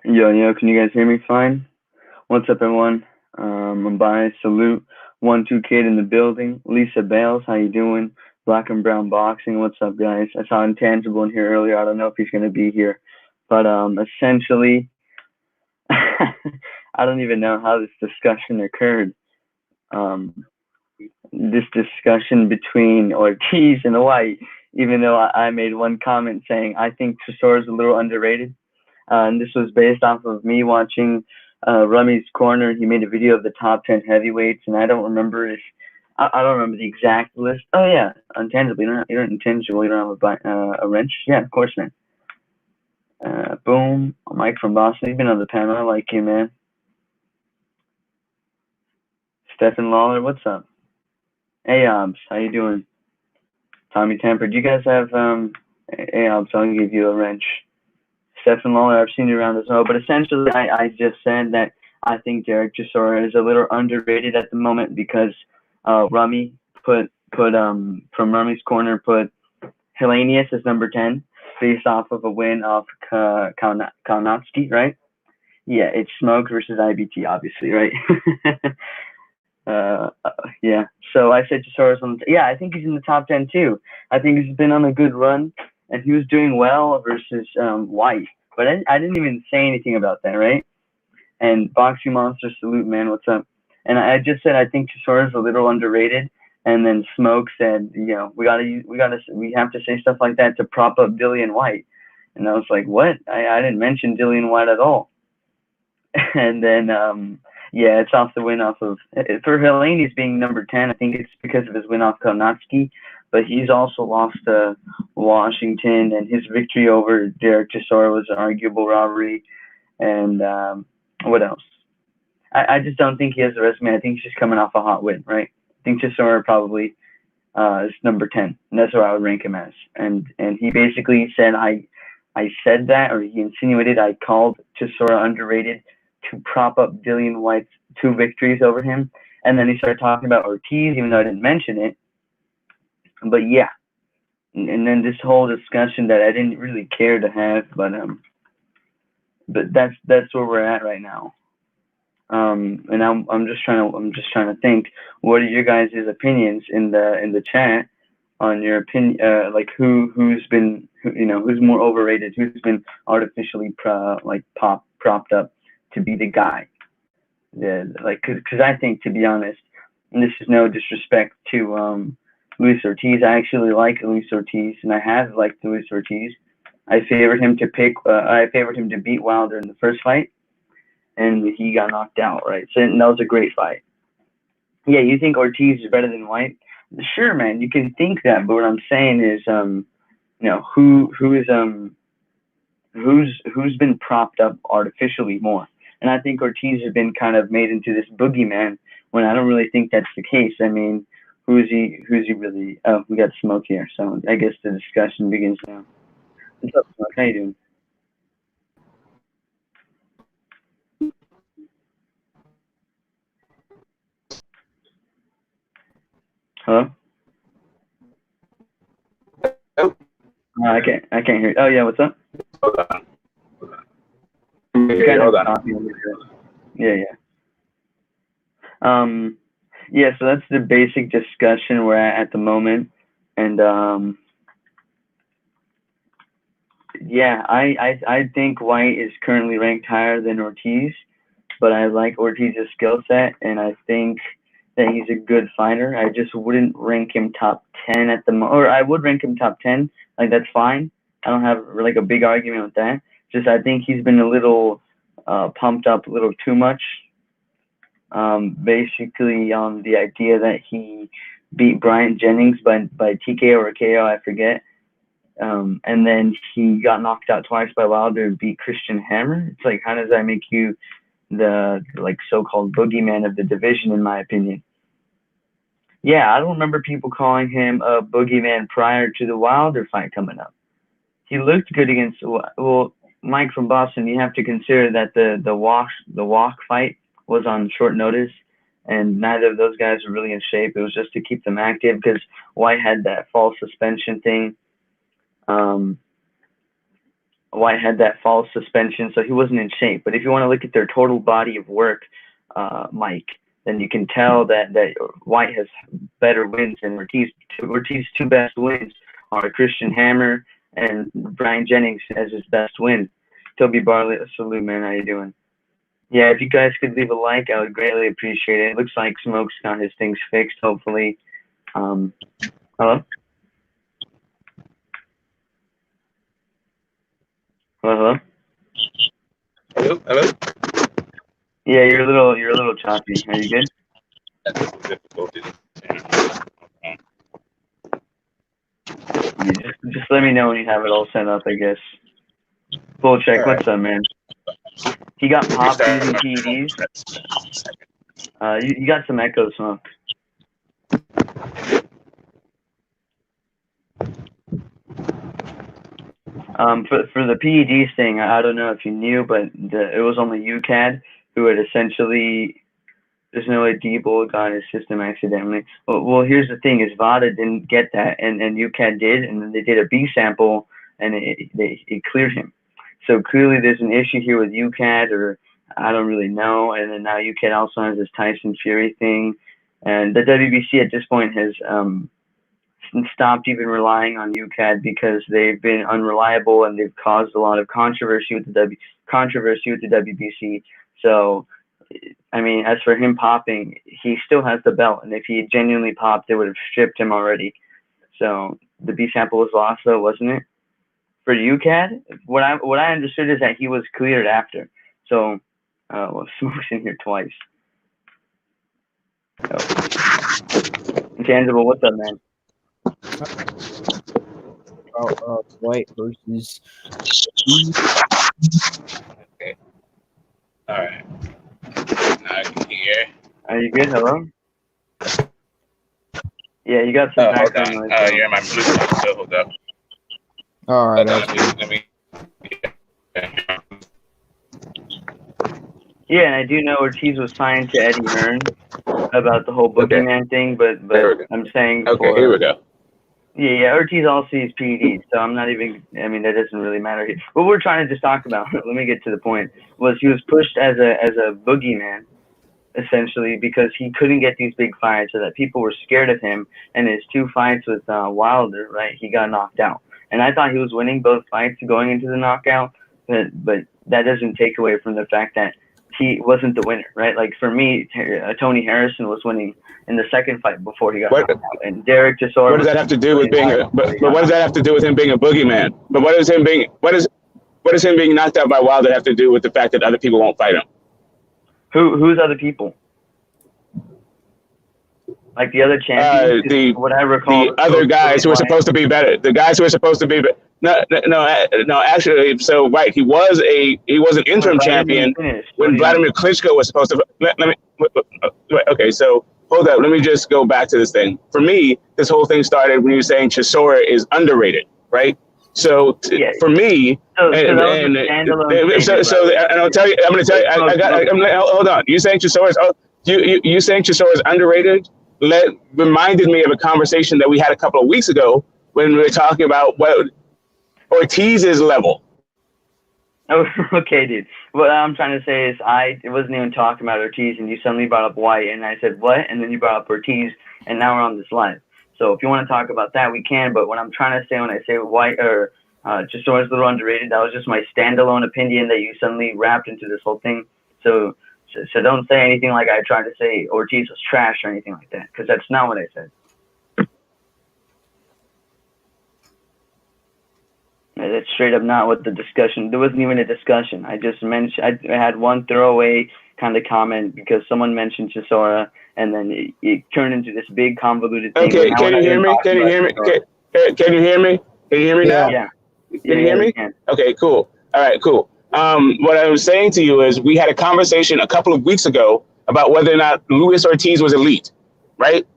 Yo, can you guys hear me fine? What's up, everyone? I'm by. Salute. 1-2 kid in the building. Lisa Bales, how you doing? Black and Brown Boxing, what's up, guys? I saw Intangible in here earlier. I don't know if he's going to be here. But essentially, I don't even know how this discussion occurred. This discussion between Ortiz and Whyte, even though I made one comment saying I think Chisora is a little underrated. And this was based off of me watching Rummy's Corner. He made a video of the top 10 heavyweights, and I don't remember I don't remember the exact list. Oh yeah, intangible. You don't intangible. You don't have a wrench. Yeah, of course, man. Boom. Mike from Boston. You've been on the panel. I like you, man. Stephen Lawler, what's up? Hey, Obs, how you doing? Tommy Temper. Do you guys have Hey, Obs, I'll give you a wrench. Stephen Lawler, I've seen you around as well, but essentially I just said that I think Derek Chisora is a little underrated at the moment because Rummy put from Rummy's Corner put Helenius as number 10 based off of a win off Kaunatsky, right? Yeah, it's Smoke versus IBT, obviously, right? Yeah. So I said Chisora's on. Yeah, I think he's in the top 10 too. I think he's been on a good run, and he was doing well versus Whyte. But I didn't even say anything about that, right? And Boxing Monster, salute, man. What's up? And I just said I think Chisora's a little underrated. And then Smoke said, we have to say stuff like that to prop up Dillian Whyte. And I was like, what? I didn't mention Dillian Whyte at all. And then yeah, it's off the win off of for Helenius being number 10. I think it's because of his win off Kaunatsky, but he's also lost to Washington, and his victory over Derek Chisora was an arguable robbery. And what else? I just don't think he has a resume. I think he's just coming off a hot win, right? I think Chisora probably is number 10, and that's what I would rank him as. And he basically said I said that, or he insinuated I called Chisora underrated to prop up Dillian Whyte's 2 victories over him. And then he started talking about Ortiz, even though I didn't mention it. But yeah. And then this whole discussion that I didn't really care to have, but that's where we're at right now. And I'm just trying to think, what are your guys' opinions in the chat on your opinion, like who's more overrated, who's been artificially propped up to be the guy. Yeah, because I think, to be honest, and this is no disrespect to Luis Ortiz, I actually like Luis Ortiz, and I have liked Luis Ortiz. I favored him to beat Wilder in the first fight, and he got knocked out, right? So that was a great fight. Yeah, you think Ortiz is better than Whyte? Sure, man, you can think that, but what I'm saying is, who's been propped up artificially more? And I think Ortiz has been kind of made into this boogeyman when I don't really think that's the case. I mean, who's he really? Oh, we got Smoke here, so I guess the discussion begins now. What's up, Smoke? How you doing? Hello? Oh. I can't hear you. Oh yeah, what's up? Hold on. Hold on. Yeah. Yeah, so that's the basic discussion we're at the moment. And yeah, I think Whyte is currently ranked higher than Ortiz, but I like Ortiz's skill set, and I think that he's a good fighter. I just wouldn't rank him top 10 at the moment, or I would rank him top 10. Like, that's fine. I don't have like a big argument with that. Just I think he's been a little pumped up a little too much. Basically on the idea that he beat Bryant Jennings by TKO or KO, I forget. And then he got knocked out twice by Wilder and beat Christian Hammer. It's like, how does that make you the so-called boogeyman of the division, in my opinion? Yeah, I don't remember people calling him a boogeyman prior to the Wilder fight coming up. He looked good against, well, Mike from Boston. You have to consider that the walk fight was on short notice, and neither of those guys were really in shape. It was just to keep them active because Whyte had that false suspension thing. White had that false suspension, so he wasn't in shape. But if you want to look at their total body of work, Mike, then you can tell that White has better wins than Ortiz. Ortiz's two best wins are Christian Hammer and Brian Jennings as his best win. Toby Barlett, salute, man. How you doing? Yeah, if you guys could leave a like, I would greatly appreciate it. It looks like Smoke's got his things fixed, hopefully. Hello? Hello, hello? Hello, hello. Yeah, you're a little choppy. Are you good? Just let me know when you have it all set up, I guess. Full check. What's up, man? He got popped using PEDs. You got some echo, Smoke. For the PEDs thing, I don't know if you knew, but it was only UCAD who had essentially. There's no way Debo got his system accidentally. Well, here's the thing: is VADA didn't get that, and UCAD did, and then they did a B sample, and it cleared him. So clearly, there's an issue here with UCAD, or I don't really know. And then now UCAD also has this Tyson Fury thing, and the WBC at this point has stopped even relying on UCAD because they've been unreliable and they've caused a lot of controversy with the WBC. So, I mean, as for him popping, he still has the belt, and if he had genuinely popped, they would have stripped him already. So the B sample was lost, though, wasn't it? For UCAD, what I understood is that he was cleared after. So, well, Smoke's in here twice. Tangible, what's up, man? White versus. Okay. All right. Now I can hear. Are you good? Hello? Yeah, you got some background noise. You're in my Bluetooth, so hold up. All right. Yeah, and I do know Ortiz was signed to Eddie Hearn about the whole boogeyman thing, but I'm saying okay, here we go. Yeah, Ortiz also sees PEDs, so I'm not even, I mean, that doesn't really matter here. What we're trying to just talk about, let me get to the point, was he was pushed as a boogeyman, essentially, because he couldn't get these big fights, so that people were scared of him, and his two fights with Wilder, right, he got knocked out. And I thought he was winning both fights going into the knockout, but that doesn't take away from the fact that he wasn't the winner, right? Like, for me, Tony Harrison was winning in the second fight before he got knocked out. And Derek Chisora. What does that have to do with being but what does that have to do with him being a boogeyman? But what does him being knocked out by Wilder have to do with the fact that other people won't fight him? Who's other people? Like the other champions? What I recall. The other guys who are supposed to be better. The guys who are supposed to be better. No. Actually, so right, he was an interim champion when Vladimir Klitschko was supposed to. Okay, so hold up. Let me just go back to this thing. For me, this whole thing started when you were saying Chisora is underrated, right? So for me, and I'll tell you, I'm going to tell you. Hold on. You saying Chisora's? You saying Chisora's underrated? Reminded me of a conversation that we had a couple of weeks ago when we were talking about what Ortiz's level. Oh, okay, dude. What I'm trying to say is it wasn't even talking about Ortiz, and you suddenly brought up White, and I said, what? And then you brought up Ortiz, and now we're on this live. So if you want to talk about that, we can, but what I'm trying to say when I say White or Chisora's a little underrated, that was just my standalone opinion that you suddenly wrapped into this whole thing. So don't say anything like I tried to say Ortiz was trash or anything like that, because that's not what I said. That's straight up not what the discussion. There wasn't even a discussion. I just mentioned. I had one throwaway kind of comment because someone mentioned Chisora, and then it turned into this big convoluted thing. Okay, can you hear me? Can you hear me? Can you hear me? Can you hear me now? Yeah. Can you hear me? Okay, cool. All right, cool. What I was saying to you is we had a conversation a couple of weeks ago about whether or not Luis Ortiz was elite, right?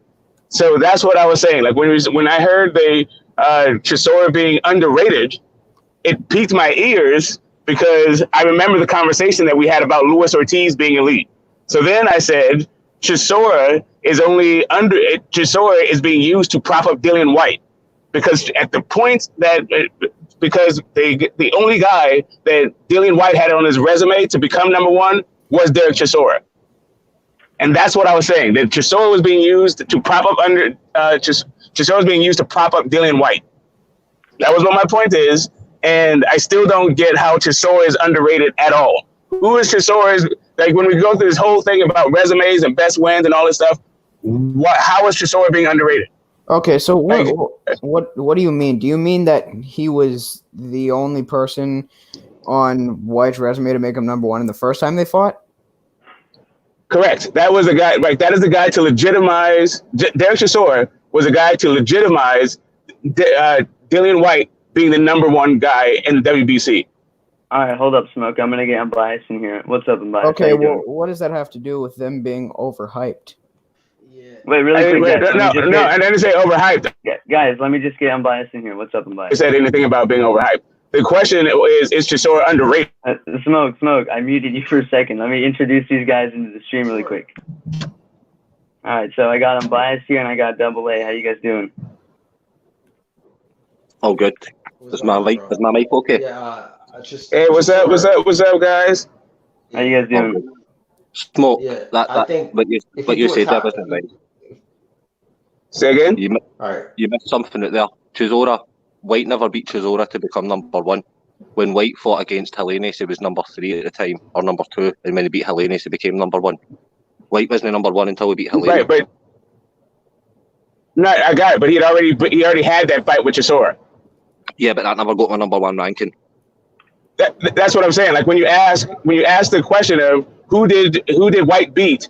So that's what I was saying. Like when I heard the Chisora being underrated, it piqued my ears because I remember the conversation that we had about Luis Ortiz being elite. So then I said Chisora is being used to prop up Dillian Whyte, because at the point that because the only guy that Dillian Whyte had on his resume to become number one was Derek Chisora. And that's what I was saying, that Chisora was being used to prop up Chisora was being used to prop up Dillian Whyte. That was what my point is. And I still don't get how Chisora is underrated at all. Who is Chisora? Like, when we go through this whole thing about resumes and best wins and all this stuff, how is Chisora being underrated? Okay, so what do you mean? Do you mean that he was the only person on White's resume to make him number one in the first time they fought? Correct. That was the guy. Right. That is the guy to legitimize. Derek Chisora was the guy to legitimize Dillian Whyte being the number one guy in the WBC. All right, hold up, Smoke. I'm gonna get Unbiased in here. What's up, Unbiased? Okay, well, what does that have to do with them being overhyped? Wait, really quick. No, I didn't say overhyped. Yeah, guys, let me just get Unbiased in here. What's up, Unbiased? I said anything about being overhyped. The question is Chisora underrated? Smoke, I muted you for a second. Let me introduce these guys into the stream really quick. All right, so I got Unbiased here and I got Double A. How you guys doing? Oh, good. Is my mic okay? Yeah, Hey, what's up, guys? How you guys doing? Smoke. Yeah, I think what you said there wasn't right. Say again? You missed something out there. Chisora, Whyte never beat Chisora to become number one. When Whyte fought against Helenius, he was number 3 at the time, or number 2, and when he beat Helenius, he became number 1. Whyte wasn't number 1 until he beat Helenius. Right, but no, I got it. But he already had that fight with Chisora. Yeah, but that never got my number 1 ranking. That's what I'm saying. Like, when you ask the question of who did Whyte beat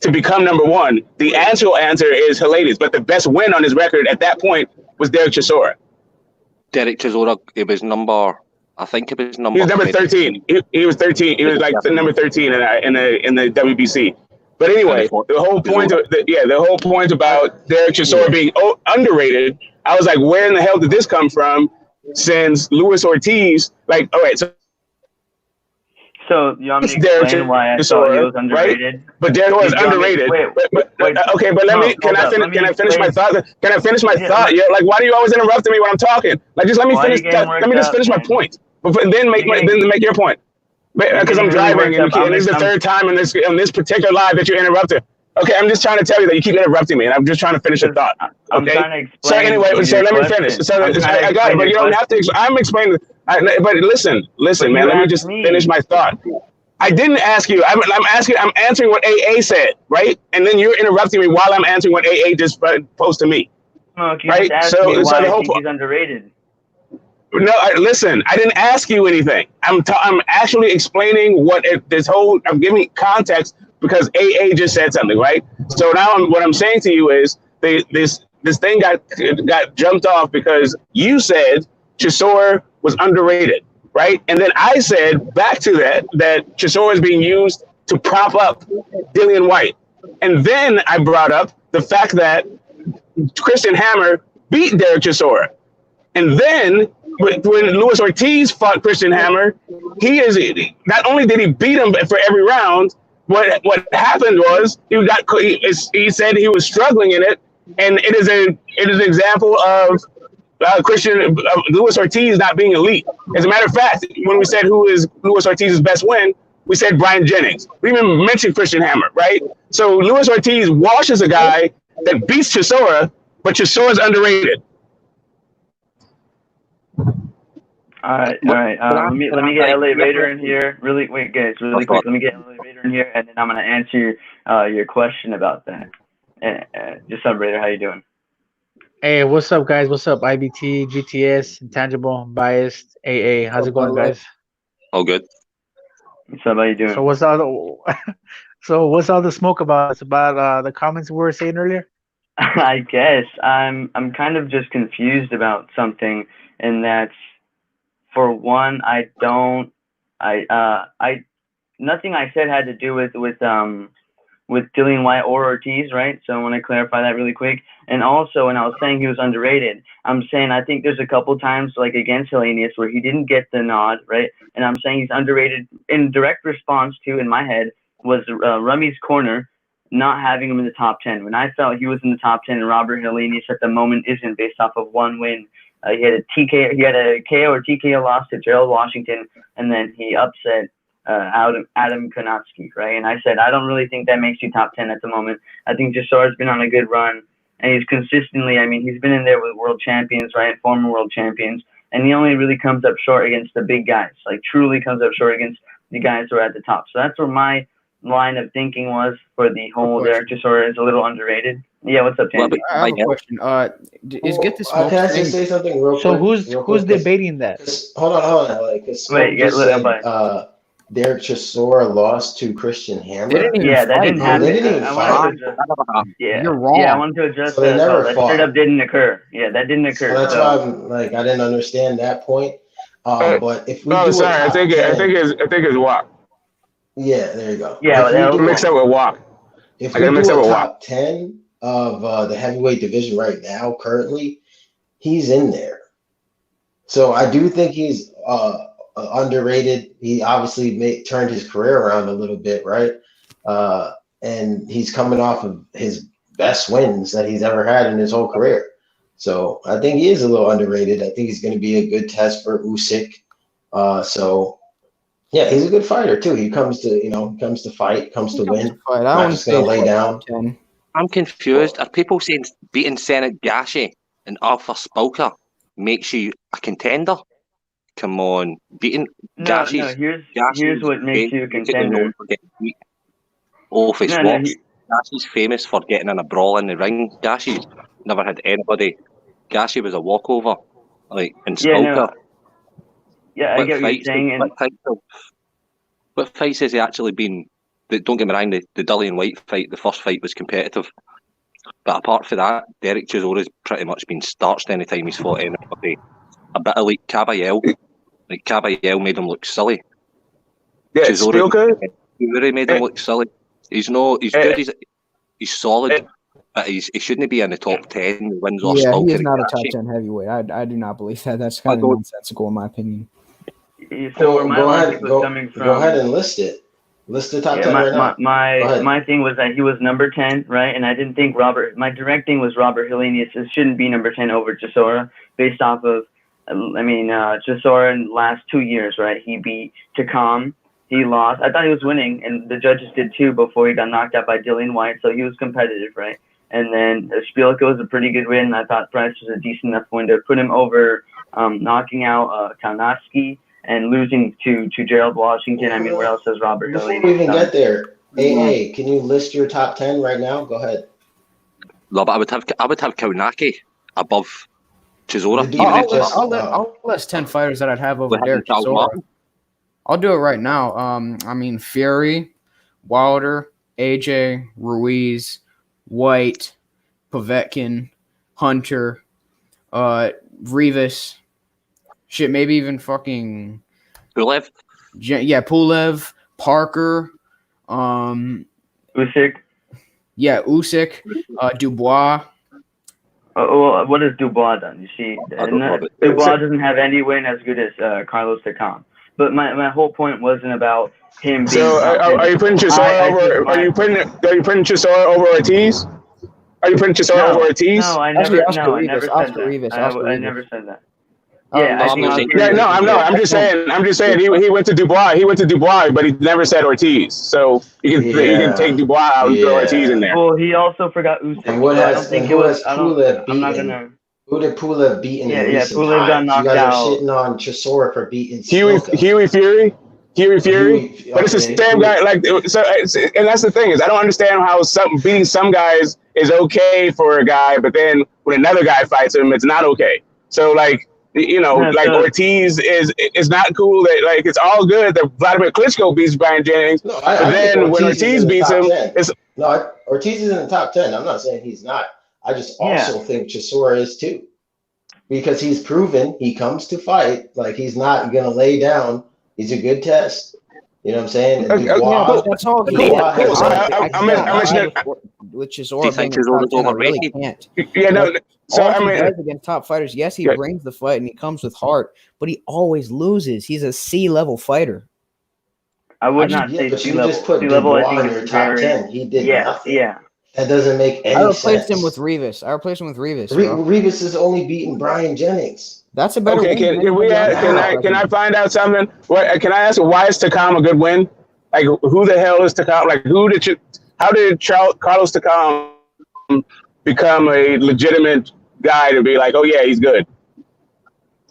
to become number 1, the actual answer is Helenius. But the best win on his record at that point was Derek Chisora. Derek Chisora, he was number 13. He was number 13. He was 13. He was like the number 13 in the WBC. But anyway, the whole point about Derek Chisora being underrated, I was like, where in the hell did this come from? Since Luis Ortiz, like, all right, so you want me to explain why I thought he was underrated? Right? But Derek was underrated. Okay, but can I finish my thought? Can I finish my thought? Yeah, like, why do you always interrupt me when I'm talking? Like, just let me finish. Let me just finish my point, and then make your point. Because I'm driving, and this is the third time in this particular live that you interrupted. Okay, I'm just trying to tell you that you keep interrupting me, and I'm just trying to finish a thought. Okay. I'm trying to explain. So anyway, so let me finish. So I got it, but you don't have to. I'm explaining. But listen, man. Let me just finish my thought. I didn't ask you. I'm answering what AA said, right? And then you're interrupting me while I'm answering what AA just posed to me. Right? So why I think he's underrated. No, listen. I didn't ask you anything. I'm actually explaining I'm giving context because AA just said something, right? So now what I'm saying to you is this thing got jumped off because you said Chisora was underrated, right? And then I said back to that Chisora is being used to prop up Dillian Whyte. And then I brought up the fact that Christian Hammer beat Derek Chisora. And then when Luis Ortiz fought Christian Hammer, not only did he beat him for every round, what happened was he said he was struggling in it, and it is an example of Luis Ortiz not being elite. As a matter of fact, when we said who is Luis Ortiz's best win, we said Brian Jennings. We even mentioned Christian Hammer, right? So Luis Ortiz washes a guy that beats Chisora, but Chisora's underrated. All right. Let me get LA Raider in here. Really quick. Let me get LA Raider in here, and then I'm gonna answer your question about that. Just up, Raider. How you doing? Hey, what's up, guys? What's up, IBT, GTS, Intangible, Biased, AA? How's it going, guys? All good. What's up? How you doing? So what's all the smoke about? It's about the comments we were saying earlier. I guess I'm kind of just confused about something, and that's, for one, nothing I said had to do with Dillian Whyte or Ortiz, right? So I want to clarify that really quick. And also, when I was saying he was underrated, I'm saying I think there's a couple times, like against Helenius, where he didn't get the nod, right? And I'm saying he's underrated in direct response to, in my head, was Rummy's corner not having him in the top 10. When I felt he was in the top 10 and Robert Helenius at the moment isn't, based off of one win He had a KO or TKO loss to Gerald Washington, and then he upset Adam Konatsky, right? And I said, I don't really think that makes you top 10 at the moment. I think Chisora's been on a good run, and he's consistently, I mean, he's been in there with world champions, right? Former world champions, and he only really comes up short against the big guys, like truly comes up short against the guys who are at the top. So that's where my line of thinking was for the whole Derek Chisora is a little underrated. Yeah, what's up, Tandy? I have a question. Is Get the Smoke? Can I just say something real quick? So who's debating that? Hold on. Like, Wait, just said, Derek Chisora lost to Christian Hammer. Yeah, that didn't happen. They didn't even fight. Yeah, you're wrong. Yeah, I wanted to address So they that. never That fought. straight up didn't occur. Yeah, that didn't occur. So that's why I'm like, I didn't understand that point. But if we do sorry, I think it's Walk. Yeah, there you go. Yeah, Mixed up with Walk. If we do a top 10 of the heavyweight division right now, currently, he's in there. So I do think he's underrated. He obviously turned his career around a little bit, right? And he's coming off of his best wins that he's ever had in his whole career. So I think he is a little underrated. I think he's going to be a good test for Usyk. So yeah, he's a good fighter too. He comes to fight, comes to win. Not just going to lay down. I'm confused. Are people saying beating Senate Gashi and Arthur Spilker makes you a contender? Come on, beating Gashi. No, here's what makes you a contender. Gashi's famous for getting in a brawl in the ring. Gashi's never had anybody. Gashi was a walkover, like in Spilker. Yeah, I get what you're saying. What fights has he actually been? Don't get me wrong, the Dillian Whyte fight, the first fight was competitive. But apart from that, Derek Chisora's pretty much been starched anytime he's fought anybody. A bit of like Caballel. Like Caballel made him look silly. Yeah, Spilker made him look silly. He's good, he's solid. But he shouldn't be in the top 10 wins or Spilker. Yeah, he is not a top 10 heavyweight. I do not believe that. That's kind of nonsensical in my opinion. So where my logic was coming from. Go ahead and list it. List the top 10 right now. My thing was that he was number 10, right? And I didn't think my direct thing was Robert Helenius. It shouldn't be number 10 over Chisora based off of, Chisora in the last 2 years, right? He beat Takam. He lost. I thought he was winning, and the judges did too before he got knocked out by Dillian Whyte. So he was competitive, right? And then Spielka was a pretty good win. I thought Price was a decent enough win to put him over knocking out Kaunatsky and losing to Gerald Washington. I mean, where else does Robert Before we even get there, AA, can you list your top 10 right now? Go ahead. No, but I would have Kaunaki above Chisora. I'll list 10 fighters that I'd have over Derek Chisora. I'll do it right now. Fury, Wilder, AJ, Ruiz, White, Povetkin, Hunter, Rivas, shit, maybe even fucking Pulev. Yeah, Pulev, Parker, Usyk. Yeah, Usyk, Dubois. Well, what has Dubois done? You see, Dubois doesn't have any win as good as Carlos Takam. But my whole point wasn't about him. So are you putting Chisora over? Are you putting Chisora over Ortiz? Are you putting Chisora over Ortiz? No, I never said that. Yeah, I'm just saying. He went to Dubois. He went to Dubois, but he never said Ortiz. So you can take Dubois out and throw Ortiz in there. Well, he also forgot Usyk. And who did Pulev beat in recent Pulev got knocked out. You guys are shitting on Chisora for beating Huey Fury. But it's the same guy. And that's the thing is I don't understand how beating some guys is okay for a guy, but then when another guy fights him, it's not okay. So Ortiz is not cool. That it's all good that Vladimir Klitschko beats Brian Jennings, but then when Ortiz beats him, Ortiz is in the top 10. I'm not saying he's not. I just also think Chisora is too, because he's proven he comes to fight. Like he's not gonna lay down. He's a good test. You know what I'm saying? That's all. I'm mentioning with Chisora being top 10, I really can't. Yeah, no. So against top fighters, yes, he brings the fight and he comes with heart, but he always loses. He's a C-level fighter. I would not say C-level. Just put Dubois in your top 10. He did nothing. Yeah. That doesn't make any sense. I replaced him with Rivas. Rivas is only beating Brian Jennings. That's a better win. Can I find out something? Can I ask why is Takam a good win? Like who the hell is Takam? Like how did Carlos Takam become a legitimate guy to be like, oh yeah, he's good?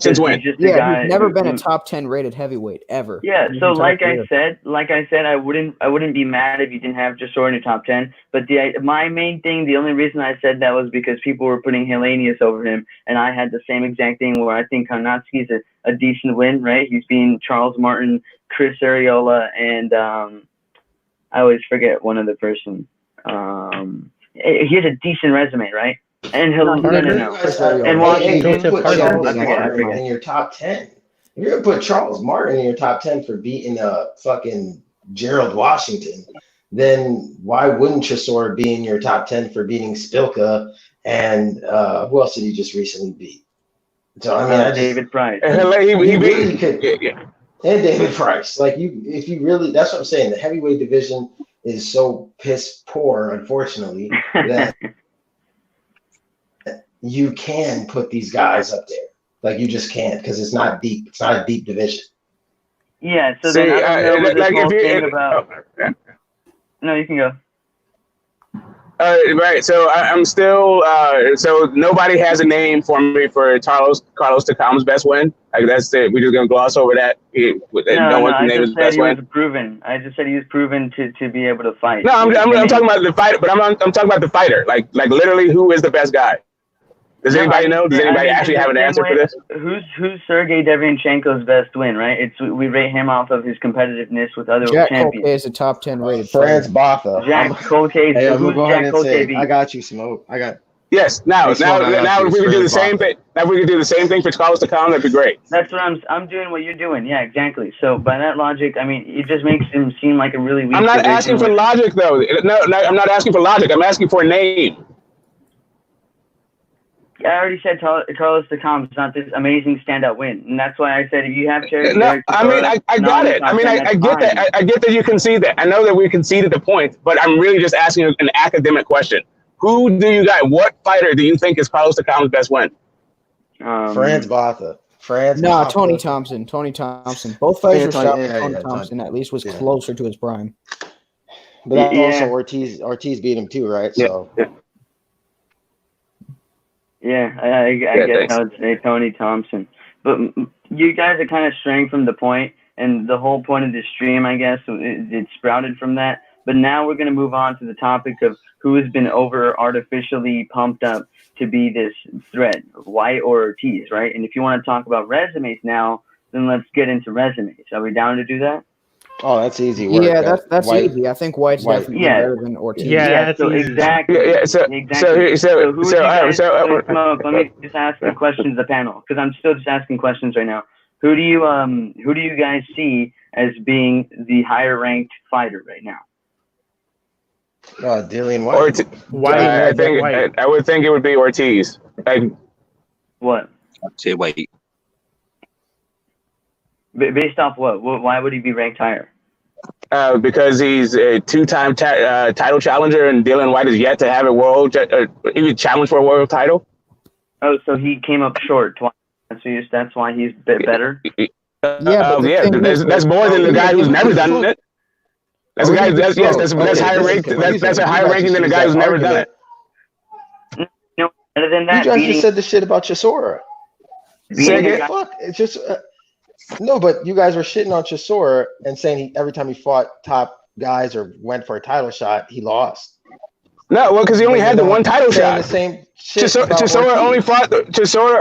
Since when? He's never been a top 10 rated heavyweight ever. Yeah, so like I said, I wouldn't be mad if you didn't have Chisora in your top 10. But my main thing, the only reason I said that was because people were putting Helenius over him, and I had the same exact thing where I think Karnatsky's a decent win, right? He's beaten Charles Martin, Chris Arreola, and I always forget one other person. He has a decent resume, right? And he'll and Washington put Charles Martin in your top 10. If you're gonna put Charles Martin in your top 10 for beating fucking Gerald Washington, then why wouldn't Chisora be in your top 10 for beating Spilka? And who else did he just recently beat? So I mean, David Price. And David Price. Like if you really, that's what I'm saying. The heavyweight division is so piss poor, unfortunately, that you can put these guys up there. Like you just can't because it's not deep. It's not a deep division. Yeah. So then I don't know what this whole thing about. No, you can go. Right. So I'm still. So nobody has a name for me for Carlos Takam's best win. Like that's it. We're just gonna gloss over that. I just said he was proven. I just said he was proven to be able to fight. No, I'm talking about the fighter, but I'm talking about the fighter. Like literally, who is the best guy? Does anybody know? Does anybody actually have an answer for this? Who's Sergey Devianchenko's best win? Right? We rate him off of his competitiveness with other champions. Jack Colque is a top 10 rated. Franz Botha. Jack Colque. Hey, I'm gonna go ahead and say, I got you, Smoke. I got. Yes. Now, if we could do the same thing, if we could do the same thing for Carlos Takam, that'd be great. That's what I'm doing. What you're doing, yeah, exactly. So by that logic, I mean, it just makes him seem like a really weak. I'm not asking for logic, though. No, I'm not asking for logic. I'm asking for a name. I already said Carlos Takam is not this amazing standout win, and that's why I said if you have Cherry. No, I mean I got it. I mean I get that. I get that you concede that. I know that we conceded the point, but I'm really just asking an academic question. Who do you guys? What fighter do you think is Carlos Takam's best win? Franz Botha. Tony Thompson. Both fighters were shot. Tony Thompson at least was closer to his prime. But also Ortiz beat him too, right? So. Yeah, I guess I would say Tony Thompson. But you guys are kind of straying from the point, and the whole point of this stream, I guess, it sprouted from that. But now we're going to move on to the topic of who has been artificially pumped up to be this threat, Whyte or Ortiz, right? And if you want to talk about resumes now, then let's get into resumes. Are we down to do that? Oh, that's easy work. Yeah, that's easy. I think Whyte's definitely better than Ortiz. Yeah, so easy. Exactly. So let me just ask the questions of the panel because I'm still just asking questions right now. Who do you guys see as being the higher ranked fighter right now? Dillian Whyte. I would think it would be Ortiz. What? I'd say Whyte. Based off what? Why would he be ranked higher? Because he's a two-time title challenger, and Dillian Whyte is yet to have even challenged for a world title. Oh, so he came up short twice. So that's why he's a bit better. That's more than the guy who's never done it. That's a guy. That's higher ranked. That's a higher ranking than the guy who's never done it. Other than that, you guys just said the shit about Chisora. Fuck, it's just. No, but you guys were shitting on Chisora and saying every time he fought top guys or went for a title shot, he lost. No, well, because he only had the one title shot. The same shit Chisora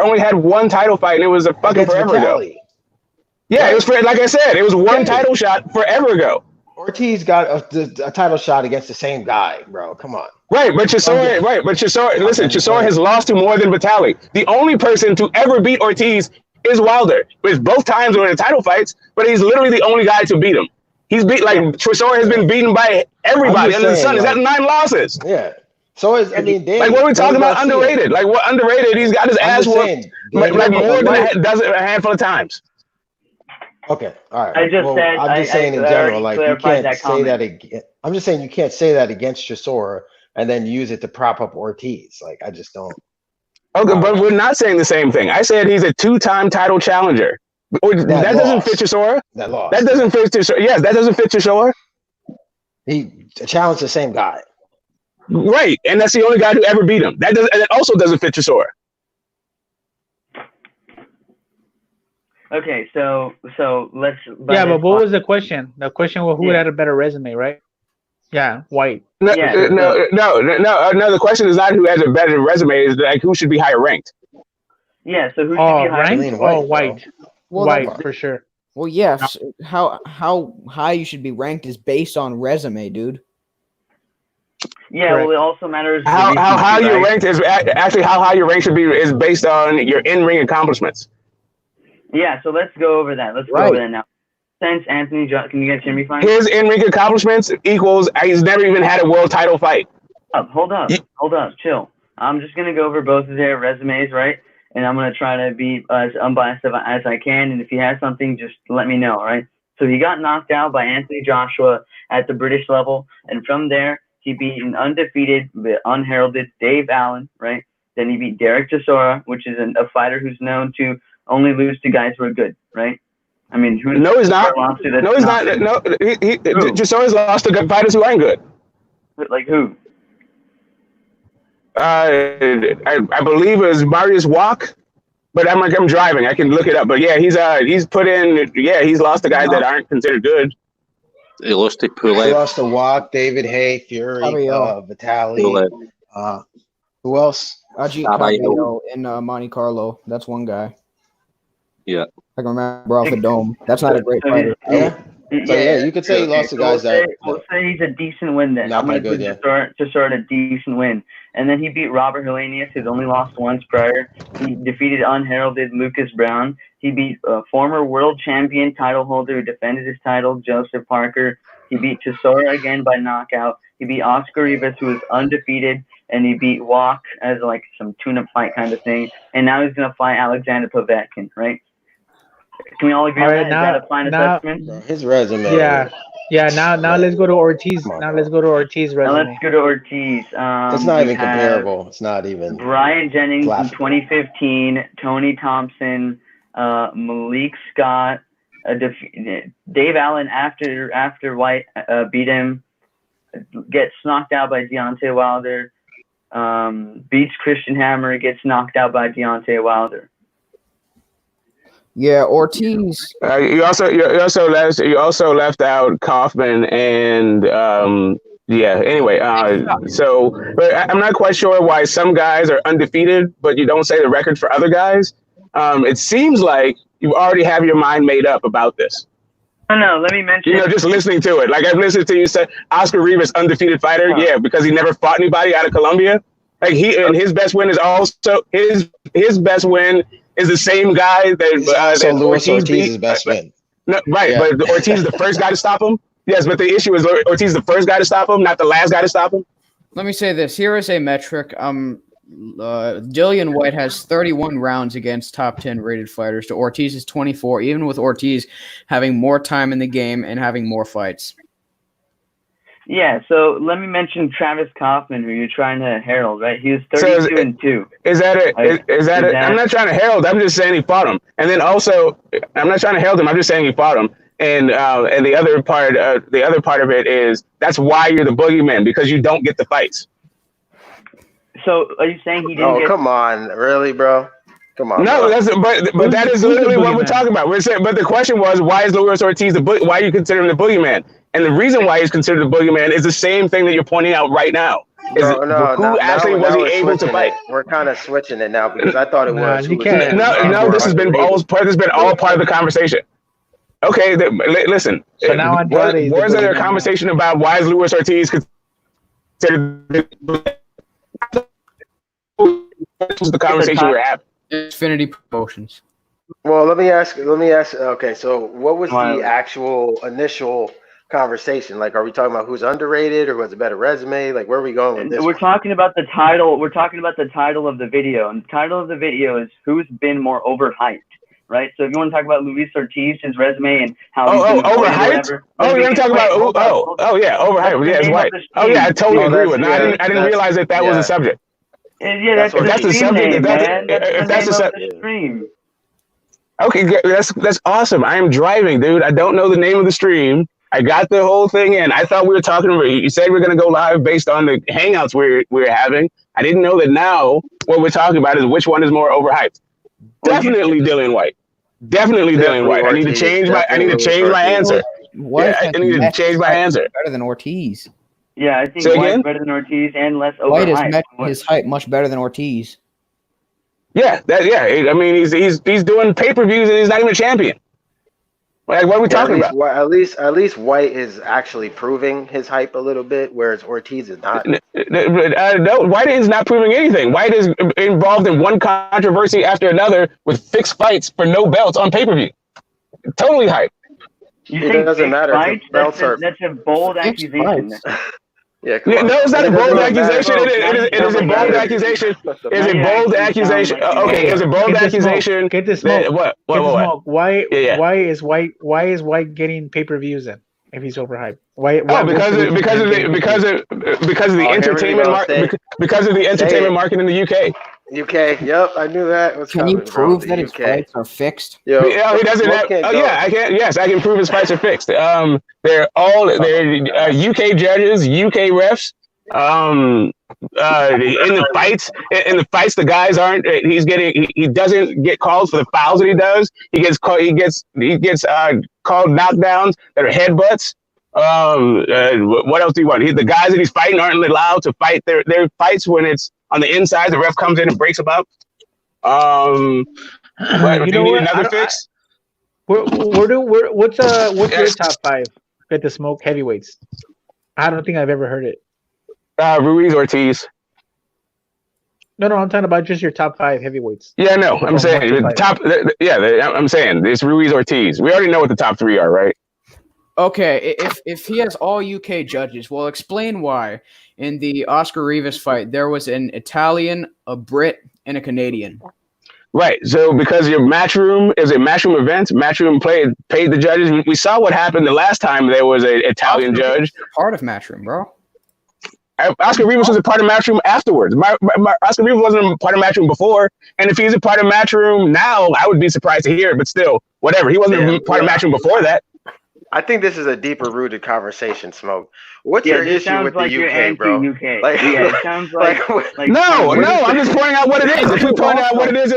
only had one title fight, and it was a fucking forever ago. Yeah, it was like I said, it was one title shot forever ago. Ortiz got a title shot against the same guy, bro. Come on. Right, but Chisora has lost to more than Vitali. The only person to ever beat Ortiz is Wilder, which both times were in title fights, but he's literally the only guy to beat him. He's beat Chisora has been beaten by everybody under the sun. He's got 9 losses. Yeah. So what are we talking about underrated? Like what underrated? He's got his ass whooped more than does it a handful of times. Okay, all right. I'm just saying in general, like you can't say that again. I'm just saying you can't say that against Chisora and then use it to prop up Ortiz. Like, I just don't. Okay, but we're not saying the same thing. I said he's a 2-time title challenger. That doesn't fit Chisora. That lost. That doesn't fit Chisora. Yes, that doesn't fit Chisora. He challenged the same guy. Right, and that's the only guy who ever beat him. That also doesn't fit Chisora. Okay, so let's. But what was the question? The question was who had a better resume, right? Yeah, Whyte. No. The question is not who has a better resume. Is like who should be higher ranked. Yeah. So who should be higher ranked? Whyte. Whyte for sure. Well, yes. How high you should be ranked is based on resume, dude. Yeah. Correct. Well, it also matters how high you're ranked is actually how high your rank should be is based on your in-ring accomplishments. Yeah. So let's go over that. Let's go over that now. Since Anthony, can you guys hear me fine? His in-ring accomplishments equals he's never even had a world title fight. Hold up, chill. I'm just gonna go over both of their resumes, right? And I'm gonna try to be as unbiased as I can. And if he has something, just let me know, right? So he got knocked out by Anthony Joshua at the British level, and from there he beat an undefeated, unheralded Dave Allen, right? Then he beat Derek Chisora, which is a fighter who's known to only lose to guys who are good, right? I mean, no, he's not. No, he's not. No, Chisora's lost to good fighters who aren't good. Like who? I believe it was Marius Walk, but I'm driving. I can look it up. But yeah, he's put in. Yeah, he's lost to guys that aren't considered good. He lost to Poulet. He lost to Walk, David Hay, Fury, Vitali. Who else? Ajit in Monte Carlo. That's one guy. Yeah. I can remember off the dome. That's not a great fighter. Yeah, you could say he lost to guys that. We'll say he's a decent win then. Not my good, to start a decent win. And then he beat Robert Helenius, who's only lost once prior. He defeated unheralded Lucas Brown. He beat a former world champion title holder who defended his title, Joseph Parker. He beat Chisora again by knockout. He beat Oscar Rivas, who was undefeated. And he beat Walk as like some tune-up fight kind of thing. And now he's going to fight Alexander Povetkin, right? Can we all agree on that? Is that a fine assessment? His resume. Yeah. Now let's go to Ortiz. Now let's go to Ortiz resume. Now let's go to Ortiz. It's not even comparable. It's not even. Brian Jennings in 2015, Tony Thompson, Malik Scott, Dave Allen after Whyte beat him, gets knocked out by Deontay Wilder, beats Christian Hammer, gets knocked out by Deontay Wilder. Yeah, Ortiz. You also left out Kaufman and Anyway, but I'm not quite sure why some guys are undefeated, but you don't say the record for other guys. It seems like you already have your mind made up about this. No, let me mention. Just listening to it. Like I've listened to you say Oscar Rivas, undefeated fighter. Yeah, because he never fought anybody out of Colombia. Like his best win is also his best win is the same guy that Luis Ortiz's best win. No, right, yeah. But Ortiz is the first guy to stop him. Yes, but the issue is Ortiz is the first guy to stop him, not the last guy to stop him. Let me say this. Here is a metric. Dillian Whyte has 31 rounds against top 10 rated fighters to Ortiz's 24, even with Ortiz having more time in the game and having more fights. Yeah, so let me mention Travis Kaufman, who you're trying to herald, right? He was 32-2. Is that it? Is that it? I'm not trying to herald. I'm just saying he fought him. And then also, I'm not trying to herald him. I'm just saying he fought him. And the other part of it is that's why you're the boogeyman, because you don't get the fights. So are you saying he didn't? Come on, really, bro? Come on. No, but that is literally what we're talking about. We're saying, but the question was, why is Luis Ortiz why are you considering the boogeyman? And the reason why he's considered the boogeyman is the same thing that you're pointing out right now. Who actually was he able to fight? We're kind of switching it now because I thought it was. No, this has been all part of the conversation. Okay, listen. So now was there a conversation about why is Luis Ortiz considered the conversation we're having? Infinity Promotions. Well, let me ask. Okay, so what was the actual initial conversation? Like, are we talking about who's underrated or who has a better resume? Like, where are we going with this? We're talking about the title. We're talking about the title of the video, and the title of the video is "Who's Been More Overhyped." right? So if you want to talk about Luis Ortiz, his resume and how overhyped. Oh, you want to talk about? Yeah, overhyped. Yeah, it's White. Oh yeah, I totally agree with. No, I didn't realize that was a subject. Yeah, that's the subject. If that's the stream. Okay, that's awesome. I am driving, dude. I don't know the name of the stream. I got the whole thing in. I thought we were talking about. You said we're going to go live based on the hangouts we're having. I didn't know that now what we're talking about is which one is more overhyped. Definitely Dillian Whyte. Definitely Dillian Whyte. I need to change my answer. I need to change my answer. Better than Ortiz. Yeah, I think White's better than Ortiz and less overhyped. White has met his hype much better than Ortiz. Yeah, I mean, he's doing pay-per-views and he's not even a champion. Like, what are we talking about? Well, at least White is actually proving his hype a little bit, whereas Ortiz is not. No, White is not proving anything. White is involved in one controversy after another with fixed fights for no belts on pay-per-view. Totally hype. It doesn't matter. That's a bold accusation. No, it's not a bold accusation. It is a bold accusation. It's a bold accusation. Okay, it's a bold accusation. Get this smoke. What? Why is White getting pay-per-views then if he's overhyped? Because of the entertainment market. Because of the entertainment market in the UK. UK, yep, I knew that. Can you prove that his fights are fixed? He doesn't have. I can. Yes, I can prove his fights are fixed. They're UK judges, UK refs. In the fights, the guys aren't. He doesn't get called for the fouls that he does. He gets called knockdowns that are headbutts. What else do you want? The guys that he's fighting aren't allowed to fight their fights when it's on the inside. The ref comes in and breaks them up. Do you need another fix? What's your top five? Get the smoke heavyweights. I don't think I've ever heard it. Ruiz Ortiz. No, I'm talking about just your top five heavyweights. Yeah, no, I'm saying I'm saying it's Ruiz Ortiz. We already know what the top three are, right? Okay, if he has all UK judges, well, explain why. In the Oscar Rivas fight, there was an Italian, a Brit, and a Canadian. Right. So because your Matchroom is a Matchroom event, Matchroom paid the judges. We saw what happened the last time there was an Italian judge. Part of Matchroom, bro. Oscar Rivas was a part of Matchroom afterwards. Oscar Rivas wasn't a part of Matchroom before, and if he's a part of Matchroom now, I would be surprised to hear it. But still, whatever. He wasn't a part of Matchroom before that. I think this is a deeper rooted conversation, Smoke. What's your issue with the UK, bro? It sounds like no. I'm just pointing out what it is. If we point out what it is,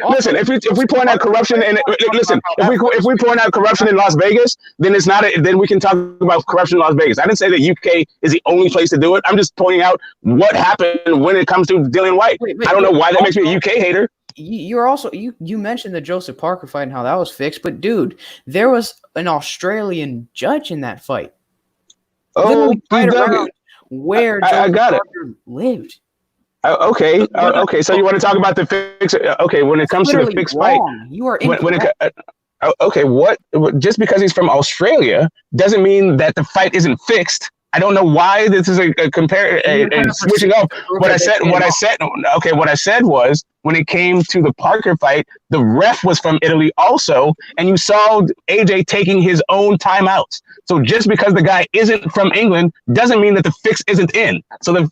listen. If we point out corruption and listen, if we point out corruption in Las Vegas, then it's not. Then we can talk about corruption in Las Vegas. I didn't say that UK is the only place to do it. I'm just pointing out what happened when it comes to Dillian Whyte. I don't know why that makes me a UK hater. You're also you mentioned the Joseph Parker fight and how that was fixed, but dude, there was an Australian judge in that fight. Right around where Joseph Parker lived. Okay. So you want to talk about the fix? Okay, when it comes to the fixed fight, you are incorrect. Okay. What? Just because he's from Australia doesn't mean that the fight isn't fixed. I don't know why this is a switching up. What I said was when it came to the Parker fight, the ref was from Italy also, and you saw AJ taking his own timeouts. So just because the guy isn't from England doesn't mean that the fix isn't in. So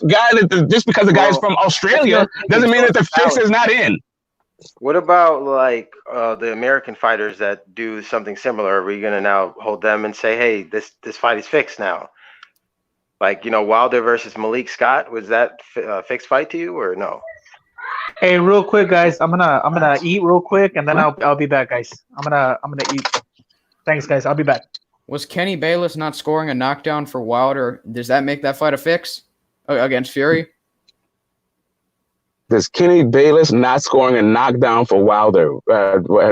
just because the guy is from Australia doesn't mean that the fix is not in. What about the American fighters that do something similar? Are we gonna now hold them and say, hey, this fight is fixed now? Wilder versus Malik Scott, was that a fixed fight to you or no? Hey, real quick, guys, I'm gonna eat real quick and then I'll be back, guys. I'm gonna eat. Thanks, guys. I'll be back. Was Kenny Bayless not scoring a knockdown for Wilder? Does that make that fight a fix against Fury? Does Kenny Bayless not scoring a knockdown for Wilder?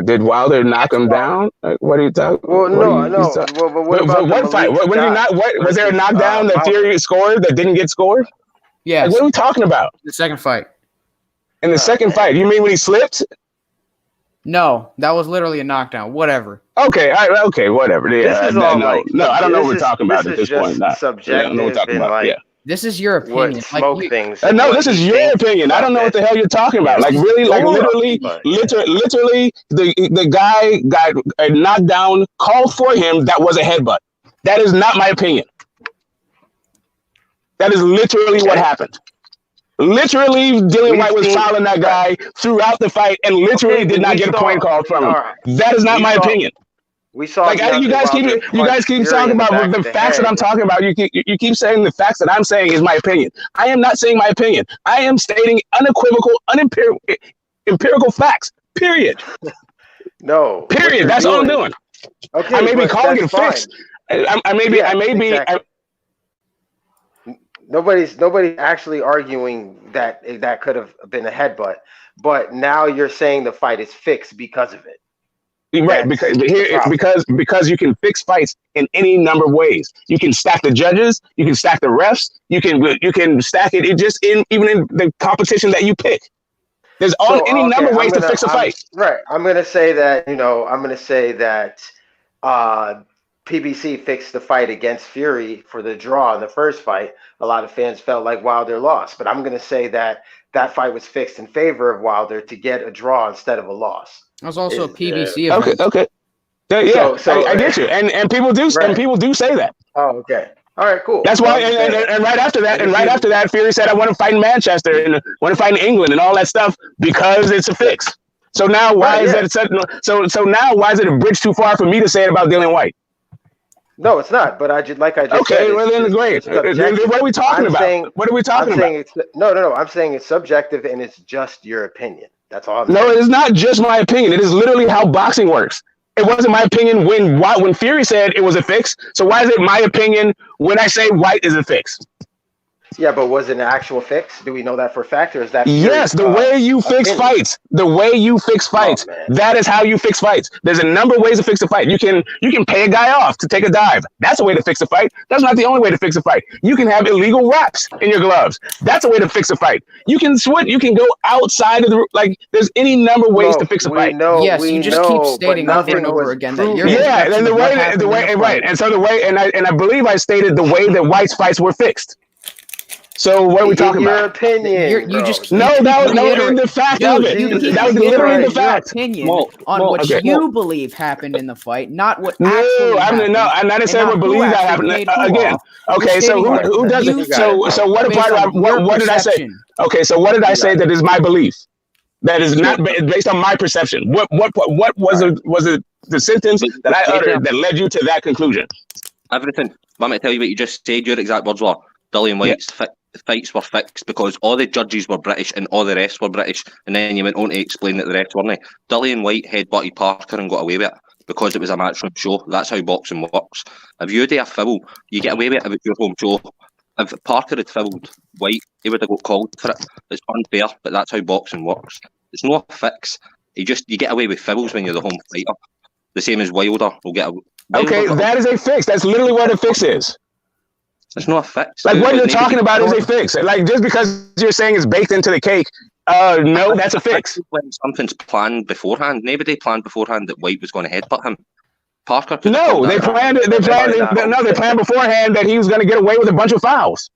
Did Wilder knock him down? What are you talking? Well, no. But what fight? Was there a knockdown that Fury scored that didn't get scored? Yeah. What are we talking about? The second fight. In the second fight, you mean when he slipped? No, that was literally a knockdown. Whatever. Okay, okay, whatever. Yeah, no, I don't know what we're talking about at this point. Subjective. I don't know what we're talking about. This is your opinion. what Smoke thinks. and No, what this is he your thinks opinion. I about don't know what the this. hell you're talking about. Like really, like literally, the guy got knocked down, called for him. That was a headbutt. That is not my opinion. That is literally what happened. Literally, Dillian Whyte was fouling that guy throughout the fight, and literally did not get a point called from him. That is not my opinion. We saw Like you guys keep talking about the facts that I'm talking about. You keep saying the facts that I'm saying is my opinion. I am not saying my opinion. I am stating unequivocal, empirical facts. Period. No. Period. That's all I'm doing. Okay, I may be calling it fixed. I may be. Exactly. Nobody's actually arguing that could have been a headbutt, but now you're saying the fight is fixed because of it. Right, because you can fix fights in any number of ways. You can stack the judges, you can stack the refs, you can stack it even in the competition that you pick. There's any number of ways to fix a fight. Right. I'm gonna say that PBC fixed the fight against Fury for the draw in the first fight. A lot of fans felt like Wilder lost, but I'm gonna say that fight was fixed in favor of Wilder to get a draw instead of a loss. That was also a PBC event. Okay. I get you, and people do, and people do say that. Oh, okay. All right, cool. That's why, and right after that, Fury said, "I want to fight in Manchester and want to fight in England and all that stuff because it's a fix." So now, why is that? So now, why is it a bridge too far for me to say it about Dillian Whyte? No, it's not. But I just said. Okay, well then great. What are we talking about? What are we talking about? No. I'm saying it's subjective and it's just your opinion. That's all. No, it is not just my opinion. It is literally how boxing works. It wasn't my opinion when Fury said it was a fix. So why is it my opinion when I say Whyte is a fix? Yeah, but was it an actual fix? Do we know that for a fact, or is that? Yes, the way you fix fights. The way you fix fights. That is how you fix fights. There's a number of ways to fix a fight. You can pay a guy off to take a dive. That's a way to fix a fight. That's not the only way to fix a fight. You can have illegal wraps in your gloves. That's a way to fix a fight. You can switch. You can go outside of the There's any number of ways to fix a fight. You just keep stating over and over again that you're. Yeah, and the way right, and so the way, and I believe I stated the way that Whyte's fights were fixed. So what are we talking about? Your opinion. You just that was the fact of it. That was literally the fact. Opinion on what you believe happened in the fight, not what actually happened. No, I'm not saying what believes that happened. Again, okay. So who does it? So what part? What did I say? Okay, so what did I say that is my belief? That is not based on my perception. What was the sentence that I uttered that led you to that conclusion? Everything. Let me tell you what you just said. Your exact words were Dillian Whyte's fights were fixed because all the judges were British and all the rest were British, and then you went on to explain that the rest weren't. Dillian Whyte headbutted Parker and got away with it because it was a matchroom show. That's how boxing works. If you do a foul, you get away with it if it's your home show. If Parker had fouled Whyte, he would have got called for it. It's unfair, but that's how boxing works. It's not a fix. You get away with fouls when you're the home fighter. The same as Wilder will get away. Okay, that is a fix. That's literally what a fix is. It's not a fix. Like what you're talking about is a fix. Like just because you're saying it's baked into the cake, no, that's a fix. When something's planned beforehand, nobody planned beforehand that Whyte was going to headbutt him. Parker. No, they planned it. They planned beforehand that he was going to get away with a bunch of fouls.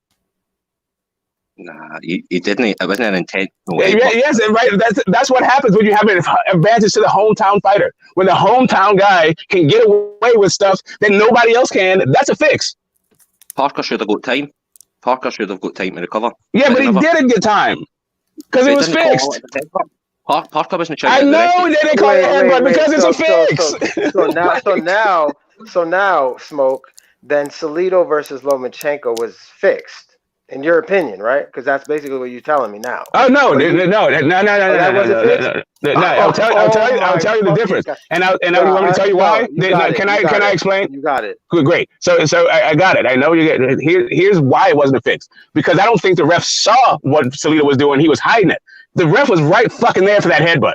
Nah, he didn't. It wasn't an intent. Yes, right. That's what happens when you have an advantage to the hometown fighter. When the hometown guy can get away with stuff that nobody else can, that's a fix. Parker should have got time. Parker should have got time to recover. Yeah, but he didn't get time because it was fixed. Parker wasn't trying. I know they didn't call it a headbutt because it's a fix. So now, Smoke. Then Salido versus Lomachenko was fixed. In your opinion, right? Because that's basically what you're telling me now. Oh no! I'll tell you the difference. And you want me to tell you why? Can I explain? You got it. Great. So I got it. I know you get it. Here's why it wasn't a fix. Because I don't think the ref saw what Salido was doing. He was hiding it. The ref was right fucking there for that headbutt.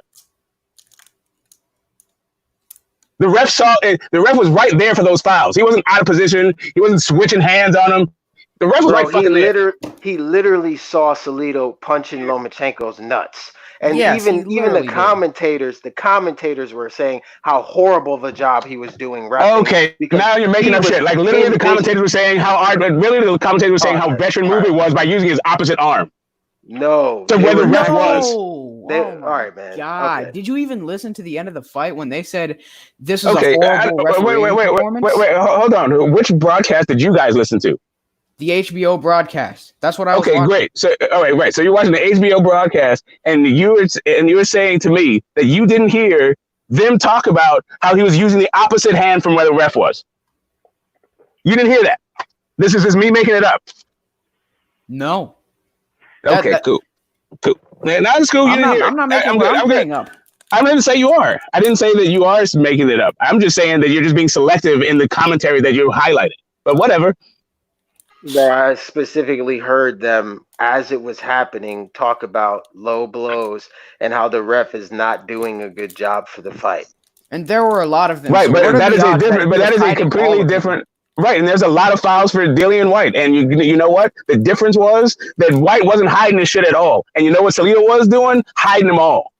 The ref saw it. The ref was right there for those fouls. He wasn't out of position. He wasn't switching hands on him. The ref was right fucking there. He literally saw Salido punching Lomachenko's nuts. And Yes, even he the literally did. commentators were saying how horrible of a job he was doing reffing. Okay, because now you're making he up was shit. Like literally, the commentators were saying how veteran move it was by using his opposite arm. No, So they where the were ref actually- was. Oh all right, man. God, Okay. did you even listen to the end of the fight when they said this is a horrible refereeing performance? Wait, hold on. Which broadcast did you guys listen to? The HBO broadcast. That's what I was Okay, watching. great. So, all right, right. So you're watching the HBO broadcast, and you were saying to me that you didn't hear them talk about how he was using the opposite hand from where the ref was. You didn't hear that. This is just me making it up. No. Okay, cool. Now it's cool. You didn't hear it. I'm not making anything up. I'm going to say you are. I didn't say that you are making it up. I'm just saying that you're just being selective in the commentary that you're highlighting. But whatever. I specifically heard them as it was happening talk about low blows and how the ref is not doing a good job for the fight. And there were a lot of them. Right, so but that is a completely different. Right, and there's a lot of fouls for Dillian Whyte, and you know what? The difference was that Whyte wasn't hiding his shit at all, and you know what Salido was doing? Hiding them all.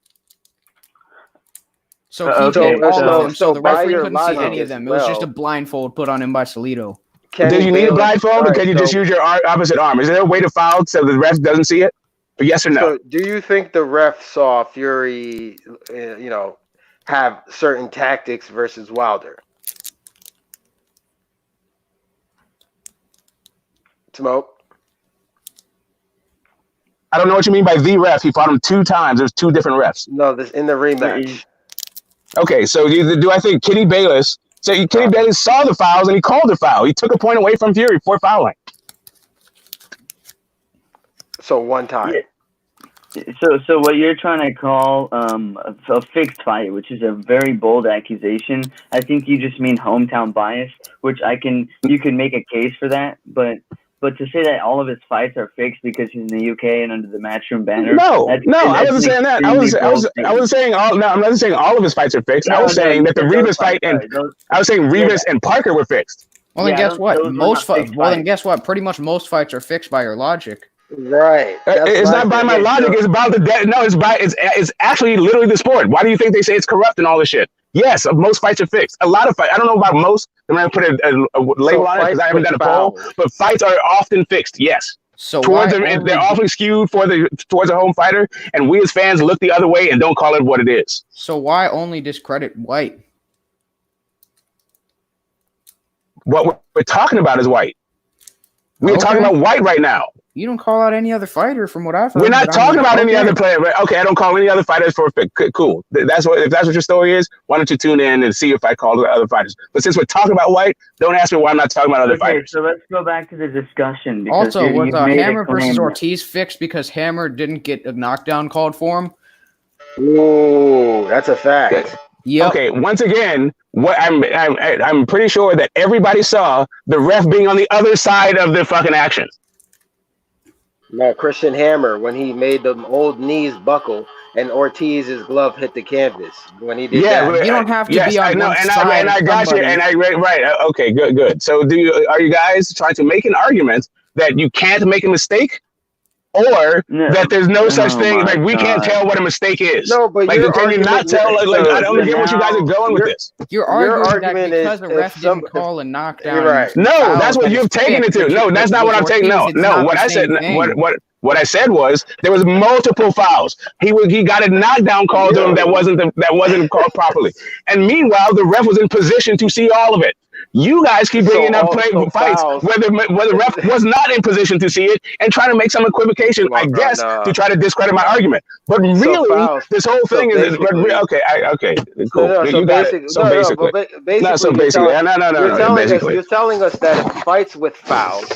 So he did all of them, so the referee couldn't see any of them. It was just a blindfold put on him by Salido. Do you need a blindfold, or can you just use your opposite arm? Is there a way to foul so the ref doesn't see it? Or yes or no? So do you think the ref saw Fury, have certain tactics versus Wilder? Smoke? I don't know what you mean by the ref. He fought him 2 times. There's 2 different refs. No, this in the rematch. Okay, so do I think Kenny Bayless? So Kenny Bayless saw the fouls and he called the foul. He took a point away from Fury for fouling. So 1 time. Yeah. So what you're trying to call a fixed fight, which is a very bold accusation. I think you just mean hometown bias, which you can make a case for that, but to say that all of his fights are fixed because he's in the UK and under the Matchroom banner. No, I wasn't saying that. I was saying all. No, I'm not saying all of his fights are fixed. I was saying that the Rivas fight and I was saying Rivas and Parker were fixed. Well, then guess what? Guess what? Pretty much most fights are fixed by your logic. Right. It's not by my logic. It's about it's actually literally the sport. Why do you think they say it's corrupt and all this shit? Yes, most fights are fixed. A lot of fights. I don't know about most. I'm going to put a label on it because I haven't done a poll. But fights are often fixed. Yes. So they're often skewed towards a home fighter, and we as fans look the other way and don't call it what it is. So why only discredit Whyte? What we're talking about is Whyte. We're talking about Whyte right now. You don't call out any other fighter from what I've heard. We're not talking about any other player. Okay, I don't call any other fighters for a pick. Cool. If that's what your story is, why don't you tune in and see if I call the other fighters? But since we're talking about Whyte, don't ask me why I'm not talking about other fighters. So let's go back to the discussion. Also, was Hammer versus Ortiz fixed because Hammer didn't get a knockdown called for him? Ooh, that's a fact. Okay. Yep. Okay. Once again, what I'm pretty sure that everybody saw the ref being on the other side of the fucking action. No, Christian Hammer, when he made the old knees buckle and Ortiz's glove hit the canvas when he did that. You don't have to be on one side. And I got you. And right. Okay, good. So are you guys trying to make an argument that you can't make a mistake? Or that there's no such thing, like we can't tell what a mistake is. No, but like, can you not tell? Like I don't get what you guys are going with this. Your argument that because the ref didn't call a knockdown. Right. No, that's what you've taken it to. No, that's not what I'm taking. No. What I said. What I said was there was multiple fouls. He got a knockdown call to him that wasn't called properly. And meanwhile, the ref was in position to see all of it. You guys keep bringing up fights where the ref was not in position to see it and trying to make some equivocation, to try to discredit my argument. But really, this whole thing is okay. Cool. You got it. So basically, you're telling us that fights with fouls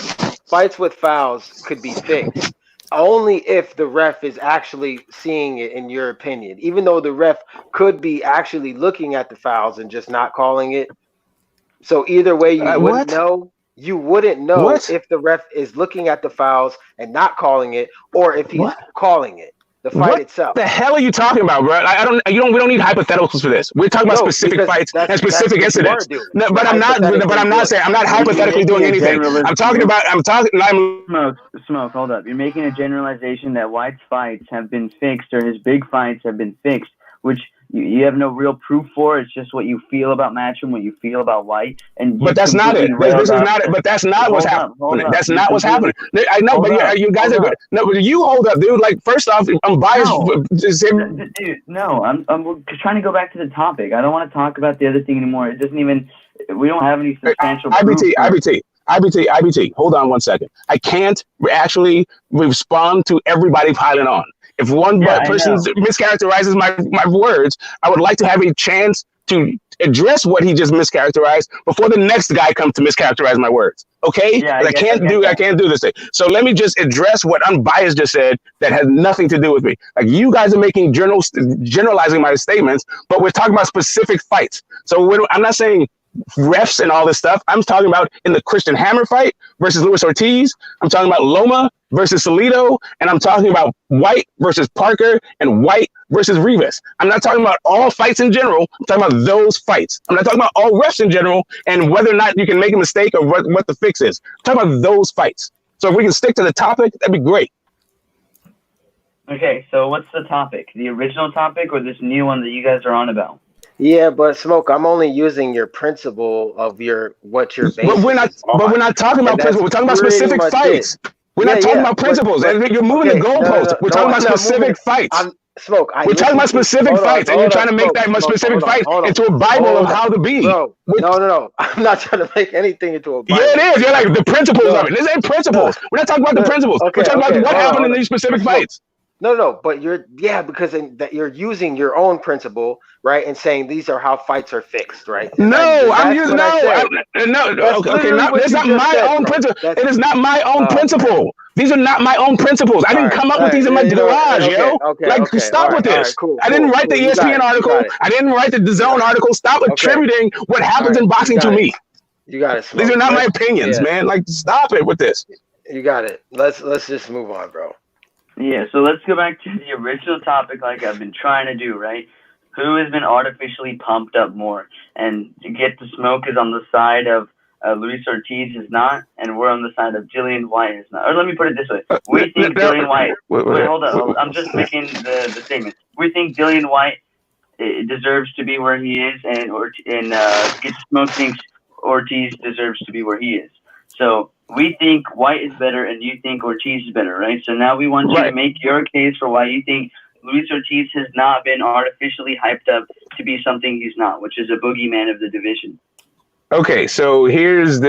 could be fixed only if the ref is actually seeing it, in your opinion, even though the ref could be actually looking at the fouls and just not calling it. So either way, you wouldn't know. You wouldn't know if the ref is looking at the fouls and not calling it, or if he's calling it. The fight itself. What the hell are you talking about, bro? We don't need hypotheticals for this. We're talking about specific fights and specific incidents. No, but I'm not hypothetically doing anything. Smoke, hold up. You're making a generalization that White's fights have been fixed or his big fights have been fixed, which you have no real proof for. It's just what you feel about Matchroom, what you feel about White. But that's not it. This is not it. But that's not what's happening. That's not what's happening. I know, but you guys are good. No, but you hold up, dude. Like, first off, I'm biased. Dude, no, I'm trying to go back to the topic. I don't want to talk about the other thing anymore. It doesn't even. We don't have any substantial. IBT. Hold on one second. I can't actually respond to everybody piling on. If one person mischaracterizes my words, I would like to have a chance to address what he just mischaracterized before the next guy comes to mischaracterize my words. Okay? Yeah, I can't do this thing. So let me just address what Unbiased just said that has nothing to do with me. Like, you guys are making generalizing my statements, but we're talking about specific fights. So I'm not saying refs and all this stuff. I'm talking about in the Christian Hammer fight versus Luis Ortiz. I'm talking about Loma versus Salido, and I'm talking about White versus Parker and White versus Rivas. I'm not talking about all fights in general. I'm talking about those fights. I'm not talking about all refs in general and whether or not you can make a mistake or what the fix is. I'm talking about those fights. So if we can stick to the topic, that'd be great. Okay, so what's the topic? The original topic or this new one that you guys are on about? Yeah, but Smoke, I'm only using your principle of what you're basing. But we're not talking about principles. We're talking about specific fights. We're not talking about principles. You're moving the goalposts. We're talking about specific fights. Smoke. We're talking about specific fights, and you're trying to make that specific fight into a Bible of how to be. Bro, no. I'm not trying to make anything into a Bible. Yeah, it is. You're like the principles of it. This ain't principles. We're not talking about the principles. We're talking about what happened in these specific fights. No, but because you're using your own principle, right, and saying these are how fights are fixed, right? No, I'm using okay. That's not my own principle. It is not my own principle. These are not my own principles. I didn't come up with these in my garage, stop with this. I didn't write the ESPN article. I didn't write the DAZN article. Stop attributing what happens in boxing to me. You got it. These are not my opinions, man. Like, stop it with this. You got it. Let's just move on, bro. Yeah, so let's go back to the original topic like I've been trying to do, right? Who has been artificially pumped up more? And to get the Smoke is on the side of Luis Ortiz is not, and we're on the side of Dillian Whyte is not. Or let me put it this way. We think Dillian Whyte... Wait, hold on. I'm just making the statement. We think Dillian Whyte deserves to be where he is, and Get Smoke thinks Ortiz deserves to be where he is. So we think White is better, and you think Ortiz is better, right? So now we want you to make your case for why you think Luis Ortiz has not been artificially hyped up to be something he's not, which is a boogeyman of the division. Okay, so here's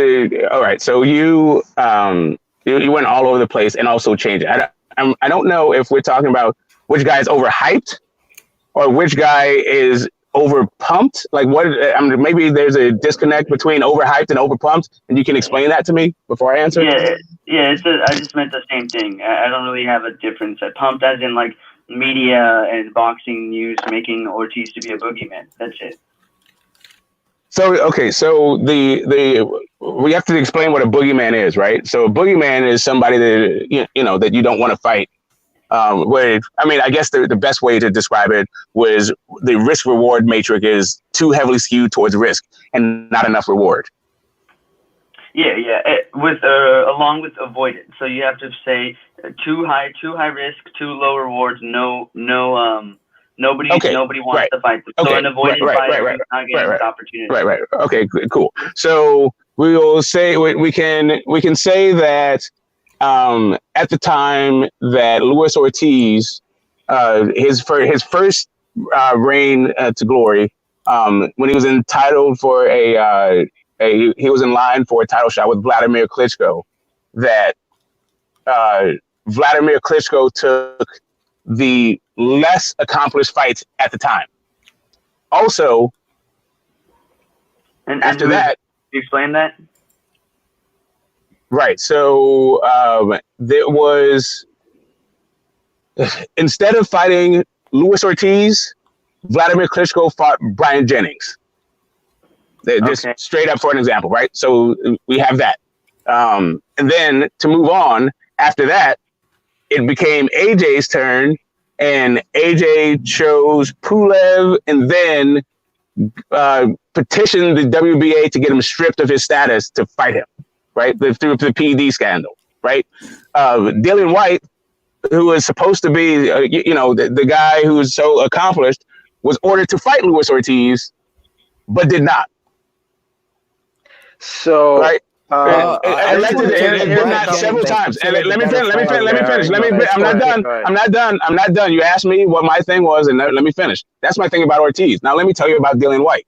all right. So you went all over the place and also changed it. I don't know if we're talking about which guy is overhyped or which guy is overpumped. Like, what? Maybe there's a disconnect between overhyped and overpumped, and you can explain that to me before I answer. Yeah. I just meant the same thing. I don't really have a difference. Pumped as in like media and boxing news making Ortiz to be a boogeyman. That's it. So we have to explain what a boogeyman is, right? So a boogeyman is somebody that that you don't want to fight. I guess the best way to describe it was the risk reward matrix is too heavily skewed towards risk and not enough reward. Yeah. Along with avoidance. So you have to say too high risk, too low rewards. Nobody wants to fight them. So an avoided fighter is not getting this opportunity. Right. Okay, cool. So we will say we can say that at the time that Luis Ortiz, his first reign to glory, when he was entitled for he was in line for a title shot with Vladimir Klitschko, that Vladimir Klitschko took the less accomplished fights at the time. Also, and after that, explain that. Right. So there was, instead of fighting Luis Ortiz, Vladimir Klitschko fought Brian Jennings. Just straight up for an example, right? So we have that. And then to move on, after that, it became AJ's turn, and AJ chose Pulev, and then petitioned the WBA to get him stripped of his status to fight him, right? Through the PD scandal, right? Dillian Whyte, who was supposed to be, the guy who was so accomplished, was ordered to fight Luis Ortiz, but did not. So, right? I did not several times. And let me finish. I'm not done. You asked me what my thing was, and let me finish. That's my thing about Ortiz. Now let me tell you about Dillian Whyte.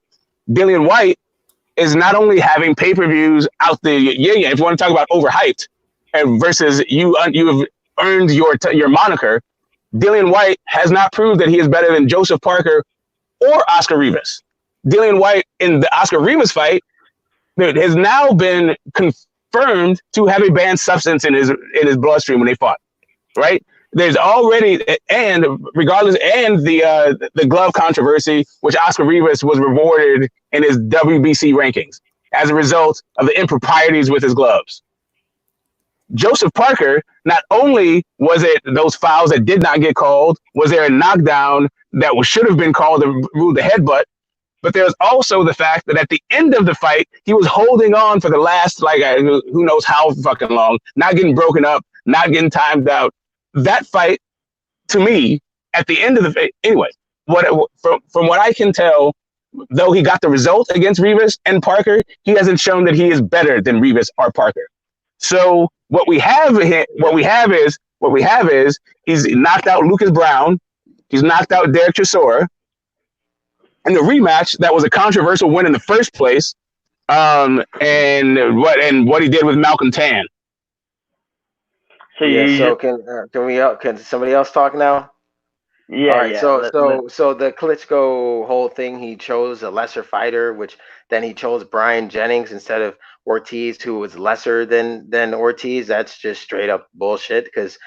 Dillian Whyte is not only having pay-per-views out the yin-yang. If you want to talk about overhyped, and versus you have earned your moniker. Dillian Whyte has not proved that he is better than Joseph Parker or Oscar Rivas. Dillian Whyte in the Oscar Rivas fight has now been confirmed to have a banned substance in his bloodstream when they fought. Right? There's already, and regardless, and the glove controversy, which Oscar Rivas was rewarded in his WBC rankings as a result of the improprieties with his gloves. Joseph Parker, not only was it those fouls that did not get called, was there a knockdown that should have been called to rule the headbutt, but there's also the fact that at the end of the fight, he was holding on for the last, who knows how fucking long, not getting broken up, not getting timed out. That fight, to me, at the end of the fight, anyway, from what I can tell, though he got the result against Rivas and Parker, he hasn't shown that he is better than Rivas or Parker. So what we have is he's knocked out Lucas Brown, he's knocked out Derek Chisora, and the rematch that was a controversial win in the first place, and what he did with Malcolm Tan. So can somebody else talk now? Yeah. All right, so the Klitschko whole thing, he chose a lesser fighter, which then he chose Brian Jennings instead of Ortiz, who was lesser than Ortiz. That's just straight up bullshit, because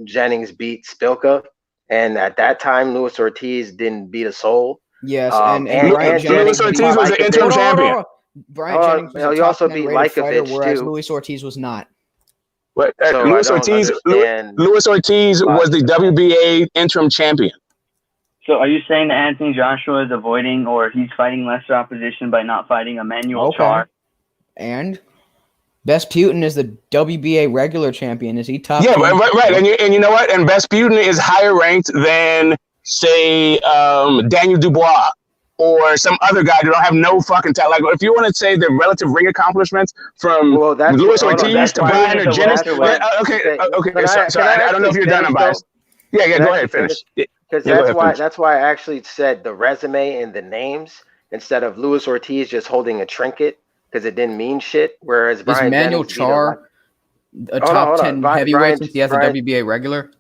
Jennings beat Spilka, and at that time Luis Ortiz didn't beat a soul. Yes, and Luis Ortiz was the interim champion. Brian Jennings was he also beat Lajkovic, whereas too. Luis Ortiz was not. But So Luis Ortiz was the WBA interim champion. So are you saying that Anthony Joshua is avoiding, or he's fighting lesser opposition by not fighting Emmanuel Char? And Vesputin is the WBA regular champion. Is he top? Yeah, right. And you know what? And Vesputin is higher ranked than, say, Daniel Dubois or some other guy that don't have no fucking talent. Like, if you want to say the relative ring accomplishments from Luis Ortiz to Brian or Jennings. Okay. Sorry, I don't know if you're done. I'm biased. Yeah. Go ahead, finish. Because that's why I actually said the resume and the names instead of Luis Ortiz just holding a trinket, because it didn't mean shit. Whereas Brian Emmanuel Char a top 10 heavyweight since he has a WBA regular?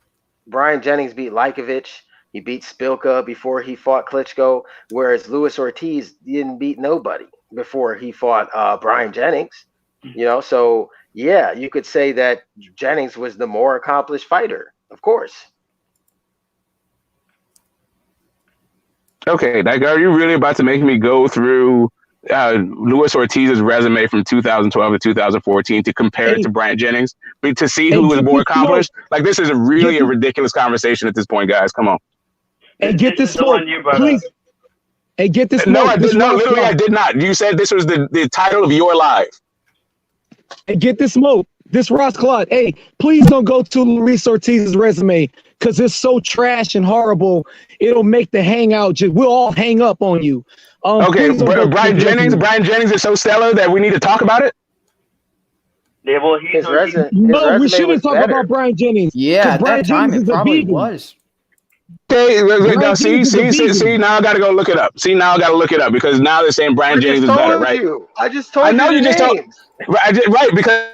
Brian Jennings beat Lajkovic. He beat Spilka before he fought Klitschko, whereas Luis Ortiz didn't beat nobody before he fought Brian Jennings. So yeah, you could say that Jennings was the more accomplished fighter, of course. Okay, are you really about to make me go through Luis Ortiz's resume from 2012 to 2014 to compare it to Brian Jennings, to see who was more accomplished? Like, this is a ridiculous conversation at this point, guys. Come on. Hey, get this smoke, please. Hey, get this smoke. No, literally, I did not. You said this was the title of your live. Hey, get this smoke. This Ross Claude. Hey, please don't go to Luis Ortiz's resume, because it's so trash and horrible. It'll make the hangout. We'll all hang up on you. Okay, Brian Jennings is so stellar that we need to talk about it. Yeah, well, no, we shouldn't talk about Brian Jennings. Yeah, at that time it probably was. Okay, see, now I gotta go look it up. Because now they're saying Brian Jennings is better, right? I just told you. I know you just told. Right, because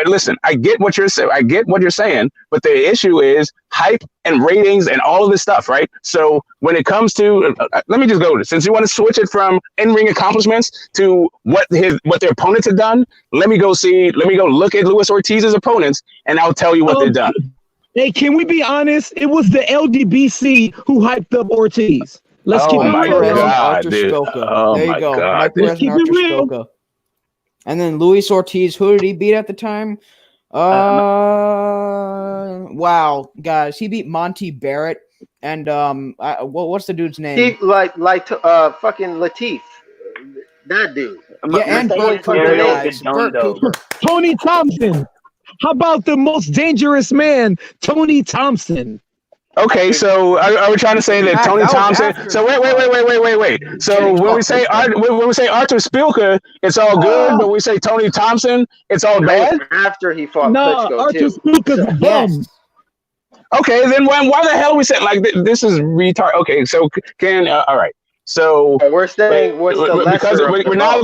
listen, I get what you're saying, but the issue is hype and ratings and all of this stuff, right? So when it comes to, let me just go, since you want to switch it from in-ring accomplishments to what their opponents have done, let me go look at Luis Ortiz's opponents, and I'll tell you what they've done. Hey, can we be honest? It was the LDBC who hyped up Ortiz. Let's keep it real. There you go. Mike Perez and Arthur Spilka. And then Luis Ortiz, who did he beat at the time? Wow, guys, he beat Monty Barrett and what's the dude's name? He fucking Latif, that dude. Yeah, and Bert Cooper, guys. Bert Cooper. Tony Thompson. How about the most dangerous man, Tony Thompson? Okay, so are we trying to say that Tony Thompson? So wait. So when we say Artur Spilka, it's all good, but we say Tony Thompson, it's all bad. After he fought Klitschko Artur too. Spilka's a bum. Okay, then why the hell are we saying like this is retard? Okay, so all right. So we're saying what's the lesser because we're now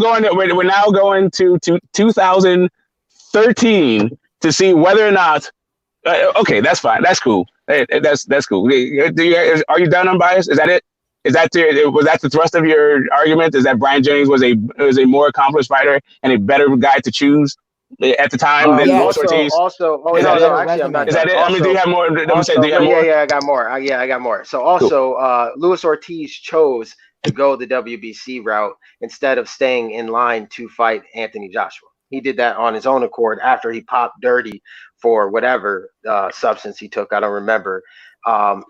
going to 2013 to see whether or not. Okay, that's fine. That's cool. That's cool. Are you done, unbiased? Is that it? Was that the thrust of your argument? Is that Brian Jennings was a more accomplished fighter and a better guy to choose at the time than Luis Ortiz? Actually, I'm not. Is that it? I mean, do you have more? Yeah, I got more. I got more. So also, Luis Ortiz chose to go the WBC route instead of staying in line to fight Anthony Joshua. He did that on his own accord after he popped dirty for whatever substance he took. I don't remember.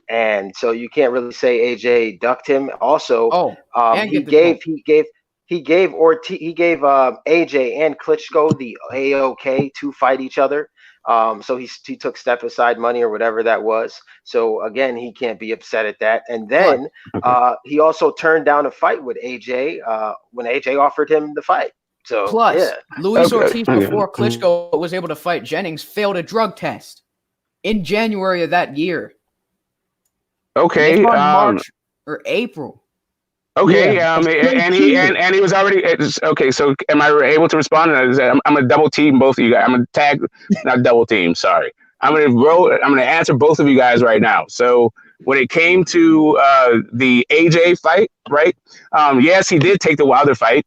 And so you can't really say AJ ducked him. Also, he gave AJ and Klitschko the AOK to fight each other. So he took step aside money or whatever that was. So again, he can't be upset at that. And then he also turned down a fight with AJ when AJ offered him the fight. So plus, Luis Ortiz before Klitschko was able to fight Jennings failed a drug test in January of that year. Okay, March or April. Okay, and he was already okay. So am I able to respond? I'm gonna double team both of you guys. I'm gonna tag, not double team. Sorry, I'm gonna answer both of you guys right now. So when it came to the AJ fight, right? Yes, he did take the Wilder fight,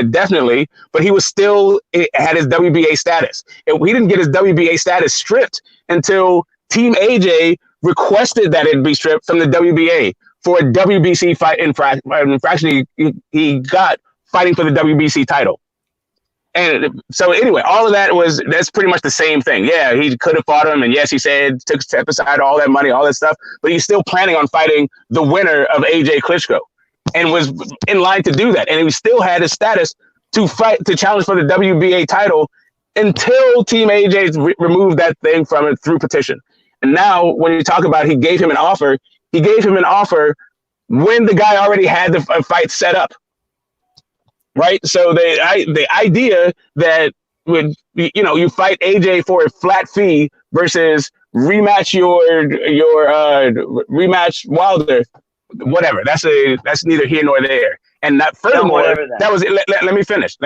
definitely, but he was still had his WBA status. He didn't get his WBA status stripped until Team AJ requested that it be stripped from the WBA for a WBC fight infraction he got fighting for the WBC title. And so anyway, all of that's pretty much the same thing. Yeah, he could have fought him, and yes, he said took a step aside, all that money, all that stuff, but he's still planning on fighting the winner of AJ Klitschko and was in line to do that. And he still had his status to challenge for the WBA title until Team AJ removed that thing from it through petition. And now when you talk about he gave him an offer when the guy already had the fight set up. Right, so the idea that you fight AJ for a flat fee versus rematch your rematch Wilder, whatever. That's neither here nor there. And that furthermore, let me finish.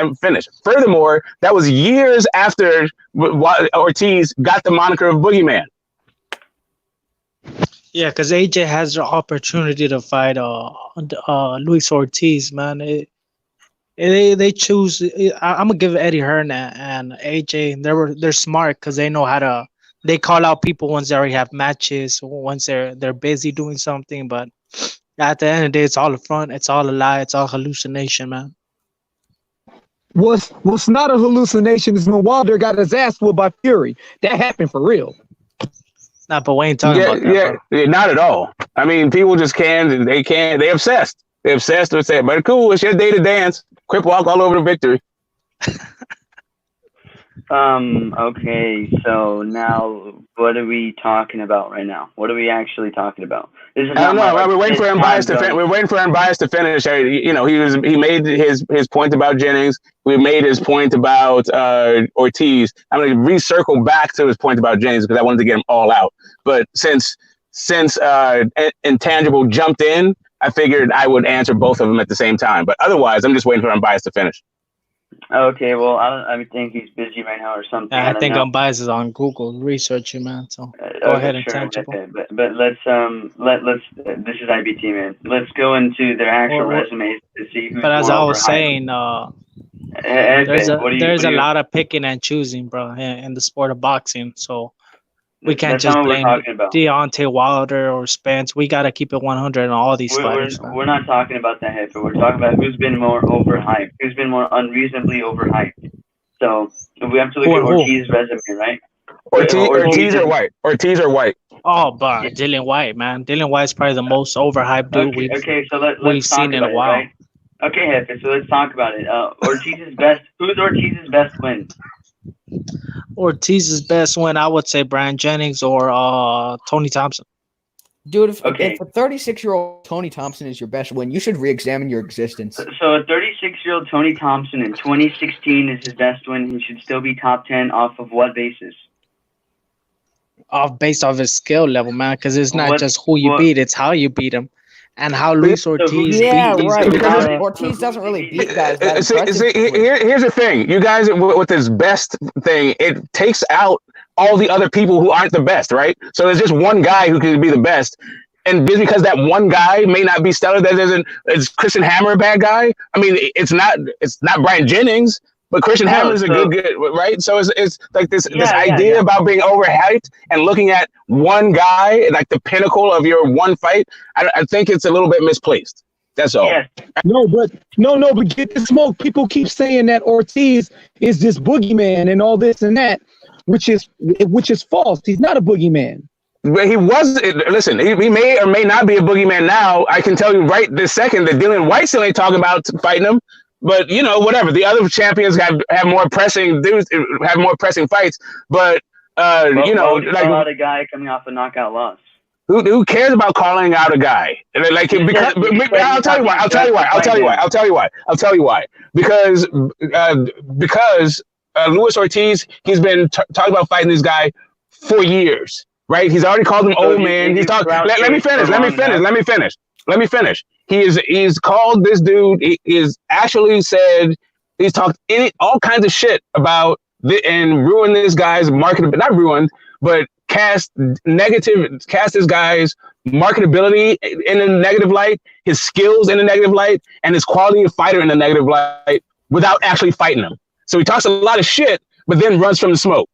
Furthermore, that was years after Ortiz got the moniker of Boogeyman. Yeah, because AJ has the opportunity to fight Luis Ortiz, man. They choose. I'm gonna give Eddie Hearn and AJ. They're smart because they know how to. They call out people once they already have matches, once they're busy doing something. But at the end of the day, it's all a front. It's all a lie. It's all hallucination, man. What's not a hallucination is when Wilder got his ass whooped by Fury. That happened for real. Nah, but we ain't talking about that. Yeah, not at all. I mean, people just they obsessed. They're obsessed with it, but cool, it's your day to dance. Quick walk all over the victory. Okay, so now what are we talking about right now? What are we actually talking about? This is I don't know. We're waiting for Unbiased to finish. We're waiting for Unbiased to finish. He made his point about Jennings. We made his point about Ortiz. I'm going to recircle back to his point about Jennings because I wanted to get them all out. But since Intangible jumped in, I figured I would answer both of them at the same time. But otherwise, I'm just waiting for Unbiased to finish. Okay, well, I think he's busy right now or something. I think Unbiased is on Google researching, man. So go ahead and Tangible. But let's this is IBT, man. Let's go into their actual resumes to see who's. But as I was saying, there's a lot of picking and choosing, bro, in the sport of boxing. So we can't just blame Deontay Wilder or Spence. We got to keep it 100 on all these fighters. We're not talking about that hit, but we're talking about who's been more overhyped, who's been more unreasonably overhyped. So we have to look at Ortiz's resume, right? Ortiz or Whyte? Ortiz or Whyte? Oh, but Dillian Whyte, man. Dillian Whyte is probably the most overhyped dude we've seen in a while. Right? Okay, Hefe, so let's talk about it. Who's Ortiz's best win? Ortiz's best win, I would say Brian Jennings or Tony Thompson. Dude, if a 36-year-old Tony Thompson is your best win, you should re-examine your existence. So a 36-year-old Tony Thompson in 2016 is his best win. He should still be top 10 off of what basis? Based off his skill level, man, because it's not just who you beat, it's how you beat him. And how Luis Ortiz beat these guys. Ortiz doesn't really beat guys. Here's the thing. You guys, with this best thing, it takes out all the other people who aren't the best, right? So there's just one guy who can be the best. And just because that one guy may not be stellar, is Christian Hammer a bad guy? I mean, it's not Brian Jennings, but Christian Hammer is a good, right? So it's like this idea about being overhyped and looking at one guy, like the pinnacle of your one fight. I think it's a little bit misplaced. That's all. Yeah. But get the smoke. People keep saying that Ortiz is this boogeyman and all this and that, which is false. He's not a boogeyman. He was. Listen, he may or may not be a boogeyman now. I can tell you right this second that Dillian Whyte still ain't talking about fighting him. But whatever. The other champions have more pressing fights. But a guy coming off a knockout loss. Who cares about calling out a guy? Like I'll tell you why. Because Luis Ortiz, he's been talking about fighting this guy for years, right? He's already called him old man. He's talking. Let me finish. He's called this dude. He is actually said he's talked all kinds of shit about and ruined this guy's market. Not ruined, but cast this guy's marketability in a negative light, his skills in a negative light, and his quality of fighter in a negative light without actually fighting him. So he talks a lot of shit, but then runs from the smoke.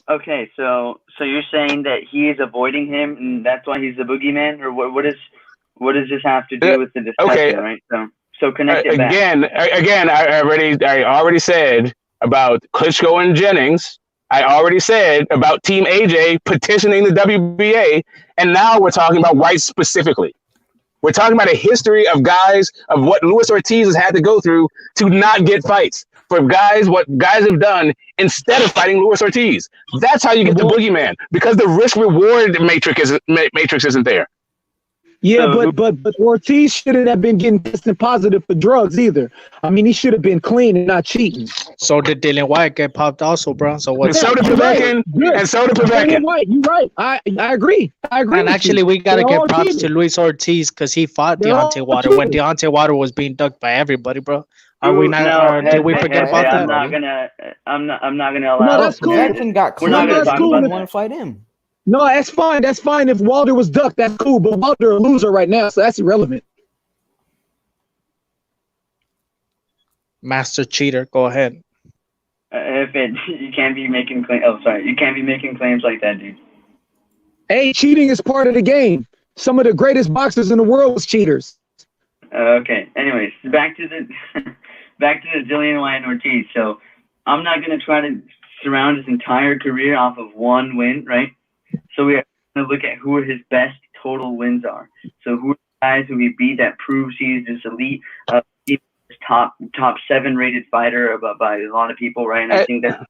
Okay, so you're saying that he is avoiding him, and that's why he's the boogeyman, or what does this have to do with the discussion, right? So connect it back. Again, I already said about Klitschko and Jennings. I already said about Team AJ petitioning the WBA, and now we're talking about Whyte specifically. We're talking about a history of guys, of what Luis Ortiz has had to go through to not get fights. For guys, what guys have done instead of fighting Luis Ortiz. That's how you get the boogeyman, because the risk-reward matrix isn't there. Yeah, but Ortiz shouldn't have been getting tested positive for drugs either. I mean, he should have been clean and not cheating. So did Dillian Whyte get popped also, bro? So what? And so did Povetkin. You're right. I agree. And actually, we gotta give props to Luis Ortiz because he fought Deontay Wilder when Deontay Wilder was being ducked by everybody, bro. Are we not? Did we forget about that? I'm not gonna allow. No, that's cool. Povetkin got clean. We're not gonna talk about that. Want to fight him? No, that's fine. That's fine if Wilder was ducked. That's cool. But Wilder a loser right now, so that's irrelevant. Master cheater, go ahead. You can't be making claims. Oh, sorry, you can't be making claims like that, dude. Hey, cheating is part of the game. Some of the greatest boxers in the world was cheaters. Okay. Anyways, back to the Dillian Whyte and Ortiz. So I'm not gonna try to surround his entire career off of one win, right? So we have to look at who his best total wins are. So who are the guys who he beat that proves he's this elite, top 7 rated fighter by a lot of people, right? And I think that's.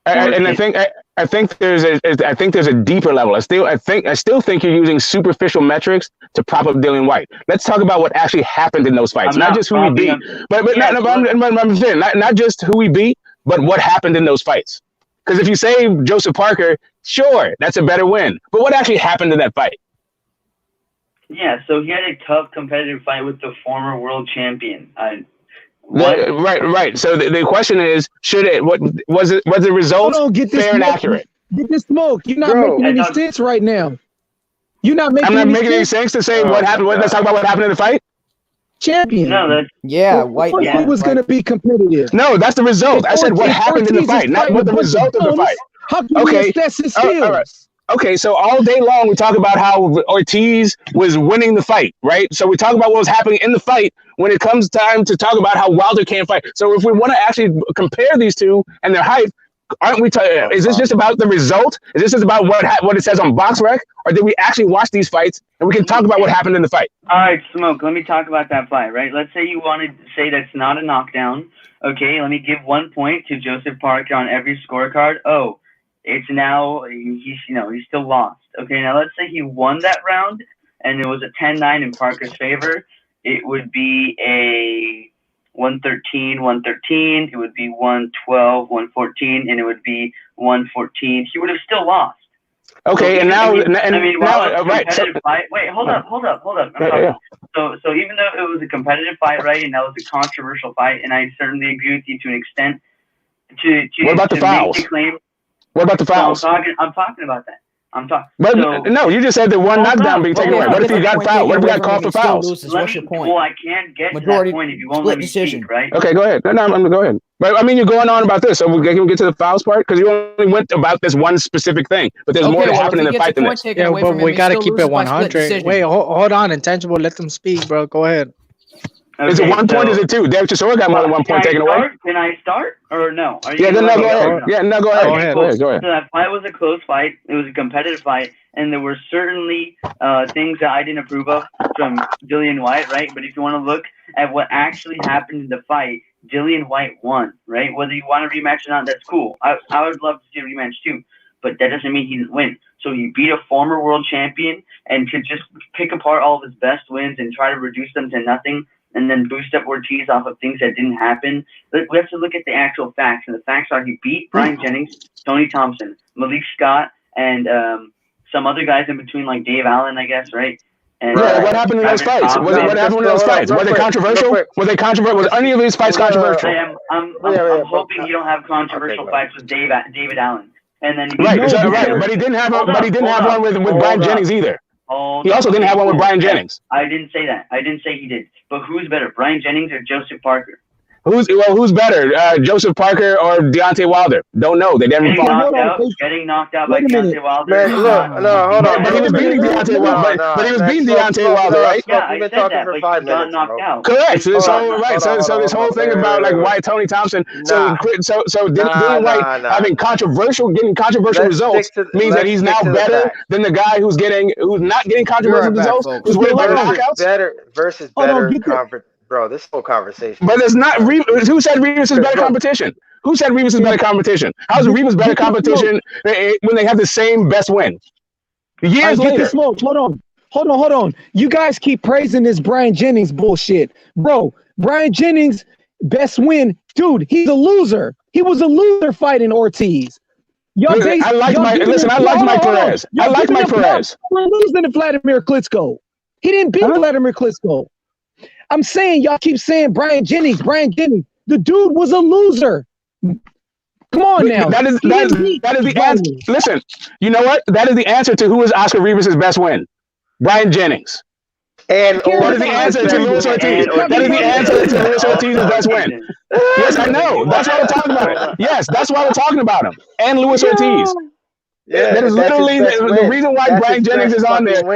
I think there's a deeper level. I still think you're using superficial metrics to prop up Dillian Whyte. Let's talk about what actually happened in those fights, not just who we beat, not just who we beat, but what happened in those fights. Because if you say Joseph Parker, sure, that's a better win. But what actually happened in that fight? Yeah, so he had a tough competitive fight with the former world champion. Right. So the question is, was the result fair and accurate? Get this smoke. You're not making any sense right now. I'm not making any sense to say what happened. Let's talk about what happened in the fight. Champion. No, Whyte. It was going to be competitive. No, that's the result. I said what happened in the fight, not what the result of the fight. How can you assess his skills? All right. Okay, so all day long we talk about how Ortiz was winning the fight, right? So we talk about what was happening in the fight when it comes time to talk about how Wilder can't fight. So if we want to actually compare these two and their height, Aren't we? Is this just about the result? Is this just about what it says on BoxRec, or did we actually watch these fights and we can talk about what happened in the fight? All right, Smoke. Let me talk about that fight. Right. Let's say you wanted to say that's not a knockdown. Okay. Let me give 1 point to Joseph Parker on every scorecard. Oh, it's now he's still lost. Okay. Now let's say he won that round and it was a 10-9 in Parker's favor. It would be a 113. It would be 112, 114, and it would be 114. He would have still lost. Okay, so, and now, right. Fight, wait, hold up. So even though it was a competitive fight, right, and that was a controversial fight, and I certainly agree with you to an extent. What about the fouls? What about the fouls? So I'm talking about that. But no, you just said the one knockdown being taken away. What if he got fouled? What if he got called for fouls? What's your point? Well, I can't get to that point if you won't let me speak, right? Okay, go ahead. No, I'm go ahead. But I mean, you're going on about this, so we can get to the fouls part because you only went about this one specific thing, but there's more that happened in the fight than this. Yeah, but we gotta keep it 100. Wait, hold on, Intangible. Let them speak, bro. Go ahead. Okay, is it 1 point? Is it 2? Derek Chisora got more than 1 point taken away. Can I start or no? Go ahead. Go ahead. So that fight was a close fight. It was a competitive fight, and there were certainly things that I didn't approve of from Dillian Whyte, right? But if you want to look at what actually happened in the fight, Dillian Whyte won, right? Whether you want a rematch or not, that's cool. I would love to see a rematch too, but that doesn't mean he didn't win. So he beat a former world champion and could just pick apart all of his best wins and try to reduce them to nothing, and then boost up Ortiz off of things that didn't happen. We have to look at the actual facts, and the facts are he beat Brian Jennings, Tony Thompson, Malik Scott, and some other guys in between, like Dave Allen, I guess, right? And, what happened in those fights? What happened in those fights? Were they controversial? Was any of these fights controversial? I'm hoping you don't have controversial fights with David Allen. And then but he didn't have one with Brian Jennings either. He also didn't have one with Brian Jennings. I didn't say that. I didn't say he did. But who's better, Brian Jennings or Joseph Parker? Who's better, Joseph Parker or Deontay Wilder? Don't know. They never fought. Getting knocked out by Deontay Wilder. Man, look, no, hold on. But he was beating Deontay Wilder. But he was beating Deontay Wilder, right? Yeah, I said that, but he got knocked out. Correct. So this whole thing about like why Tony Thompson. So Dillian Whyte having controversial results means that he's now better than the guy who's not getting controversial results. Who's winning by knockouts? Better. Bro, this whole conversation. But it's not. Who said Rivas is better competition? Who said Rivas is better competition? How's Rivas better competition when they have the same best win? Years later. Hold on. You guys keep praising this Brian Jennings bullshit. Bro, Brian Jennings, best win. Dude, he's a loser. He was a loser fighting Ortiz. I like Mike Perez. I like Mike Perez. We're losing to Vladimir Klitschko. He didn't beat Vladimir Klitschko. I'm saying, y'all keep saying Brian Jennings. The dude was a loser. Come on now. That is the answer. Listen, you know what? That is the answer to who is Oscar Rivas' best win. Brian Jennings. And that is the answer to Luis Ortiz. That is the answer to Luis Ortiz's best win. Yes, I know. That's why we're talking about it. Yes, that's why we're talking about him. And Luis Ortiz. Yeah, that is literally the reason why Brian Jennings is on there.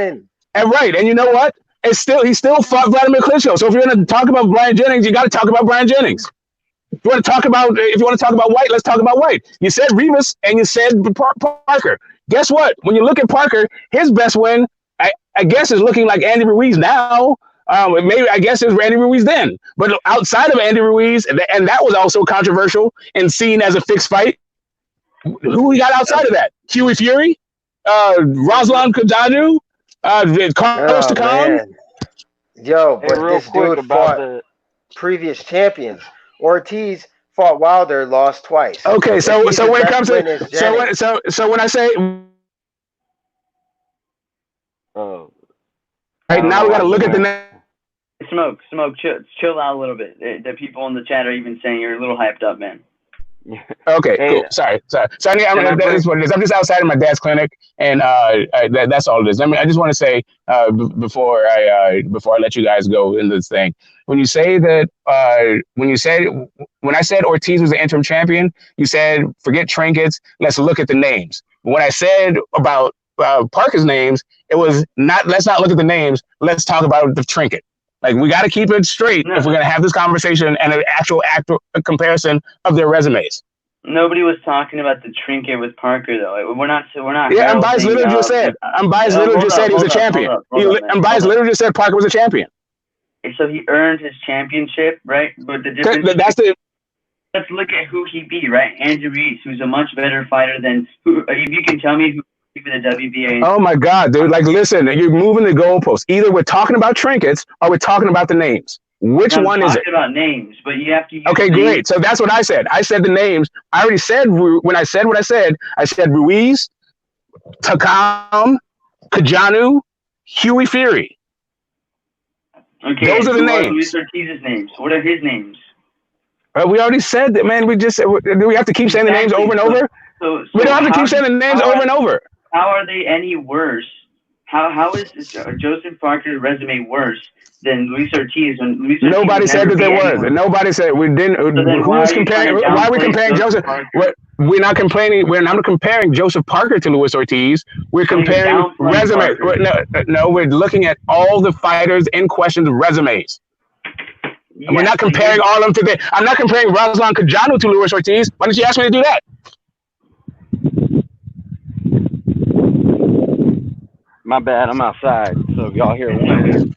And right, and you know what? He still fought Vladimir Klitschko. So if you're going to talk about Brian Jennings, you got to talk about Brian Jennings. If you want to talk about White, let's talk about White. You said Rivas and you said Parker. Guess what? When you look at Parker, his best win, I guess, is looking like Andy Ruiz now. Maybe I guess it was Andy Ruiz then. But outside of Andy Ruiz, and that was also controversial and seen as a fixed fight. Who we got outside of that? Huey Fury, Ruslan Khadadu. Carlos Takam. Yo, but this dude fought previous champions. Ortiz fought Wilder, lost twice. Okay, so when it comes to when I say right now we got to look at the next. Smoke, chill out a little bit. The people in the chat are even saying you're a little hyped up, man. Okay, cool. Sorry. So that is what it is. I'm just outside of my dad's clinic, and that's all it is. I just want to say before I let you guys go in this thing, when I said Ortiz was the interim champion, you said forget trinkets. Let's look at the names. When I said about Parker's names, it was not. Let's not look at the names. Let's talk about the trinket. Like, we got to keep it straight if we're going to have this conversation and an actual comparison of their resumes. Nobody was talking about the trinket with Parker though. We're not. Yeah, Unbiased literally just said. Unbiased literally just said he was a champion. Unbiased literally just said Parker was a champion. So he earned his championship, right? But the difference. That's the. Let's look at who he beat, right? Andrew Reese, who's a much better fighter than who. If you can tell me who beat the WBA. Oh my God, dude! Like, listen, you're moving the goalposts. Either we're talking about trinkets or we're talking about the names. Which one is it? I'm talking about names, but you have to use Okay, great. So that's what I said. I said the names. I already said when I said what I said Ruiz, Takam, Kajanu, Huey Fury. Okay, those are the names. Luis Ortiz's names. What are his names? We already said that, man. Do we have to keep saying the names over and over? So we don't have to keep saying the names over and over. How are they any worse? How is Joseph Parker's resume worse than Luis Ortiz? Nobody said that they were. Nobody said we didn't. So who is comparing? Why are we comparing Joseph? We're not complaining. We're not comparing Joseph Parker to Luis Ortiz. We're comparing resumes. No, we're looking at all the fighters in question's resumes. Yeah, we're not comparing all of them to the. I'm not comparing Ruslan Kajanu to Luis Ortiz. Why didn't you ask me to do that? My bad, I'm outside, so if y'all hear one.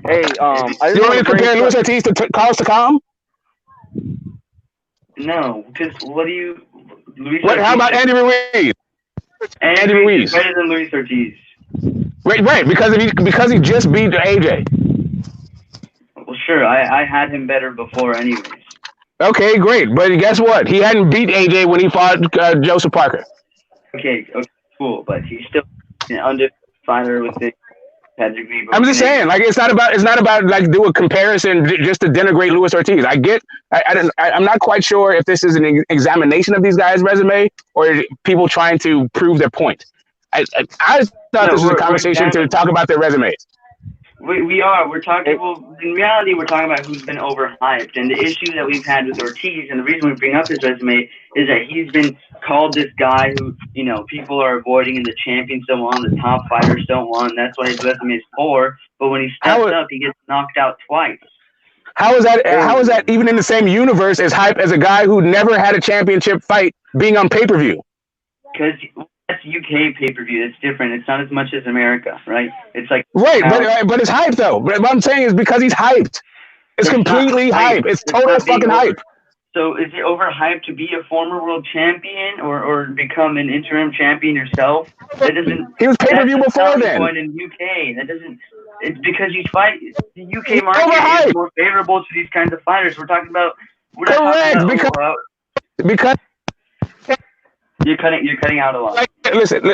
Hey, I you want me to compare Luis Ortiz to Carlos Takam? No, because what do you? How about Andy Ruiz? Andy Ruiz is better than Luis Ortiz. Right, because he just beat AJ. Well, sure, I had him better before, anyways. Okay, great, but guess what? He hadn't beat AJ when he fought Joseph Parker. Okay, cool, but he's still an undefeated fighter with the pedigree. I'm just saying, like it's not about like do a comparison just to denigrate Luis Ortiz. I'm not quite sure if this is an examination of these guys' resume or people trying to prove their point. I thought this was a conversation to talk about their resumes. We are. We're talking. Well, in reality, we're talking about who's been overhyped, and the issue that we've had with Ortiz, and the reason we bring up his resume is that he's been called this guy who, people are avoiding, and the champions don't want, the top fighters don't want. That's why his resume is poor. But when he steps up, he gets knocked out twice. How is that? How is that even in the same universe as hype as a guy who never had a championship fight being on pay-per-view? Because that's UK pay-per-view. It's different. It's not as much as America, right? It's like but it's hype though. But what I'm saying is because he's hyped. It's completely hype. It's total fucking hype. So is it overhyped to be a former world champion or become an interim champion yourself? That doesn't. He was pay-per-view before then. Point in UK. That doesn't. It's because you fight. The UK market is more favorable to these kinds of fighters. We're talking about. Correct. Because. You're cutting out a lot. Listen.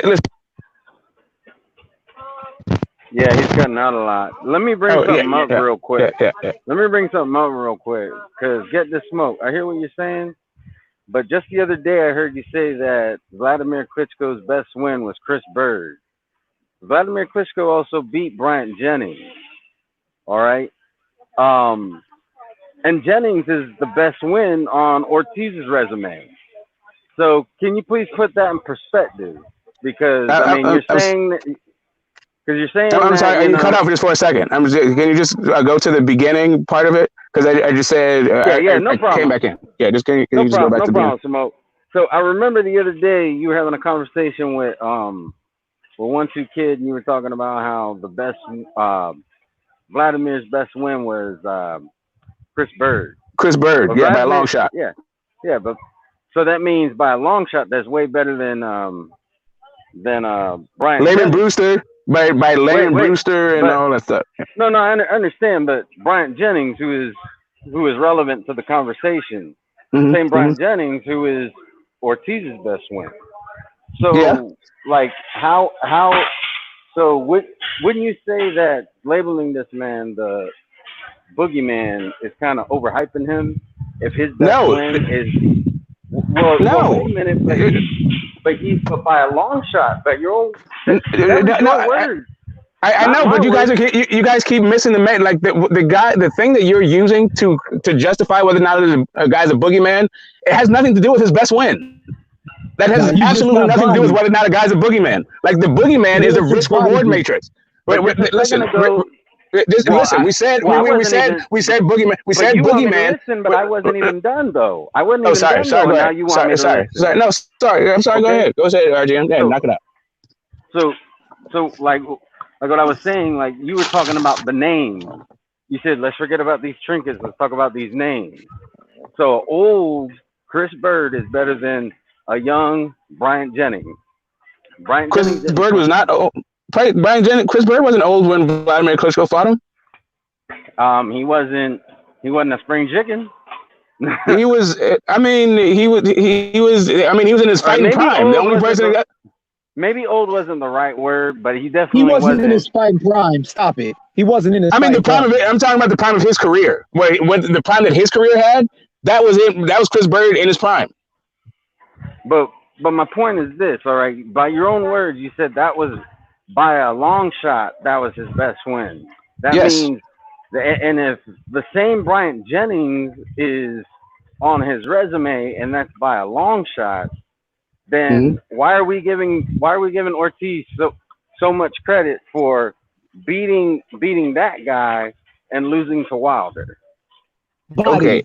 Yeah, he's cutting out a lot. Let me bring something up real quick. Yeah. Let me bring something up real quick. Because get the smoke. I hear what you're saying. But just the other day, I heard you say that Vladimir Klitschko's best win was Chris Bird. Vladimir Klitschko also beat Bryant Jennings. All right? And Jennings is the best win on Ortiz's resume. So can you please put that in perspective? Because you're saying that. Because you're saying. I'm sorry. You cut off just for a second. Can you just go to the beginning part of it? Because I just said. No problem. Came back in. Yeah, just can you just go back to the beginning? Smoke. So I remember the other day you were having a conversation with 1-2 Kid, and you were talking about how the best Vladimir's best win was Chris Bird. Chris Bird, by a long shot. Yeah, but. So that means by a long shot, that's way better than Brian. Layman Brewster, by Layman Brewster and all that stuff. No, I understand, but Bryant Jennings, who is relevant to the conversation, same Bryant Jennings, who is Ortiz's best win. So, how? So, wouldn't you say that labeling this man the boogeyman is kind of overhyping him? If his best win is Well, wait a minute, but by a long shot, but your own words. I know, but you guys keep missing the man. Like the thing that you're using to justify whether or not a guy's a boogeyman, it has nothing to do with his best win. That has absolutely nothing to do with whether or not a guy's a boogeyman. Like the boogeyman is a risk reward matrix. Listen, we said boogeyman. We said boogeyman. Listen, but I wasn't even done though. I wasn't even done though. Now you want me to listen. No, sorry. I'm sorry. Okay. Go ahead, RGM. Yeah, knock it out. So like what I was saying, like you were talking about the name. You said let's forget about these trinkets. Let's talk about these names. So old Chris Bird is better than a young Bryant Jennings. Chris Bird was not old. Chris Bird wasn't old when Vladimir Klitschko fought him. He wasn't a spring chicken. He was. I mean, he was. I mean, he was in his fighting prime. The only person that got. Maybe old wasn't the right word, but he definitely wasn't in his fighting prime. Stop it. He wasn't in his. I mean, the prime of it. I'm talking about the prime of his career. When the prime that his career had, that was it. That was Chris Bird in his prime. But my point is this. All right, by your own words, you said that was by a long shot. That was his best win. That means. And if the same Bryant Jennings is on his resume and that's by a long shot, then why are we giving Ortiz so much credit for beating that guy and losing to Wilder? Okay.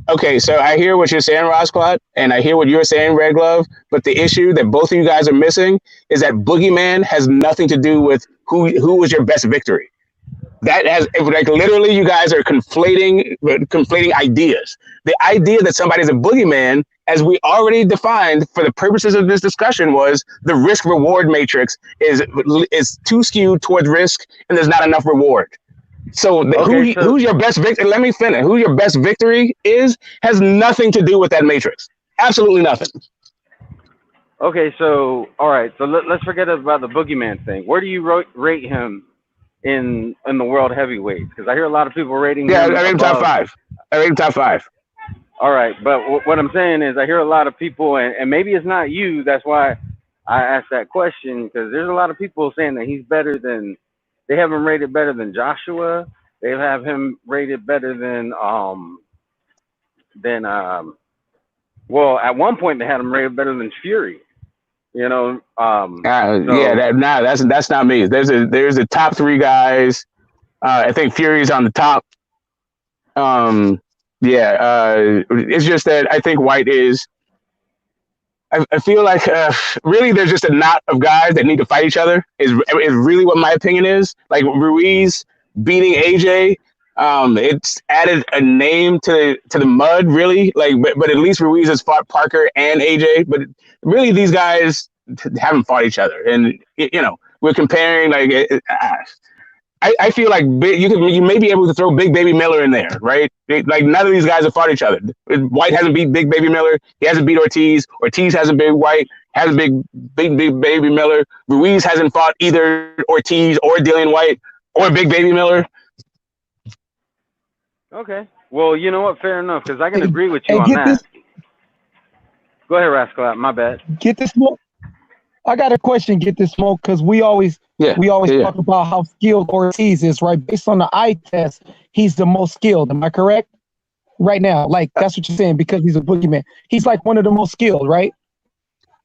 Okay, so I hear what you're saying, Rosclot, and I hear what you're saying, Red Glove, but the issue that both of you guys are missing is that boogeyman has nothing to do with who was your best victory. That has, like, literally, you guys are conflating ideas. The idea that somebody's a boogeyman, as we already defined for the purposes of this discussion, was the risk-reward matrix is too skewed towards risk, and there's not enough reward. So, who's your best victory? Let me finish. Who your best victory has nothing to do with that matrix. Absolutely nothing. Okay, so all right, so let's forget about the boogeyman thing. Where do you rate him in the world heavyweights? Because I hear a lot of people rating him. I rate him top 5. I rate him top 5. All right, but what I'm saying is I hear a lot of people, and maybe it's not you. That's why I asked that question, because there's a lot of people saying that he's better than. They have him rated better than Joshua. They have him rated better than well, at one point they had him rated better than Fury. You know, that's not me. There's a top 3 guys. I think Fury's on the top. It's just that I think Whyte is. I feel like really there's just a knot of guys that need to fight each other. Is really what my opinion is. Like Ruiz beating AJ. It's added a name to the mud, really. Like, but at least Ruiz has fought Parker and AJ. But really, these guys haven't fought each other, and we're comparing. Like, I feel like you may be able to throw Big Baby Miller in there, right? Like, none of these guys have fought each other. Whyte hasn't beat Big Baby Miller. He hasn't beat Ortiz. Ortiz hasn't beat Whyte. Hasn't beat Big Baby Miller. Ruiz hasn't fought either Ortiz or Dillian Whyte or Big Baby Miller. Okay. Well, you know what? Fair enough, because I can agree with you on that. Go ahead, Rascal. My bad. Get this smoke. I got a question. Get this smoke, because we always talk about how skilled Ortiz is, right? Based on the eye test, he's the most skilled. Am I correct? Right now, like, that's what you're saying, because he's a boogeyman. He's like one of the most skilled, right?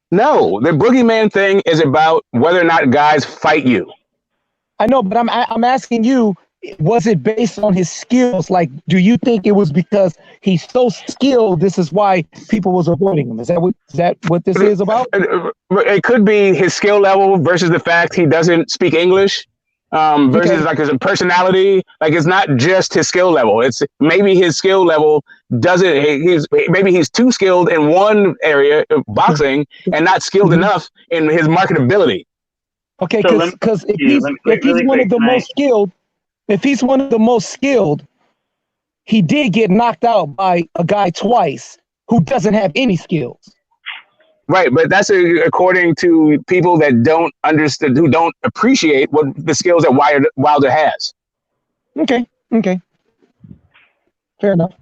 No, the boogeyman thing is about whether or not guys fight you. I know, but I'm asking you, was it based on his skills? Like, do you think it was because he's so skilled, this is why people was avoiding him? Is that what this is about? It could be his skill level versus the fact he doesn't speak English, versus like his personality. Like, it's not just his skill level. It's maybe his skill level maybe he's too skilled in one area of boxing and not skilled enough in his marketability. Okay, because if he's one of the most skilled, if he's one of the most skilled, he did get knocked out by a guy twice who doesn't have any skills. Right, but that's according to people that don't understand, who don't appreciate what the skills that Wilder has. Okay. Fair enough.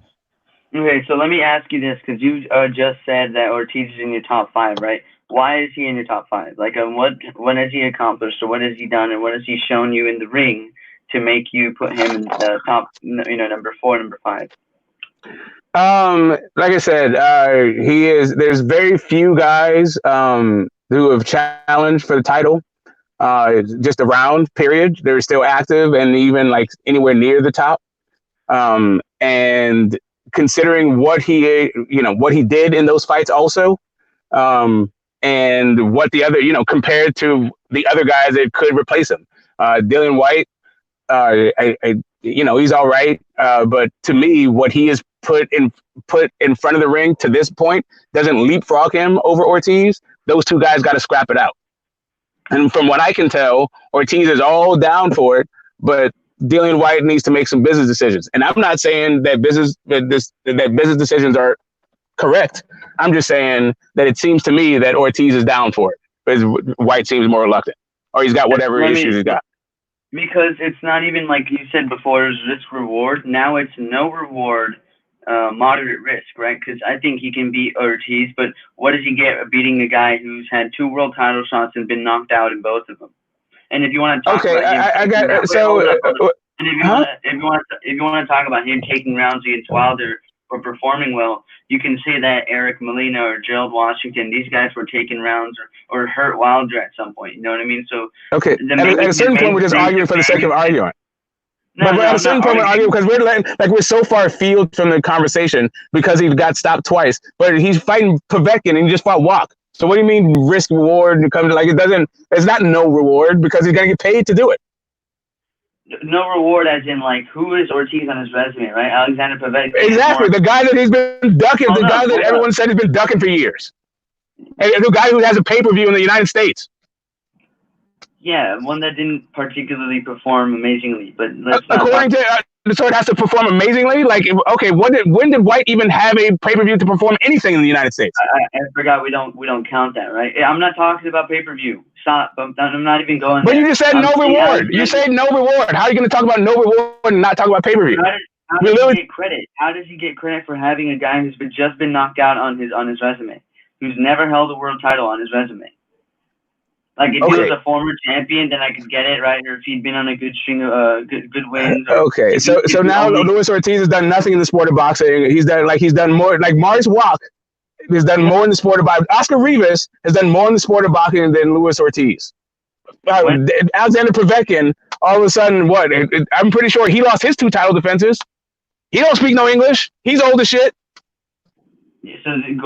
Okay, so let me ask you this, because you just said that Ortiz is in your top 5, right? Why is he in your top 5? Like, what has he accomplished, or what has he done, and what has he shown you in the ring to make you put him in the top, number 4, number 5? Like I said, there's very few guys who have challenged for the title. just around. Period. They're still active and even like anywhere near the top. And considering what he did in those fights, also, and what the other, compared to the other guys that could replace him, Dillian Whyte. He's all right. But to me, what he has put in front of the ring to this point doesn't leapfrog him over Ortiz. Those two guys got to scrap it out. And from what I can tell, Ortiz is all down for it, but Dillian Whyte needs to make some business decisions. And I'm not saying that business decisions are correct. I'm just saying that it seems to me that Ortiz is down for it, because Whyte seems more reluctant, or he's got whatever issues he's got. Because it's not even like you said before, it was risk reward. Now it's no reward, moderate risk, right? Because I think he can beat Ortiz, but what does he get beating a guy who's had 2 world title shots and been knocked out in both of them? And if you want to talk about if you want to talk about him taking rounds against Wilder or performing well, you can say that Eric Molina or Gerald Washington, these guys were taking rounds or hurt Wilder at some point. You know what I mean? So okay, at a certain point, we're just arguing for the sake of arguing. At a certain point, we're arguing because we're so far afield from the conversation because he got stopped twice. But he's fighting Povetkin and he just fought Walk. So what do you mean risk reward? It's not no reward because he's gonna get paid to do it. No reward, as in like who is Ortiz on his resume, right? Alexander Povetkin. Exactly, the guy that he's been ducking, that everyone said has been ducking for years, and the guy who has a pay-per-view in the United States. Yeah, one that didn't particularly perform amazingly, but according to so it has to perform amazingly. Like, okay, when did Whyte even have a pay-per-view to perform anything in the United States? I forgot we don't count that, right? I'm not talking about pay-per-view. Stop. I'm not even going. But there. You just said no reward. You said no reward. How are you going to talk about no reward and not talk about pay-per-view? How does he get credit? How does he get credit for having a guy who's just been knocked out on his resume, who's never held a world title on his resume? Like if he was a former champion, then I could get it, right? Or if he'd been on a good string of good wins. Okay, so now Luis Ortiz has done nothing in the sport of boxing. He's done more. Like Maurice Walk has done more in the sport of boxing. Oscar Rivas has done more in the sport of boxing than Luis Ortiz. Alexander Povetkin, all of a sudden, what? I'm pretty sure he lost his 2 title defenses. He don't speak no English. He's old as shit. So the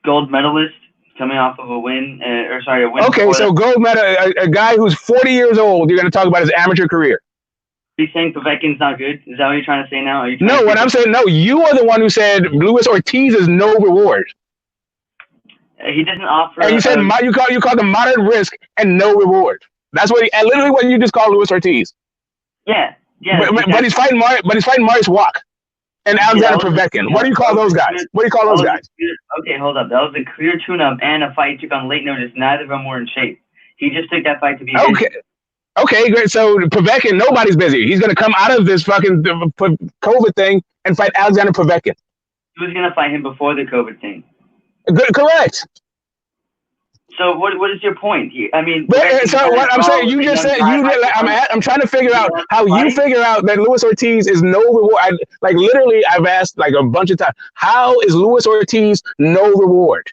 gold medalist. Coming off of a win, a win. Okay, so gold medal, a guy who's 40 years old, you're going to talk about his amateur career. Are you saying Povetkin's not good? Is that what you're trying to say now? No, what I'm saying, no, you are the one who said Luis Ortiz is no reward. He doesn't offer. And you said you called him moderate risk and no reward. That's literally what you just called Luis Ortiz. Yeah. But he's fighting Maurice Walk. And Alexander Povetkin. What do you call those guys? Okay, hold up. That was a clear tune-up and a fight he took on late notice. Neither of them were in shape. He just took that fight to be busy. Okay, great. So Povetkin, nobody's busy. He's going to come out of this fucking COVID thing and fight Alexander Povetkin. He was going to fight him before the COVID thing. Correct. So what is your point? So what I'm saying, you just said I'm trying to figure out how you figure out that Luis Ortiz is no reward. Literally, I've asked a bunch of times, how is Luis Ortiz no reward?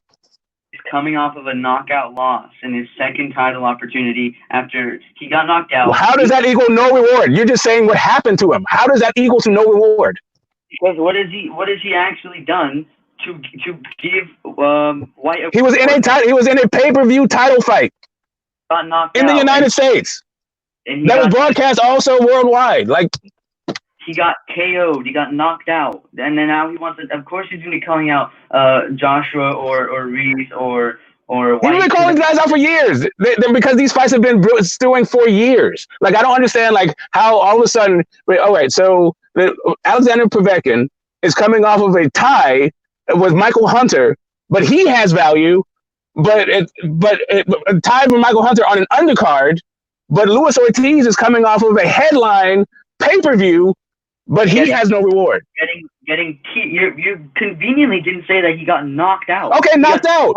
He's coming off of a knockout loss in his second title opportunity after he got knocked out. Well, how does that equal no reward? You're just saying what happened to him. How does that equal to no reward? Because what has he actually done to give Whyte? He was in a pay-per-view title fight. Got knocked in out, the United States. That was broadcast also worldwide. He got KO'd. He got knocked out, and then now he wants to. Of course, he's gonna be calling out Joshua or Reese or Whyte. He's been calling guys out for years. Because these fights have been stewing for years. I don't understand how all of a sudden. All right, so Alexander Povetkin is coming off of a tie with Michael Hunter, but he has value. But tied with Michael Hunter on an undercard, but Luis Ortiz is coming off of a headline pay-per-view, but he has no reward. You conveniently didn't say that he got knocked out. Okay, knocked out.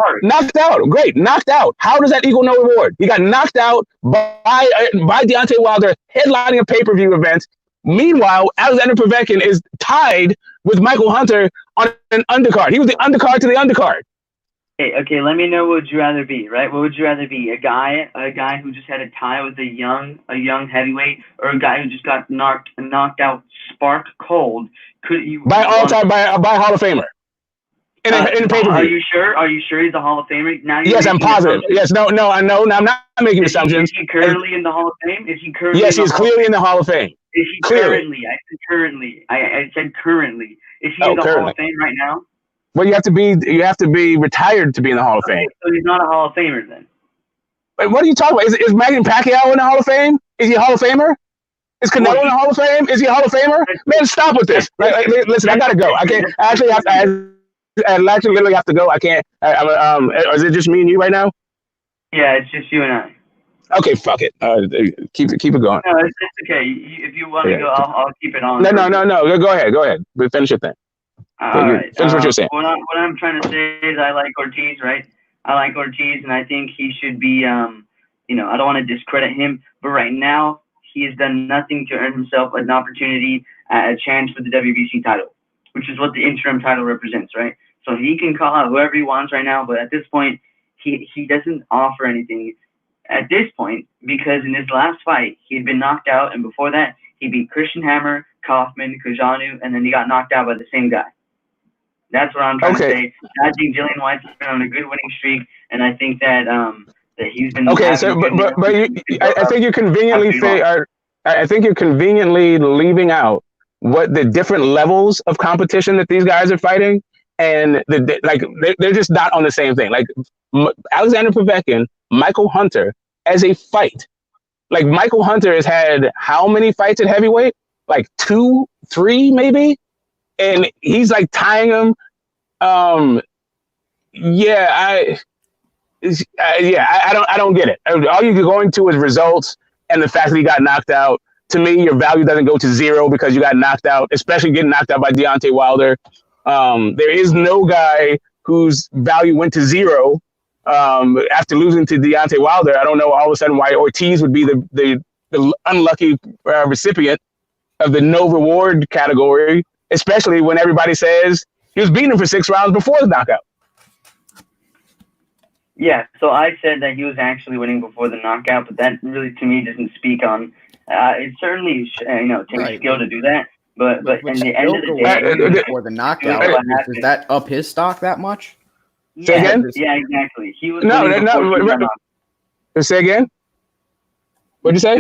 Great, knocked out. How does that equal no reward? He got knocked out by Deontay Wilder headlining a pay-per-view event. Meanwhile, Alexander Povetkin is tied with Michael Hunter on an undercard. He was the undercard to the undercard. Okay, let me know what would you rather be, right? What would you rather be? A guy who just had a tie with a young heavyweight, or a guy who just got knocked out spark cold? Could you by Hall of Famer in a pay-per-view? Are you sure? Are you sure he's a Hall of Famer? Now yes, I'm positive. Yes, no, I know. I'm not making assumptions. Is he currently in the Hall of Fame? Is he currently? Yes, he's clearly in the Hall of Fame. Is he currently? I said currently. I said currently. Is he in the Hall of Fame right now? Well, you have to be retired to be in the Hall of Fame. So he's not a Hall of Famer then. Wait, what are you talking about? Is Manny Pacquiao in the Hall of Fame? Is he a Hall of Famer? Is Canelo in the Hall of Fame? Is he a Hall of Famer? Man, stop with this. Listen, I gotta go. I can't. I actually have to. I actually literally have to go. I can't. Is it just me and you right now? Yeah, it's just you and I. Okay, fuck it. Keep it going. No, it's okay. If you want to go, I'll keep it on. No. Go ahead. Finish your thing. All right. Finish what you're saying. What I'm trying to say is I like Ortiz, right? I like Ortiz, and I think he should be, I don't want to discredit him, but right now he has done nothing to earn himself an opportunity, a chance for the WBC title, which is what the interim title represents, right? So he can call out whoever he wants right now, but at this point, he doesn't offer anything at this point, because in his last fight, he had been knocked out, and before that, he beat Christian Hammer, Kaufman, Kajanu, and then he got knocked out by the same guy. That's what I'm trying to say. I think Dillian Whyte's been on a good winning streak, and I think that he's been. Okay, so I think you conveniently I think you're conveniently leaving out what the different levels of competition that these guys are fighting, and they're just not on the same thing. Like Alexander Povetkin, Michael Hunter as a fight. Like Michael Hunter has had how many fights at heavyweight? Like 2, 3 maybe? And he's like tying him. I don't get it. All you're going to is results and the fact that he got knocked out. To me, your value doesn't go to zero because you got knocked out, especially getting knocked out by Deontay Wilder. There is no guy whose value went to zero after losing to Deontay Wilder. I don't know all of a sudden why Ortiz would be the unlucky recipient of the no reward category, especially when everybody says he was beating him for 6 rounds before the knockout. Yeah, so I said that he was actually winning before the knockout, but that really, to me, doesn't speak on. It certainly, takes skill to do that. But in the end of the day, before the knockout, does that up his stock that much? Say again? Yeah, exactly. He was Say again. What'd you say?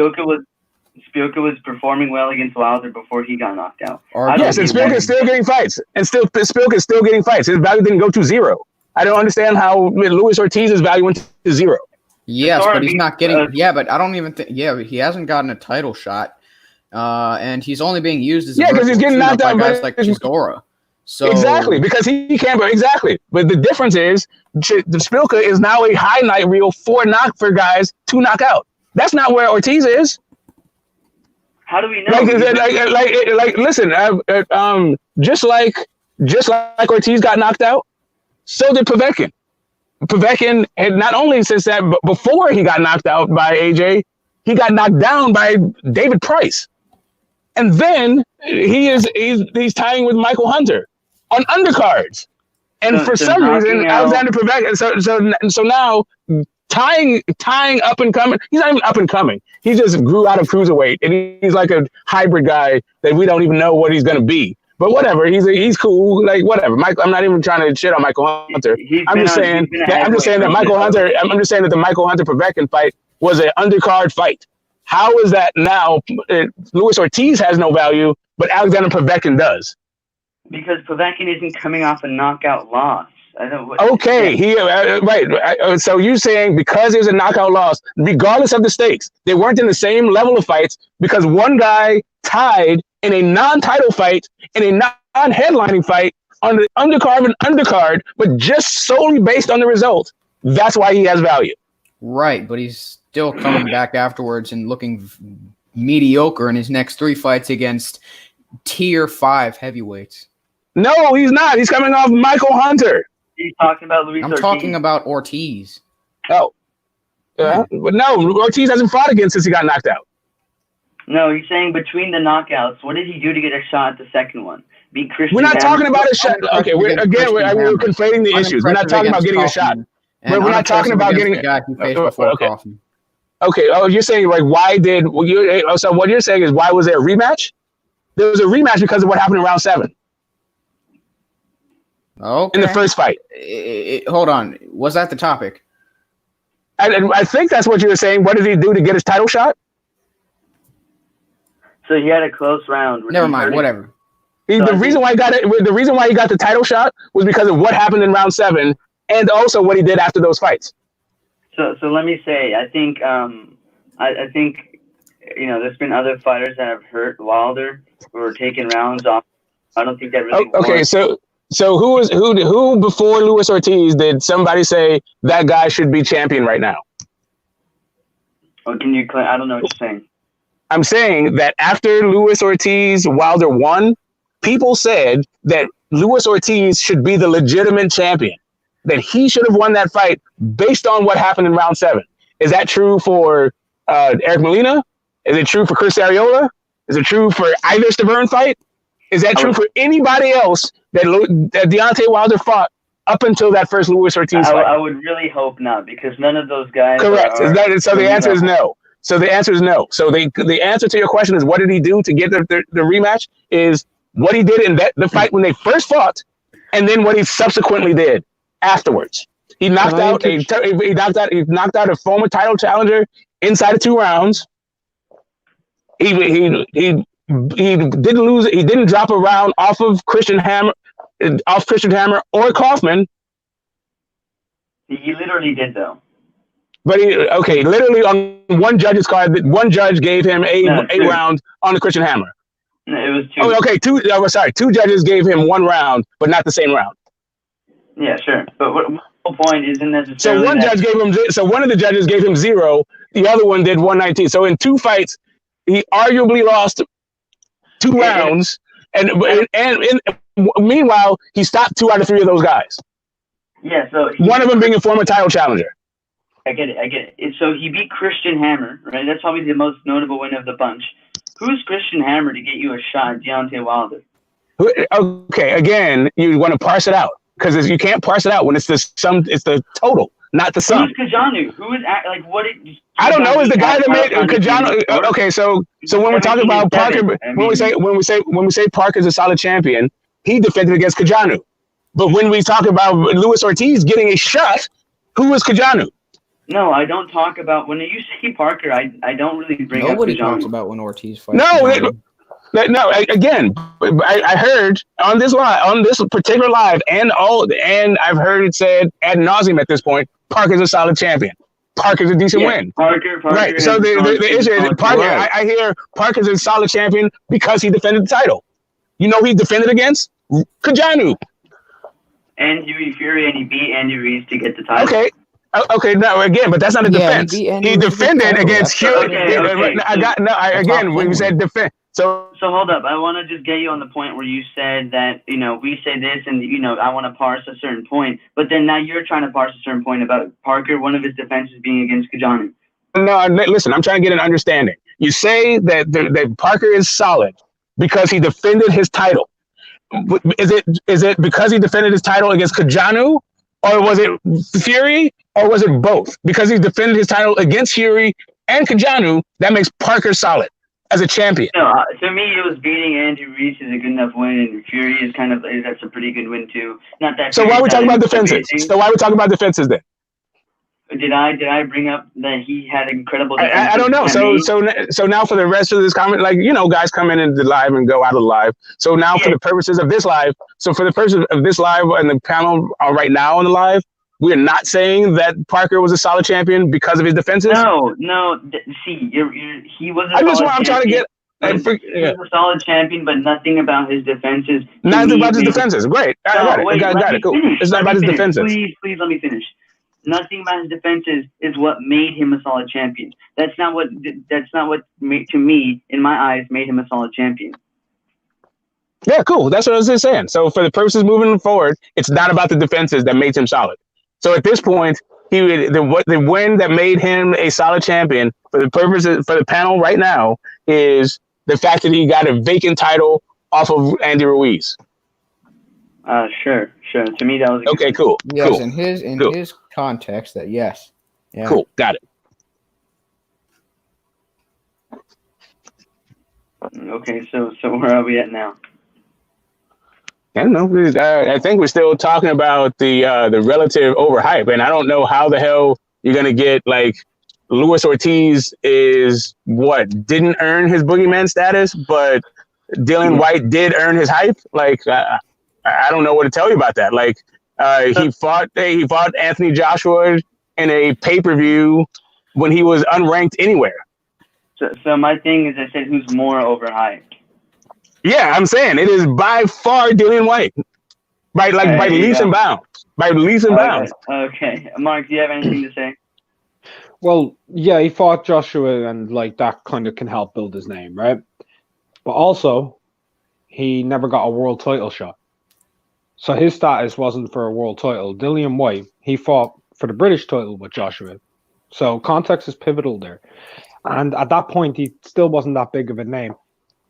Spielka was performing well against Wilder before he got knocked out. Yes, and Spielka's still getting fights. Spielka's still getting fights. His value didn't go to zero. I don't understand how Luis Ortiz's value went to zero. Yes, but he's not getting. But I don't even think. Yeah, but he hasn't gotten a title shot, and he's only being used as because he's getting knocked out by guys like Chisora. So exactly, because he can't. Exactly, but the difference is the Spielka is now a high night reel for guys to knock out. That's not where Ortiz is. How do we know? Listen, just like Ortiz got knocked out, so did Povetkin. Povetkin had not only since that, but before he got knocked out by AJ, he got knocked down by David Price, and then he's tying with Michael Hunter on undercards, and for some reason Alexander Povetkin. So now tying up and coming. He's not even up and coming. He just grew out of cruiserweight, and he's like a hybrid guy that we don't even know what he's gonna be. But whatever, he's cool. Like whatever. I'm not even trying to shit on Michael Hunter. I'm just saying that Michael Hunter. I'm just saying that the Michael Hunter Povetkin fight was an undercard fight. How is that now? Luis Ortiz has no value, but Alexander Povetkin does. Because Povetkin isn't coming off a knockout loss. Okay, right. So you're saying because it was a knockout loss, regardless of the stakes, they weren't in the same level of fights because one guy tied in a non-title fight, in a non-headlining fight, on the undercard, but just solely based on the result. That's why he has value. Right, but he's still coming back afterwards and looking mediocre in his next 3 fights against tier 5 heavyweights. No, he's not. He's coming off Michael Hunter. He's talking about Luis Ortiz. I'm talking about Ortiz. Oh. But no, Ortiz hasn't fought again since he got knocked out. No, he's saying between the knockouts, what did he do to get a shot at the second one? beat Christian. We're not talking about a shot. Okay, we're conflating the issues. We're not talking about getting a shot. But we're not talking about getting the guy who faced before Kaufman. Okay. Oh, you're saying like why did you? So what you're saying is why was there a rematch? There was a rematch because of what happened in round 7. Okay. In the first fight. Hold on. Was that the topic? I think that's what you were saying. What did he do to get his title shot? So he had a close round. Never mind. Whatever. The reason why he got the title shot was because of what happened in round 7, and also what he did after those fights. So let me say, I think there's been other fighters that have hurt Wilder who were taking rounds off. I don't think that really. Okay, so who before Luis Ortiz did somebody say that guy should be champion right now? Oh, can you? I don't know what you're saying. I'm saying that after Luis Ortiz, Wilder won, people said that Luis Ortiz should be the legitimate champion, that he should have won that fight based on what happened in round 7. Is that true for Eric Molina? Is it true for Chris Arreola? Is it true for either Stavern fight? Is that true for anybody else that Deontay Wilder fought up until that first Luis Ortiz fight? I would really hope not, because none of those guys. Correct. So the answer is no. So the answer is no. So the answer to your question is what did he do to get the rematch is what he did in the fight when they first fought, and then what he subsequently did afterwards. He knocked out a former title challenger inside of 2 rounds. He didn't lose. He didn't drop a round off Christian Hammer or Kaufman. He literally did though. But literally on one judge's card, one judge gave him a round on the Christian Hammer. No, it was 2. Oh, okay. 2 judges gave him 1 round, but not the same round. Yeah, sure. But what the point isn't necessarily. So one judge gave him. So one of the judges gave him 0. The other one did 119. So in 2 fights, he arguably lost 2 rounds, and meanwhile he stopped 2 out of 3 of those guys. Yeah. So one of them being a former title challenger. I get it. So he beat Christian Hammer, right? That's probably the most notable win of the bunch. Who's Christian Hammer to get you a shot at Deontay Wilder? Okay, again, you want to parse it out because you can't parse it out when it's the sum. It's the total, not the sum. Who's Kajanu? Who is what? I don't know. Is the guy that made Kajanu? Okay, so when we're talking about Parker, when we say Parker's a solid champion, he defended against Kajanu. But when we talk about Luis Ortiz getting a shot, who was Kajanu? No, I don't talk about when you say Parker. I don't really bring Nobody up talks about when Ortiz fights. No. Again, I heard on this particular live, and I've heard it said ad nauseum at this point. Parker's a solid champion. Parker's a decent win. Parker. Right. So the issue is Parker. Right. I hear Parker's a solid champion because he defended the title. You know, he defended against Kajanu. And Huey Fury, and he beat Andy Ruiz to get the title. Okay. No, again, but that's not a defense. He defended against Huey. When you said defend. So hold up. I want to just get you on the point where you said that, we say this and, I want to parse a certain point. But then now you're trying to parse a certain point about Parker, one of his defenses being against Kajanu. No, listen, I'm trying to get an understanding. You say that Parker is solid because he defended his title. Is it because he defended his title against Kajanu? Or was it Fury? Or was it both? Because he defended his title against Fury and Kajanu, that makes Parker solid as a champion. No, to me, it was beating Andy Ruiz is a good enough win, and Fury is that's a pretty good win too. Not that. So why are we talking about defenses? Then? Did I bring up that he had incredible defenses? I don't know. So now for the rest of this comment, guys come in the live and go out of the live. So now for the purposes of this live, and the panel are right now on the live, we're not saying that Parker was a solid champion because of his defenses. No. See, he was. I'm trying to get. He was a solid champion, but nothing about his defenses. Nothing about his defenses. Great. Got it. Cool. It's not about his defenses. Please let me finish. Nothing about his defenses is what made him a solid champion. That's not what to me, in my eyes, made him a solid champion. Yeah, cool. That's what I was just saying. So for the purposes moving forward, it's not about the defenses that made him solid. So at this point, the win that made him a solid champion for the purposes for the panel right now is the fact that he got a vacant title off of Andy Ruiz? Sure. To me, that was okay. Cool. Yes, cool. in his context, that yes. Yeah. Cool. Got it. Okay, so where are we at now? I don't know. I think we're still talking about the relative overhype, and I don't know how the hell you're gonna get like Luis Ortiz is didn't earn his boogeyman status, but Dillian Whyte did earn his hype. Like I don't know what to tell you about that. Like he fought Anthony Joshua in a pay-per-view when he was unranked anywhere. So my thing is, I said who's more overhyped. Yeah, I'm saying it is by far Dillian Whyte. By leaps and bounds. By leaps and bounds. Okay. Mark, do you have anything to say? Well, yeah, he fought Joshua, and like that kind of can help build his name, right? But also, he never got a world title shot. So his status wasn't for a world title. Dillian Whyte, he fought for the British title with Joshua. So context is pivotal there. And at that point, he still wasn't that big of a name.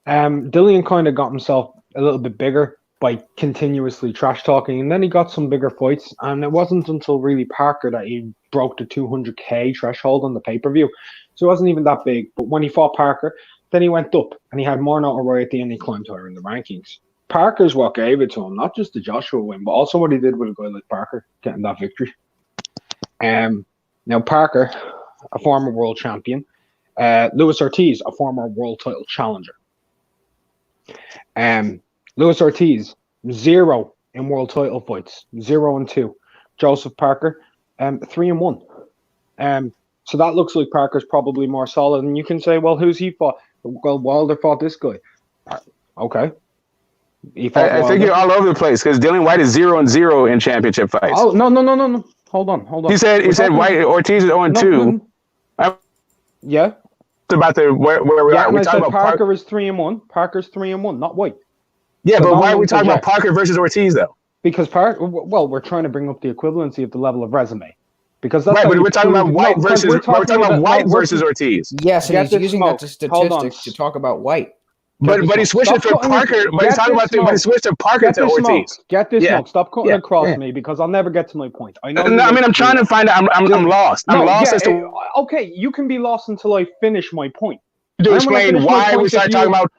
Dillian kind of got himself a little bit bigger by continuously trash talking, and then he got some bigger fights. And it wasn't until really Parker that he broke the 200K threshold on the pay-per-view. So it wasn't even that big. But when he fought Parker, then he went up and he had more notoriety and he climbed higher in the rankings. Parker's what gave it to him, not just the Joshua win, but also what he did with a guy like Parker, getting that victory. Now Parker, a former world champion, Luis Ortiz, a former world title challenger. Luis Ortiz, 0 in world title fights, 0-2. Joseph Parker, 3-1. So that looks like Parker's probably more solid. And you can say, well, who's he fought? Well, Wilder fought this guy. Okay. I think you're all over the place because Dillian Whyte is 0-0 in championship fights. Oh no. Hold on. He said Whyte Ortiz is 0-2. Yeah. It's about where we are. We're talking about Parker is 3-1. Parker's 3-1, not Whyte. Yeah, but why are we talking about Parker versus Ortiz though? Because we're trying to bring up the equivalency of the level of resume. Because that's right, but we're talking about Whyte versus versus Ortiz. Yes, and he's using that to statistics to talk about Whyte. But he switched it for Parker. But he's talking about when he switched to Parker to Ortiz. Get this smoke. Stop cutting across me because I'll never get to my point. I know. No, I mean I'm trying to find out. I'm lost. I'm lost as to. Okay, you can be lost until I finish my point. To explain why we start talking about.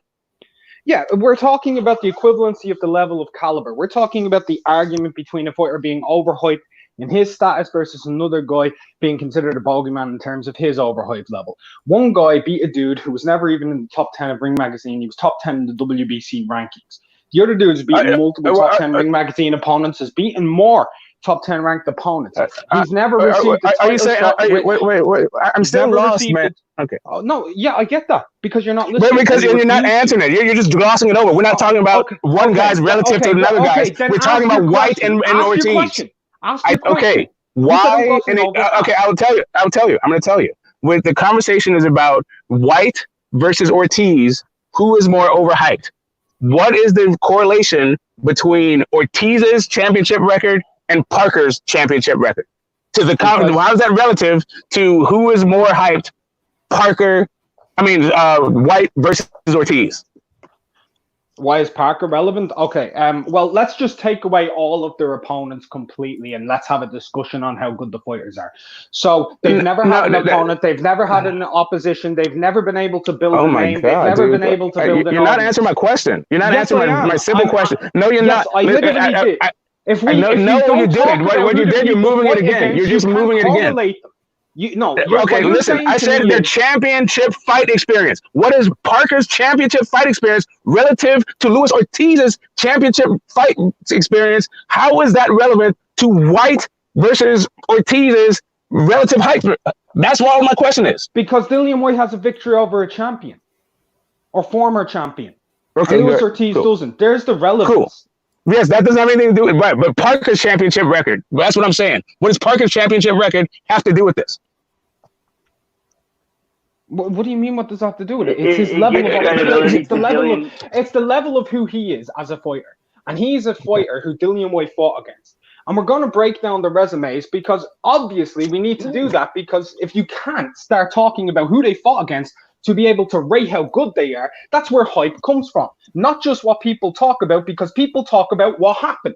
Yeah, we're talking about the equivalency of the level of caliber. We're talking about the argument between a fighter being overhyped in his status versus another guy being considered a bogeyman in terms of his overhyped level. One guy beat a dude who was never even in the top 10 of Ring Magazine. He was top 10 in the WBC rankings. The other dude's beaten multiple top 10 Ring Magazine opponents, has beaten more top 10 ranked opponents. He's never received a title shot. Wait. I'm still lost, man. Okay. Oh, no, yeah, I get that because you're not listening. But because you're not answering it. You're just glossing it over. We're not talking about one guy's relative to another guy's. We're talking about Whyte and Ortiz. Okay. Why? Okay, I'll tell you. I'm going to tell you. When the conversation is about Whyte versus Ortiz, who is more overhyped? What is the correlation between Ortiz's championship record and Parker's championship record? How is that relative to who is more hyped? Whyte versus Ortiz. Why is Parker relevant? Okay, well, let's just take away all of their opponents completely and let's have a discussion on how good the fighters are. So they've never had an opponent, they've never had an opposition, they've never been able to build a name, they've never been able to build an You're not answering my question. You're not answering my simple question. No, you're not. I literally did. You didn't. What you did, you're moving it again. You're just moving it again. Okay, listen, I said their championship fight experience. What is Parker's championship fight experience relative to Luis Ortiz's championship fight experience? How is that relevant to Whyte versus Ortiz's relative hype? That's what my question is. Because Dillian Whyte has a victory over a champion or former champion. Okay, Luis Ortiz doesn't. There's the relevance. Cool. Yes, that doesn't have anything to do with it, right? But Parker's championship record. That's what I'm saying. What does Parker's championship record have to do with this? What do you mean? What does that have to do with it? It's his level of. It's the level of who he is as a fighter, and he's a fighter who Dillian Whyte fought against. And we're going to break down the resumes because obviously we need to do that because if you can't start talking about who they fought against to be able to rate how good they are. That's where hype comes from, not just what people talk about, because people talk about what happened.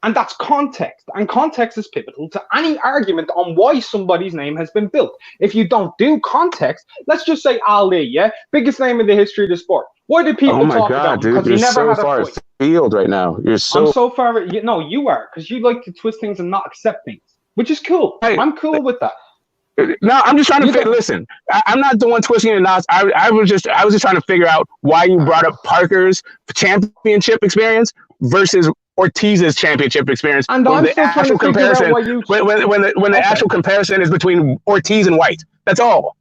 And that's context. And context is pivotal to any argument on why somebody's name has been built. If you don't do context, let's just say Ali, yeah? Biggest name in the history of the sport. Why did people talk about him? Because he never had a fight. Field right now. You're so... I'm so far... No, you are. Because you like to twist things and not accept things. Which is cool. I'm cool with that. No, I'm just trying to listen. I'm not the one twisting the knots. I was just trying to figure out why you brought up Parker's championship experience versus Ortiz's championship experience. And I'm still trying to figure out why you... When the actual comparison is between Ortiz and Whyte. That's all.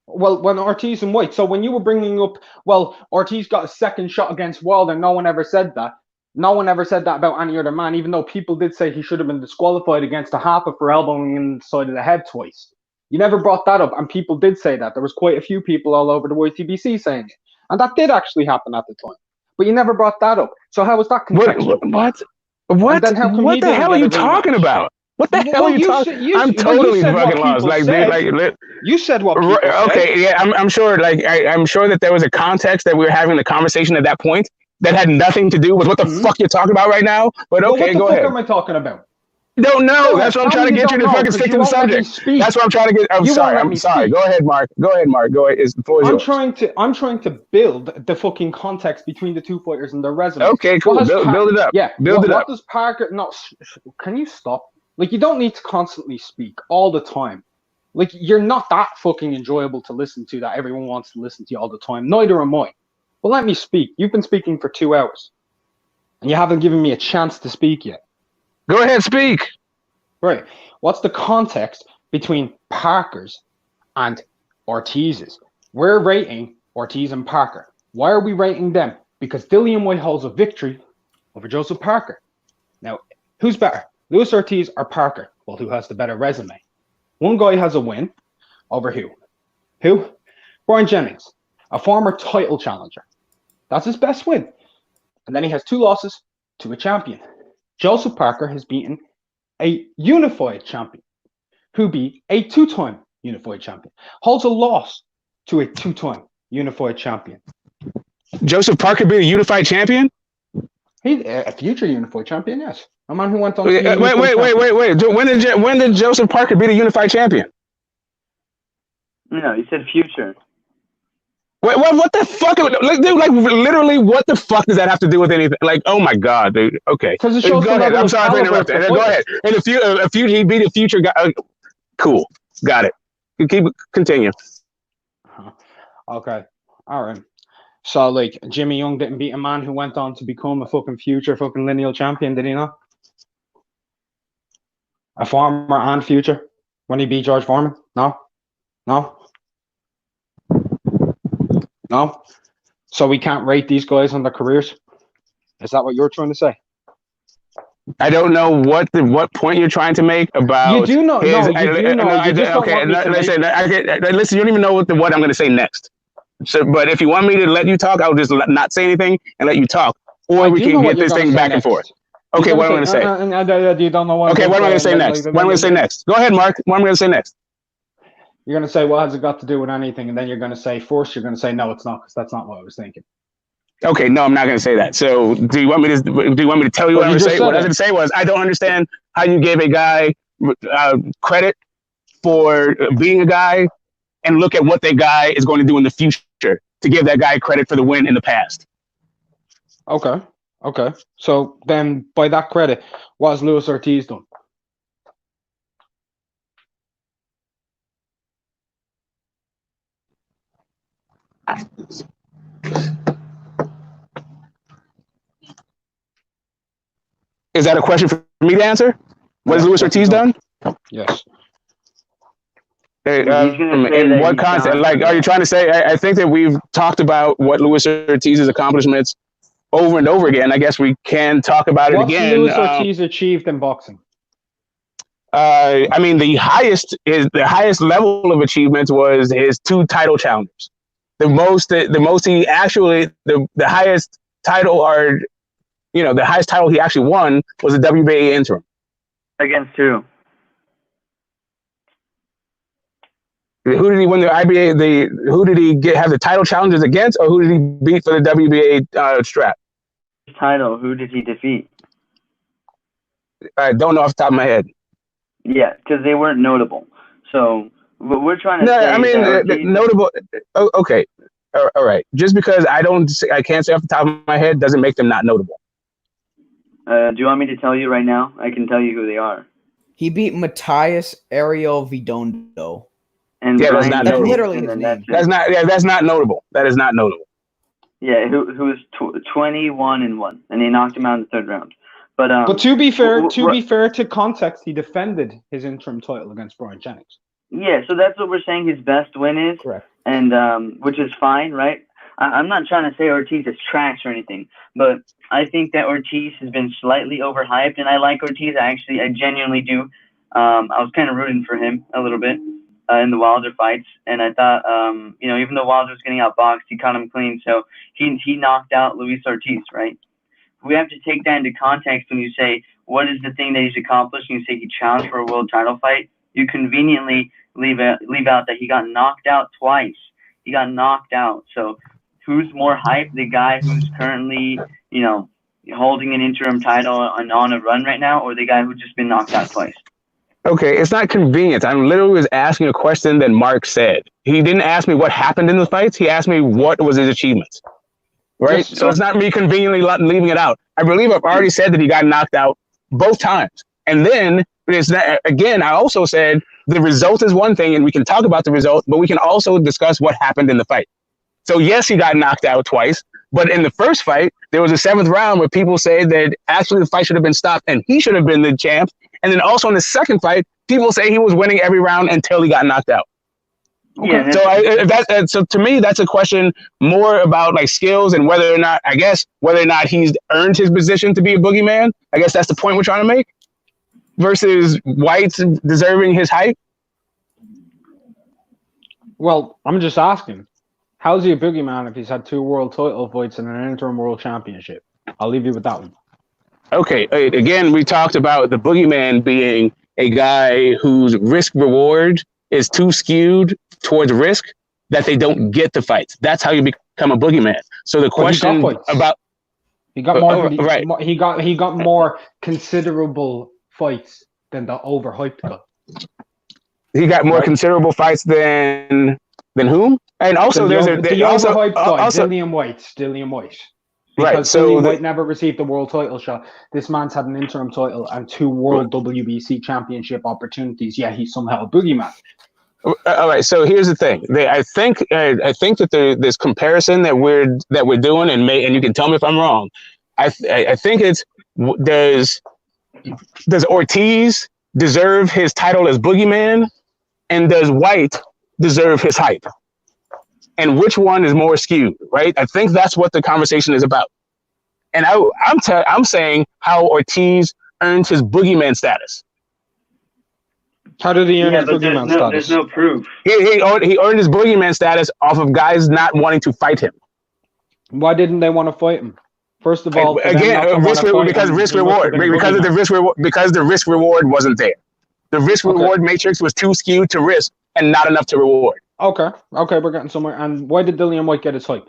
Well, when Ortiz and Whyte. So when you were bringing up, well, Ortiz got a second shot against Wilder, no one ever said that. No one ever said that about any other man, even though people did say he should have been disqualified against a half for elbowing him inside of the head twice. You never brought that up, and people did say that. There was quite a few people all over the YTBC saying it. And that did actually happen at the time. But you never brought that up. So how was that contextual? What the hell are you talking about? What the hell are you talking? I'm totally fucking lost. You said what people said. Okay, yeah, I'm sure. I'm sure that there was a context that we were having the conversation at that point that had nothing to do with what the fuck you're talking about right now. But okay, go ahead. What the fuck am I talking about? Don't know. That's what I'm trying to get you to fucking stick to the subject. That's what I'm trying to get. I'm sorry. Go ahead, Mark. Go ahead. The floor is yours. I'm trying to build the fucking context between the two fighters and their resumes. Okay, cool. Build it up. Yeah. Build it up. What does Parker? No, can you stop? Like, you don't need to constantly speak all the time. Like, you're not that fucking enjoyable to listen to that everyone wants to listen to you all the time. Neither am I. But let me speak. You've been speaking for 2 hours, and you haven't given me a chance to speak yet. Go ahead, speak. Right. What's the context between Parker's and Ortiz's? We're rating Ortiz and Parker. Why are we rating them? Because Dillian Whyte holds a victory over Joseph Parker. Now, who's better? Luis Ortiz or Parker? Well, who has the better resume? One guy has a win over who? Who? Brian Jennings, a former title challenger. That's his best win. And then he has 2 losses to a champion. Joseph Parker has beaten a unified champion who beat a 2-time unified champion. Holds a loss to a 2-time unified champion. Joseph Parker beat a unified champion? He's a future unified champion, yes. A man who went on. Wait. When did Joseph Parker beat a unified champion? No, you said future. Wait, what the fuck? Dude, literally, what the fuck does that have to do with anything? Like, oh my god, dude. Okay, go ahead. I'm sorry for interrupting. Go ahead. And he beat a future guy. Cool, got it. You continue. Okay, all right. So, like, Jimmy Young didn't beat a man who went on to become a fucking future fucking lineal champion, did he not? A former and future when he beat George Foreman? No. So we can't rate these guys on their careers? Is that what you're trying to say? I don't know what point you're trying to make about. You do know. Listen, you don't even know what I'm going to say next. So, but if you want me to let you talk, I'll just not say anything and let you talk, or we can get this thing back and forth. Okay, what am I going to say? You don't know what. Okay, what am I going to say next? What am I going to say next? Go ahead, Mark. What am I going to say next? You're going to say, what has it got to do with anything? And then you're going to say, first, you're going to say, no, it's not, because that's not what I was thinking. Okay, no, I'm not going to say that. So, do you want me to tell you what I'm going to say? What I was going to say was, I don't understand how you gave a guy credit for being a guy, and look at what that guy is going to do in the future to give that guy credit for the win in the past. Okay. So then, by that credit, what has Luis Ortiz done? Is that a question for me to answer? What has Luis Ortiz done? Yes. In what context? Like, are you trying to say? I think that we've talked about what Luis Ortiz's accomplishments over and over again. I guess we can talk about it again. What's Luis Ortiz achieved in boxing? I mean, the highest level of achievements was his 2 title challenges. The highest title, or the highest title he actually won was the WBA interim. Against who? Who did he win the IBA? Who did he have the title challenges against, or who did he beat for the WBA strap? Title. Who did he defeat? I don't know off the top of my head. Yeah, because they weren't notable. So what we're trying to No, say. I mean notable. Okay, all right. Just because I can't say off the top of my head doesn't make them not notable. Do you want me to tell you right now? I can tell you who they are. He beat Matthias Ariel Vidondo. And yeah, Brian, that's not that's notable. literally his name. That's not. Yeah, that's not notable. That is not notable. Yeah, who was 21-1, and he knocked him out in the third round. But to be fair to context, he defended his interim title against Brian Jennings. Yeah, so that's what we're saying his best win is. Correct. And which is fine, right? I'm not trying to say Ortiz is trash or anything, but I think that Ortiz has been slightly overhyped, and I like Ortiz. I genuinely do. I was kind of rooting for him a little bit in the Wilder fights, and I thought, even though Wilder was getting outboxed, he caught him clean, so he knocked out Luis Ortiz, right? We have to take that into context when you say, what is the thing that he's accomplished, and you say he challenged for a world title fight. You conveniently leave out that he got knocked out twice. He got knocked out. So who's more hyped, the guy who's currently, holding an interim title and on a run right now, or the guy who's just been knocked out twice? Okay, it's not convenient. I'm literally just asking a question that Mark said. He didn't ask me what happened in the fights. He asked me what was his achievements. Right? Yes, so it's not me conveniently leaving it out. I believe I've already said that he got knocked out both times. And then, again, I also said the result is one thing, and we can talk about the result, but we can also discuss what happened in the fight. So yes, he got knocked out twice, but in the first fight, there was a 7th round where people say that actually the fight should have been stopped and he should have been the champ. And then also in the second fight, people say he was winning every round until he got knocked out. Okay. Yeah, so to me, that's a question more about like skills and whether or not he's earned his position to be a boogeyman. I guess that's the point we're trying to make. Versus Whyte's deserving his hype. Well, I'm just asking, how's he a boogeyman if he's had 2 world title fights and an interim world championship? I'll leave you with that one. Okay, again, we talked about the boogeyman being a guy whose risk reward is too skewed towards risk that they don't get the fights. That's how you become a boogeyman. So the question about he got more he got more considerable fights than the overhyped guy. He got more considerable fights than whom? And also overhyped guy, Dillian Whyte. Because Dillian Whyte never received a world title shot. This man's had an interim title and 2 world WBC championship opportunities. Yeah, he's somehow a boogeyman. All right, so here's the thing. I think that this comparison that we're doing, and you can tell me if I'm wrong. I think it's does Ortiz deserve his title as boogeyman, and does Whyte deserve his hype? And which one is more skewed, right? I think that's what the conversation is about. And I'm saying how Ortiz earned his boogeyman status. How did he earn his boogeyman status? There's no proof. He earned his boogeyman status off of guys not wanting to fight him. Why didn't they want to fight him? First of all, because the risk reward wasn't there. The risk reward matrix was too skewed to risk and not enough to reward. Okay, we're getting somewhere. And why did Dillian Whyte get his hype?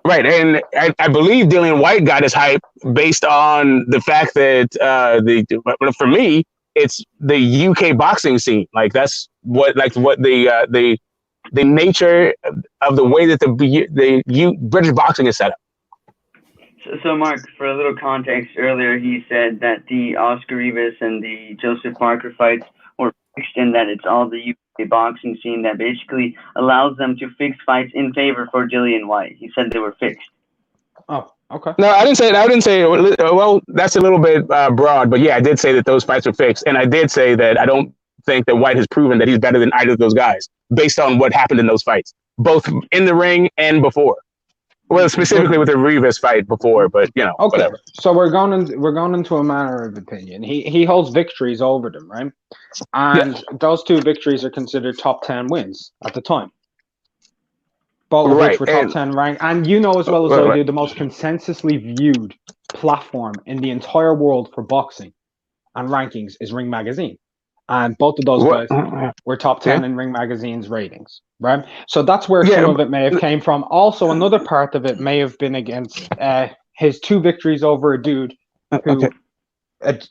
Right, and I believe Dillian Whyte got his hype based on the fact that for me, it's the UK boxing scene. Like that's what the nature of the way that the British boxing is set up. So Mark, for a little context, earlier he said that the Oscar Rivas and the Joseph Parker fights were fixed, and that it's all the UK boxing scene that basically allows them to fix fights in favor for Dillian Whyte. He said they were fixed. Oh, okay. No, I didn't say. Well, that's a little bit broad, but yeah, I did say that those fights were fixed, and I did say that I don't think that Whyte has proven that he's better than either of those guys based on what happened in those fights, both in the ring and before. Well, specifically with the Rivas fight before, but whatever. So we're going into a matter of opinion. He holds victories over them, right? And those 2 victories are considered top 10 wins at the time. Both of which were top 10 ranked. And you know as well as I do, the most consensusly viewed platform in the entire world for boxing and rankings is Ring Magazine. And both of those guys were top 10 in Ring Magazine's ratings, right? So that's where some of it may have came from. Also, another part of it may have been against his 2 victories over a dude who...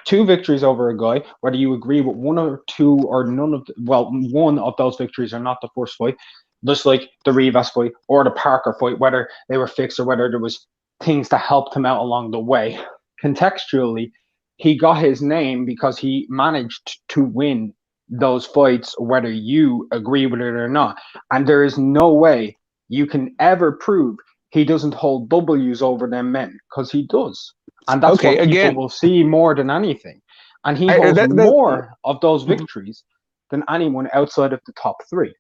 2 victories over a guy, whether you agree with 1 or 2 or none of one of those victories are not the first fight, just like the Rivas fight or the Parker fight, whether they were fixed or whether there was things that helped him out along the way. Contextually, he got his name because he managed to win those fights, whether you agree with it or not. And there is no way you can ever prove he doesn't hold W's over them men, because he does. And that's what people will see more than anything. And he holds more of those victories than anyone outside of the top 3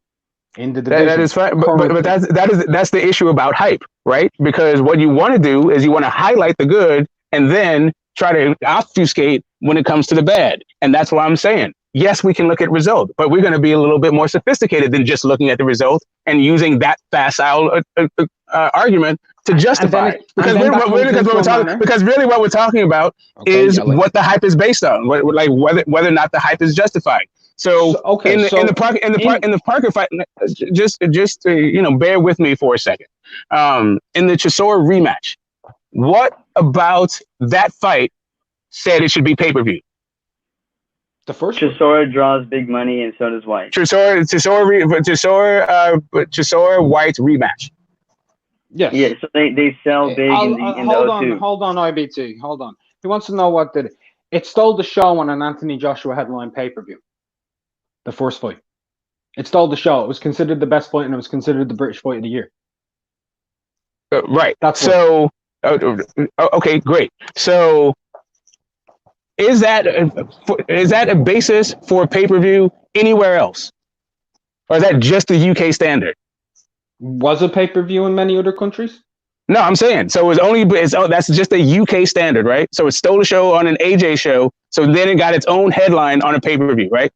in the division. That is fine, but that's the issue about hype, right? Because what you want to do is you want to highlight the good and then try to obfuscate when it comes to the bad. And that's what I'm saying. Yes, we can look at result, but we're going to be a little bit more sophisticated than just looking at the result and using that facile argument to justify it. Because really what we're talking about is what the hype is based on, like whether or not the hype is justified. So in the Parker fight, just bear with me for a second. In the Chisora rematch, what about that fight said it should be pay-per-view? The first Chisora draws big money, and so does Whyte. Chisora Whyte rematch. Yes. Yeah, so they sell big in the O2. Hold on, IBT. Hold on. He wants to know what did it. It stole the show on an Anthony Joshua headline pay-per-view. The first fight. It stole the show. It was considered the best fight, and it was considered the British fight of the year. Right. That's so. Okay, great. So, is that a basis for a pay-per-view anywhere else, or is that just the UK standard? Was it pay-per-view in many other countries? No, I'm saying so. That's just a UK standard, right? So it stole a show on an AJ show, so then it got its own headline on a pay-per-view, right?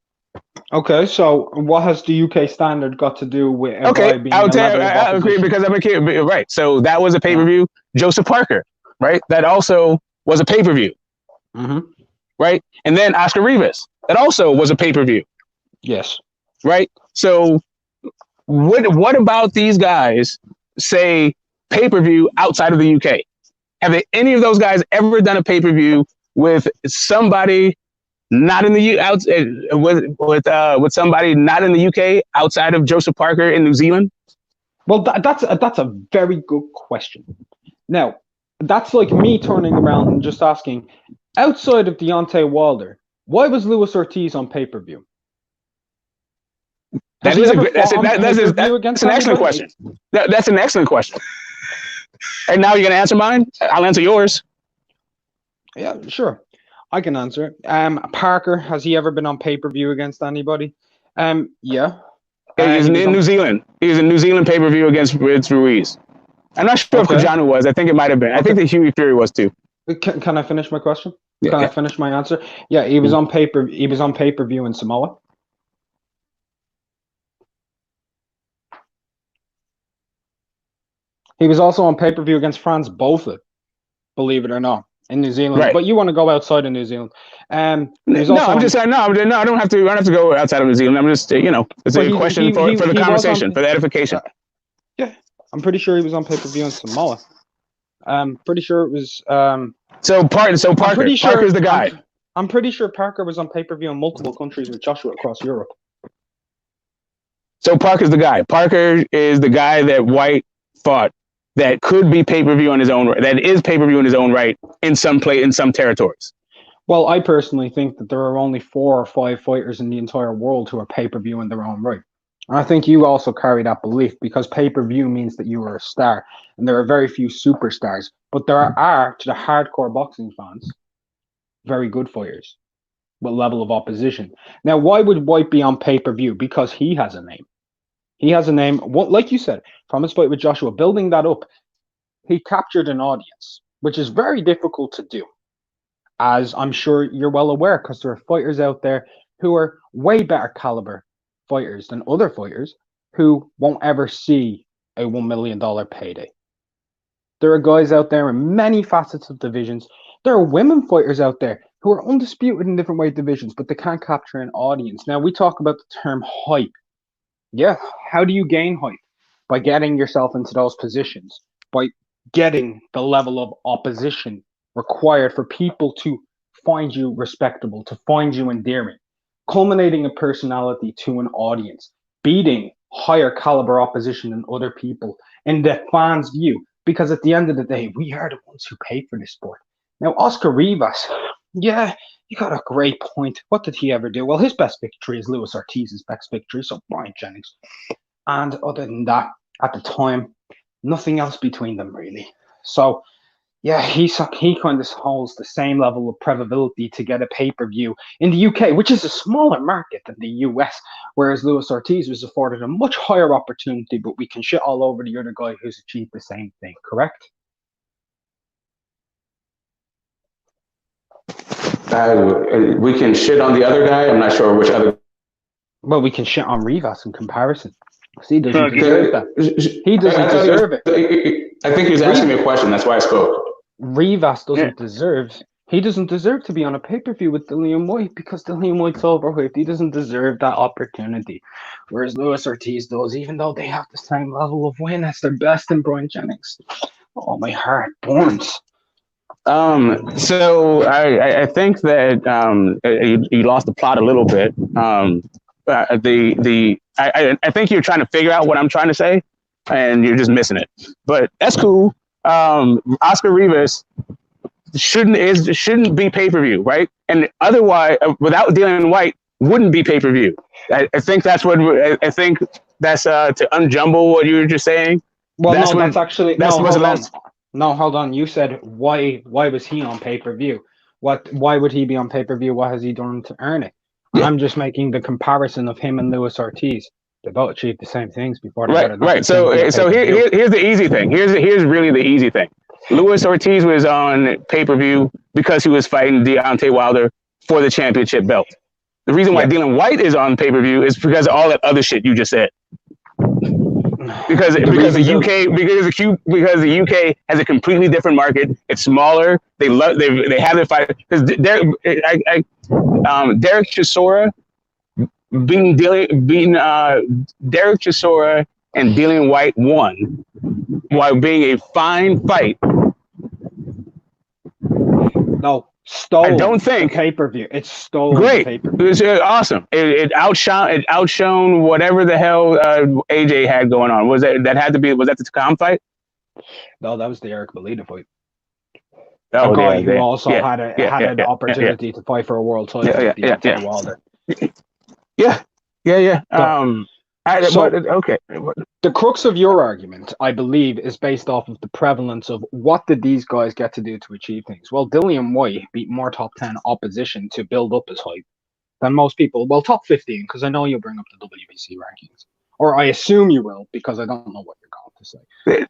Okay, so what has the UK standard got to do with? Okay, I agree because I'm a kid, right? So that was a pay-per-view. Joseph Parker, right? That also was a pay-per-view, right? And then Oscar Rivas, that also was a pay-per-view. Yes, right. So what about these guys say pay-per-view outside of the UK? Have any of those guys ever done a pay-per-view with somebody not in the with somebody not in the UK outside of Joseph Parker in New Zealand? Well, that's a very good question. Now, that's like me turning around and just asking, outside of Deontay Wilder, why was Luis Ortiz on pay-per-view? That's an excellent question. That's an excellent question. And now you're going to answer mine? I'll answer yours. Yeah, sure. I can answer it. Parker, has he ever been on pay-per-view against anybody? Yeah. He was in New Zealand. He was in New Zealand pay-per-view against Ruiz. I'm not sure if Kajanu was. I think it might have been. I think that Huey Fury was too. Can I finish my question? Can I finish my answer? Yeah, he was on pay-per-view in Samoa. He was also on pay-per-view against Franz Botha, believe it or not, in New Zealand. Right. But you want to go outside of New Zealand? I'm just saying. No, I don't have to. I don't have to go outside of New Zealand. I'm just, it's a question for the conversation, for the edification. Yeah, I'm pretty sure he was on pay-per-view in Samoa. I'm pretty sure it was. So Parker's the guy. I'm pretty sure Parker was on pay-per-view in multiple countries with Joshua across Europe. So Parker's the guy. Parker is the guy that Whyte fought. That could be pay-per-view on his own right. That is pay-per-view in his own right in some territories. Well, I personally think that there are only 4 or 5 fighters in the entire world who are pay-per-view in their own right. And I think you also carry that belief because pay-per-view means that you are a star, and there are very few superstars. But there are, to the hardcore boxing fans, very good fighters with level of opposition. Now, why would Whyte be on pay-per-view? Because he has a name. He has a name. What, like you said, from his fight with Joshua, building that up, he captured an audience, which is very difficult to do, as I'm sure you're well aware, because there are fighters out there who are way better caliber fighters than other fighters who won't ever see a $1 million payday. There are guys out there in many facets of divisions. There are women fighters out there who are undisputed in different weight divisions, but they can't capture an audience. Now, we talk about the term hype. Yeah, how do you gain hype? By getting yourself into those positions, by getting the level of opposition required for people to find you respectable, to find you endearing, culminating a personality to an audience, beating higher caliber opposition than other people in the fans' view. Because at the end of the day, we are the ones who pay for this sport. Now, Oscar Rivas, yeah, you got a great point. What did he ever do? Well, his best victory is Luis Ortiz's best victory, so Brian Jennings. And other than that, at the time, nothing else between them, really. So, yeah, he kind of holds the same level of probability to get a pay-per-view in the UK, which is a smaller market than the US, whereas Luis Ortiz was afforded a much higher opportunity, but we can shit all over the other guy who's achieved the same thing, correct? We can shit on the other guy. I'm not sure which other. Well, we can shit on Rivas in comparison. He doesn't deserve that. He doesn't deserve it. I think he was asking me a question. That's why I spoke. Rivas doesn't deserve. He doesn't deserve to be on a pay-per-view with Dillian Whyte because Dillian Whyte's overhyped. He doesn't deserve that opportunity. Whereas Luis Ortiz does, even though they have the same level of win as their best in Brian Jennings. Oh, my heart burns. So I think that you lost the plot a little bit. I think you're trying to figure out what I'm trying to say, and you're just missing it. But that's cool. Oscar Rivas shouldn't be pay-per-view, right? And otherwise, without Dillian Whyte, wouldn't be pay-per-view. I think that's what I think that's to unjumble what you were just saying. Well, no, hold on. You said why was he on pay-per-view? Why would he be on pay-per-view? What has he done to earn it? Yeah. I'm just making the comparison of him and Luis Ortiz. They both achieved the same things before. Right. So here's the easy thing. Here's really the easy thing. Luis Ortiz was on pay-per-view because he was fighting Deontay Wilder for the championship belt. The reason why Dillian Whyte is on pay-per-view is because of all that other shit you just said. Because the UK has a completely different market. It's smaller. They have their fight because Derek Chisora beating Derek Chisora and Dillian Whyte won while being a fine fight. No, stole. I don't think pay-per-view. It's stolen. Great. Pay-per-view. It was awesome. It outshone whatever the hell AJ had going on. Was that the Takam fight? No, that was the Eric Belita fight. Oh, a guy who also had an opportunity to fight for a world title. Wilder. Yeah. Okay. The crux of your argument, I believe, is based off of the prevalence of what did these guys get to do to achieve things. Well, Dillian Whyte beat more top 10 opposition to build up his hype than most people. Well, top 15, because I know you'll bring up the WBC rankings. Or I assume you will, because I don't know what you're going to say.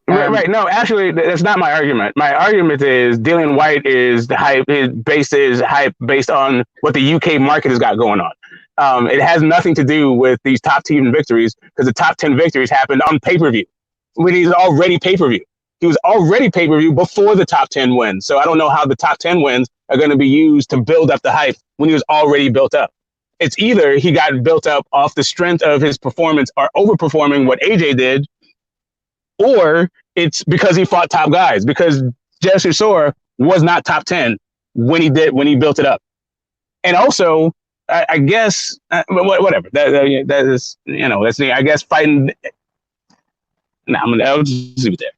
Right. No, actually, that's not my argument. My argument is Dillian Whyte is the hype. His base is hype based on what the UK market has got going on. It has nothing to do with these top 10 victories because the top 10 victories happened on pay-per-view when he's already pay-per-view. He was already pay-per-view before the top 10 wins. So I don't know how the top 10 wins are going to be used to build up the hype when he was already built up. It's either he got built up off the strength of his performance or overperforming what AJ did, or it's because he fought top guys, because Chisora was not top 10 when he built it up. And also, I guess, whatever. That is, that's I guess fighting. I'll just leave it there.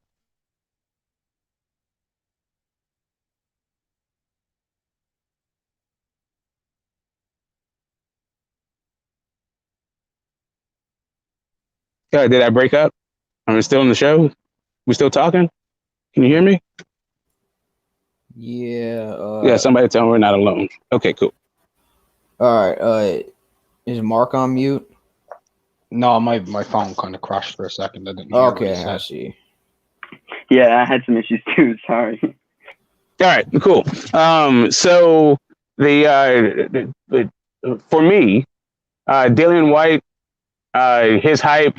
Yeah, did I break up? Are we still in the show? We still talking? Can you hear me? Yeah. Somebody tell me we're not alone. Okay, cool. All right. Is Mark on mute? No, my phone kind of crashed for a second. I didn't hear okay, I see. Yeah, I had some issues too. Sorry. All right, cool. So the for me, Dillian Whyte, his hype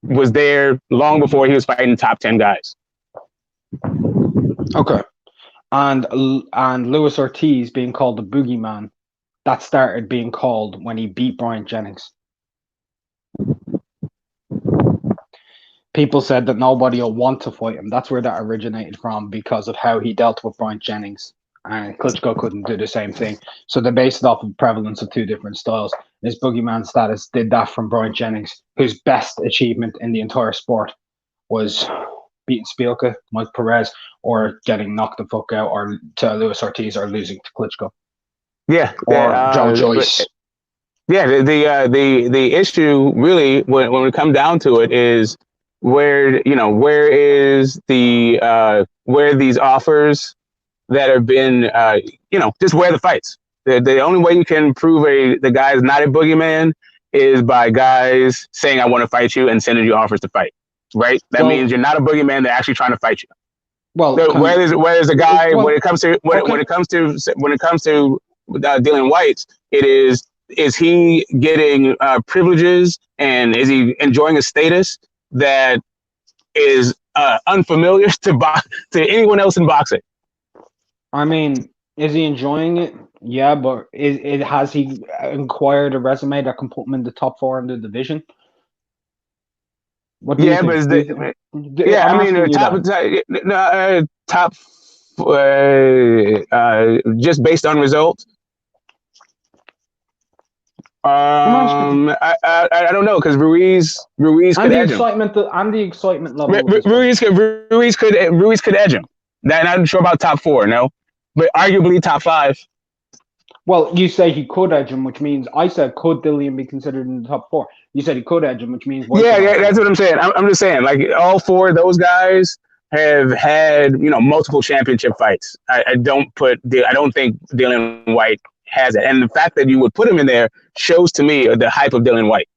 was there long before he was fighting top 10 guys. Okay. and Luis Ortiz being called the boogeyman, that started being called when he beat Bryant Jennings. People said that nobody will want to fight him. That's where that originated from, because of how he dealt with Bryant Jennings. And Klitschko couldn't do the same thing. So they based it off of prevalence of two different styles. His boogeyman status did that from Bryant Jennings, whose best achievement in the entire sport was beating Spielka, Mike Perez, or getting knocked the fuck out or to Luis Ortiz, or losing to Klitschko. Yeah. Or Joe Joyce. Yeah, the issue really, when we come down to it, is where is the where these offers that have been just where the fights. The only way you can prove the guy is not a boogeyman is by guys saying, I want to fight you, and sending you offers to fight. Right? That means you're not a boogeyman. They're actually trying to fight you. Well, so where is the guy when it comes to Dillian Whyte? It is he getting privileges, and is he enjoying a status that is unfamiliar to anyone else in boxing? I mean, is he enjoying it? Yeah, but has he acquired a resume that can put him in the top 4 in the division? What do you think? Top just based on results. I don't know, because Ruiz could edge him. And the excitement level. Ruiz could edge him. Not sure about top 4, no, but arguably top 5. Well, you say he could edge him, which means I said could Dillian be considered in the top 4? You said he could edge him, which means that's what I'm saying. I'm just saying, like, all 4 of those guys have had multiple championship fights. I don't think Dillian Whyte has it, and the fact that you would put him in there shows to me the hype of Dillian Whyte.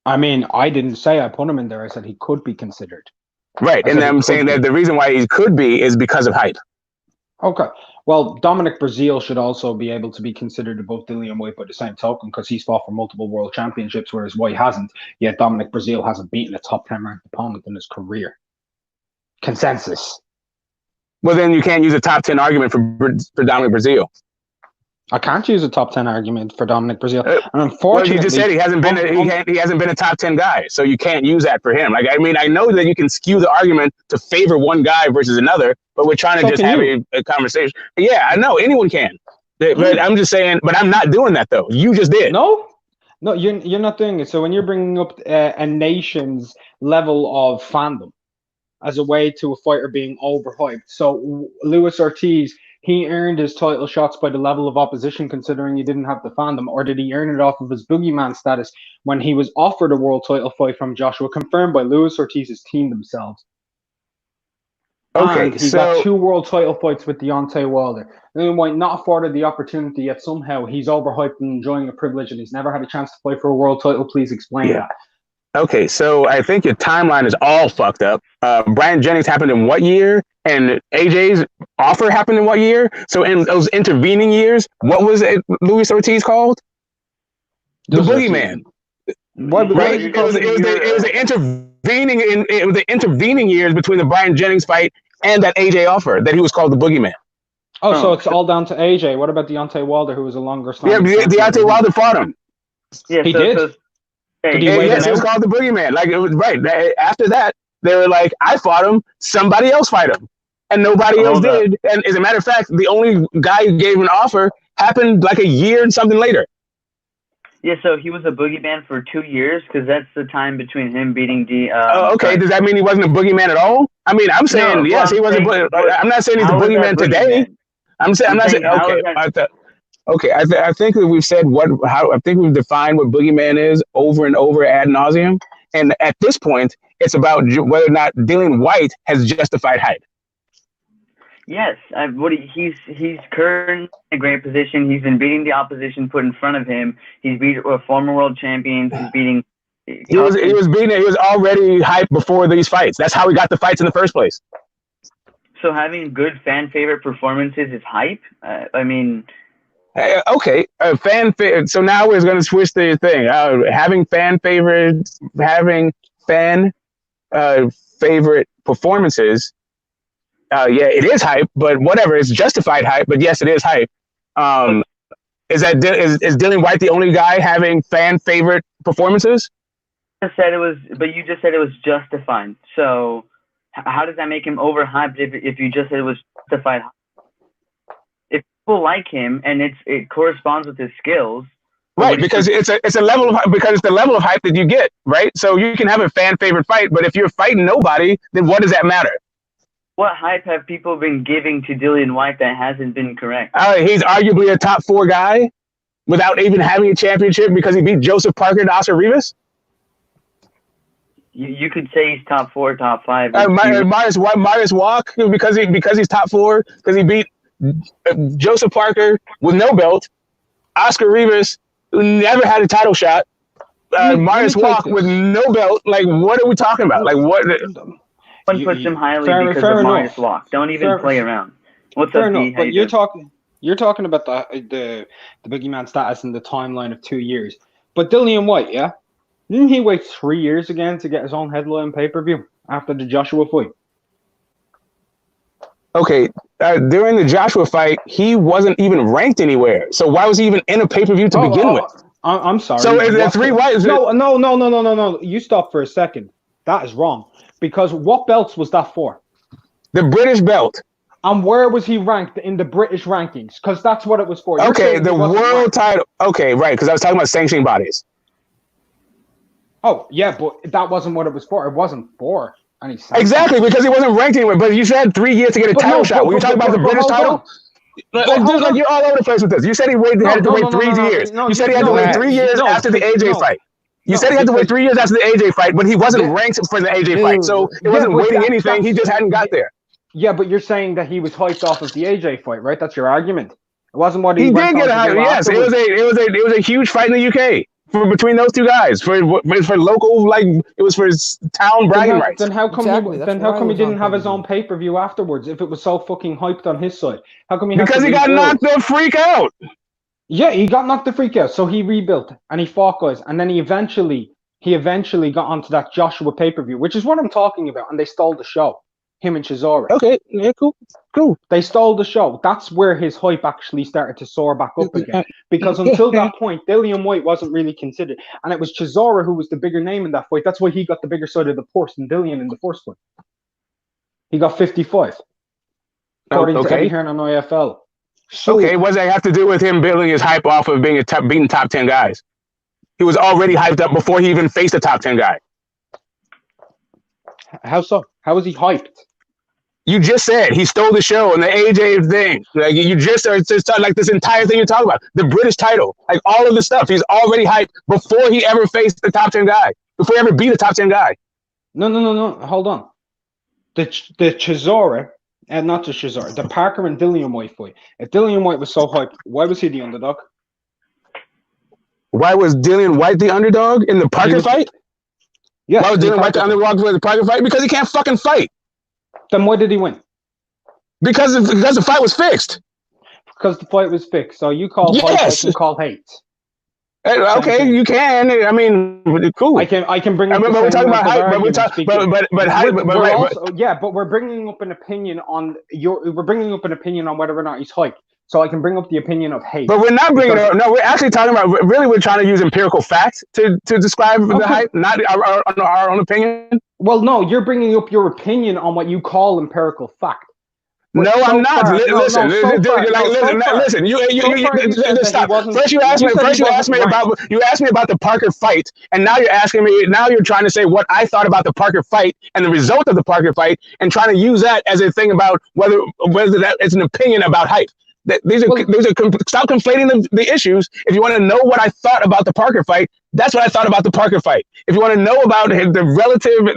I mean, I didn't say I put him in there. I said he could be considered. Right, and I'm saying that the reason why he could be is because of hype. Okay. Well, Dominic Breazeale should also be able to be considered above Dillian Whyte by the same token, because he's fought for multiple world championships, whereas Whyte hasn't. Yet Dominic Breazeale hasn't beaten a top 10 ranked opponent in his career. Consensus. Well, then you can't use a top 10 argument for Dominic Breazeale. I can't use a top 10 argument for Dominic Breazeale. And unfortunately, well, you just said he hasn't been a top 10 guy, so you can't use that for him. Like, I mean, I know that you can skew the argument to favor one guy versus another, but we're trying to just have a conversation. Yeah, I know anyone can, but I'm just saying. But I'm not doing that though. You just did. No, you're not doing it. So when you're bringing up a nation's level of fandom as a way to a fighter being overhyped, so Luis Ortiz, he earned his title shots by the level of opposition, considering he didn't have the fandom, or did he earn it off of his boogeyman status when he was offered a world title fight from Joshua, confirmed by Luis Ortiz's team themselves? Okay, and he got 2 world title fights with Deontay Wilder. Dillian Whyte not afforded the opportunity, yet somehow he's overhyped and enjoying a privilege, and he's never had a chance to fight for a world title. Please explain that. Okay, so I think your timeline is all fucked up. Bryant Jennings happened in what year? And AJ's offer happened in what year? So in those intervening years, what was Luis Ortiz called? The boogeyman. Right? It was the intervening years between the Bryant Jennings fight and that AJ offer that he was called the boogeyman. Oh, so it's all down to AJ. What about Deontay Wilder, who was a longer time? Yeah, Deontay Wilder fought him. Yeah, he did. Yes, he was called the boogeyman. Like, it was right. After that, they were like, I fought him, somebody else fight him. And nobody else did. And as a matter of fact, the only guy who gave an offer happened like a year and something later. Yeah, so he was a boogeyman for 2 years, because that's the time between him beating okay, does that mean he wasn't a boogeyman at all? I mean, I'm saying yes, he wasn't. I'm not saying he's a boogeyman today. I'm not saying okay. Okay, I think that we've said I think we've defined what boogeyman is over and over ad nauseum. And at this point, it's about whether or not Dillian Whyte has justified hype. Yes, he's currently in a great position. He's been beating the opposition put in front of him. He's beat former world champions. He's beating. He was already hyped before these fights. That's how he got the fights in the first place. So having good fan favorite performances is hype. I mean. Okay, so now we're going to switch the thing. Having fan favorite performances Yeah, it is hype, but whatever. It's justified hype, but yes, it is hype. Is Dillian Whyte the only guy having fan favorite performances? You just said it was justified. So how does that make him overhyped if you just said it was justified? If people like him and it corresponds with his skills, right? Because it's the level of hype that you get, right? So you can have a fan favorite fight, but if you're fighting nobody, then what does that matter? What hype have people been giving to Dillian Whyte that hasn't been correct? He's arguably a top 4 guy without even having a championship because he beat Joseph Parker and Oscar Rivas. You could say he's top 4, top 5. Marius Walk because he's top 4 because he beat Joseph Parker with no belt, Oscar Rivas who never had a title shot, Marius Walk with no belt. Like, what are we talking about? Like, what? One puts him highly because of Marius Walk. Don't even play around. What's up, D? But you're talking about the boogeyman status in the timeline of 2 years. But Dillian Whyte, yeah, didn't he wait 3 years again to get his own headline pay-per-view after the Joshua fight? Okay, during the Joshua fight, he wasn't even ranked anywhere. So why was he even in a pay-per-view to begin with? I'm sorry. So is there 3 Whites? No. You stop for a second. That is wrong. Because what belts was that for? The British belt. And where was he ranked in the British rankings? Because that's what it was for. Okay, the world title. Okay, right, because I was talking about sanctioning bodies. Oh, yeah, but that wasn't what it was for. It wasn't for any sanctioning. Exactly, because he wasn't ranked anywhere. But you said 3 years to get a title shot. Were you talking about the British title? Like you're all over the place with this. You said he had to wait 3 years. You said he had to wait 3 years after the AJ fight. You said he had to wait 3 years after the AJ fight, but he wasn't ranked for the AJ fight. So it wasn't waiting anything. He just hadn't got there. Yeah, but you're saying that he was hyped off of the AJ fight, right? That's your argument. It wasn't what he did get a hype. Yes, it was a huge fight in the UK between those 2 guys for local, like it was for his town bragging rights. Then how come he didn't have his own pay-per-view afterwards if it was so fucking hyped on his side? How come because he got knocked the freak out. Yeah, he got knocked the freak out, so he rebuilt and he fought guys, and then he eventually got onto that Joshua pay-per-view, which is what I'm talking about, and they stole the show. Him and Chisora. Okay, yeah, cool. They stole the show. That's where his hype actually started to soar back up again. Because until that point, Dillian Whyte wasn't really considered. And it was Chisora who was the bigger name in that fight. That's why he got the bigger side of the purse than Dillian in the first one. He got 55. According to Eddie Hearn on IFL. So, okay, what does that have to do with him building his hype off of beating top 10 guys? He was already hyped up before he even faced a top 10 guy. How so? How was he hyped? You just said he stole the show and the AJ thing. Like you just are like this entire thing you're talking about. The British title, like all of the stuff. He's already hyped before he ever faced the top 10 guy. Before he ever beat a top 10 guy. No. Hold on. The Chisora, and not just Chisora, the Parker and Dillian Whyte fight. If Dillian Whyte was so hyped, why was he the underdog? Why was Dillian Whyte the underdog in the Parker fight? Yeah. Why was Dillian Whyte the underdog in the Parker fight? Because he can't fucking fight. Then why did he win? Because the fight was fixed. Because the fight was fixed. So you call fight, you call hate. Okay, you can. I mean, cool. I can bring up. But we're talking about hype. But we're bringing up an opinion on We're bringing up an opinion on whether or not he's hype. So I can bring up the opinion of hate. But we're not bringing up. No, we're actually talking about. Really, we're trying to use empirical facts to describe the hype, not our own opinion. Well, no, you're bringing up your opinion on what you call empirical fact. No, I'm not. Listen. Stop. First, you asked me about the Parker fight, and now you're asking me. Now you're trying to say what I thought about the Parker fight and the result of the Parker fight, and trying to use that as a thing about whether that it's an opinion about hype. Stop conflating the issues. If you want to know what I thought about the Parker fight, that's what I thought about the Parker fight. If you want to know about the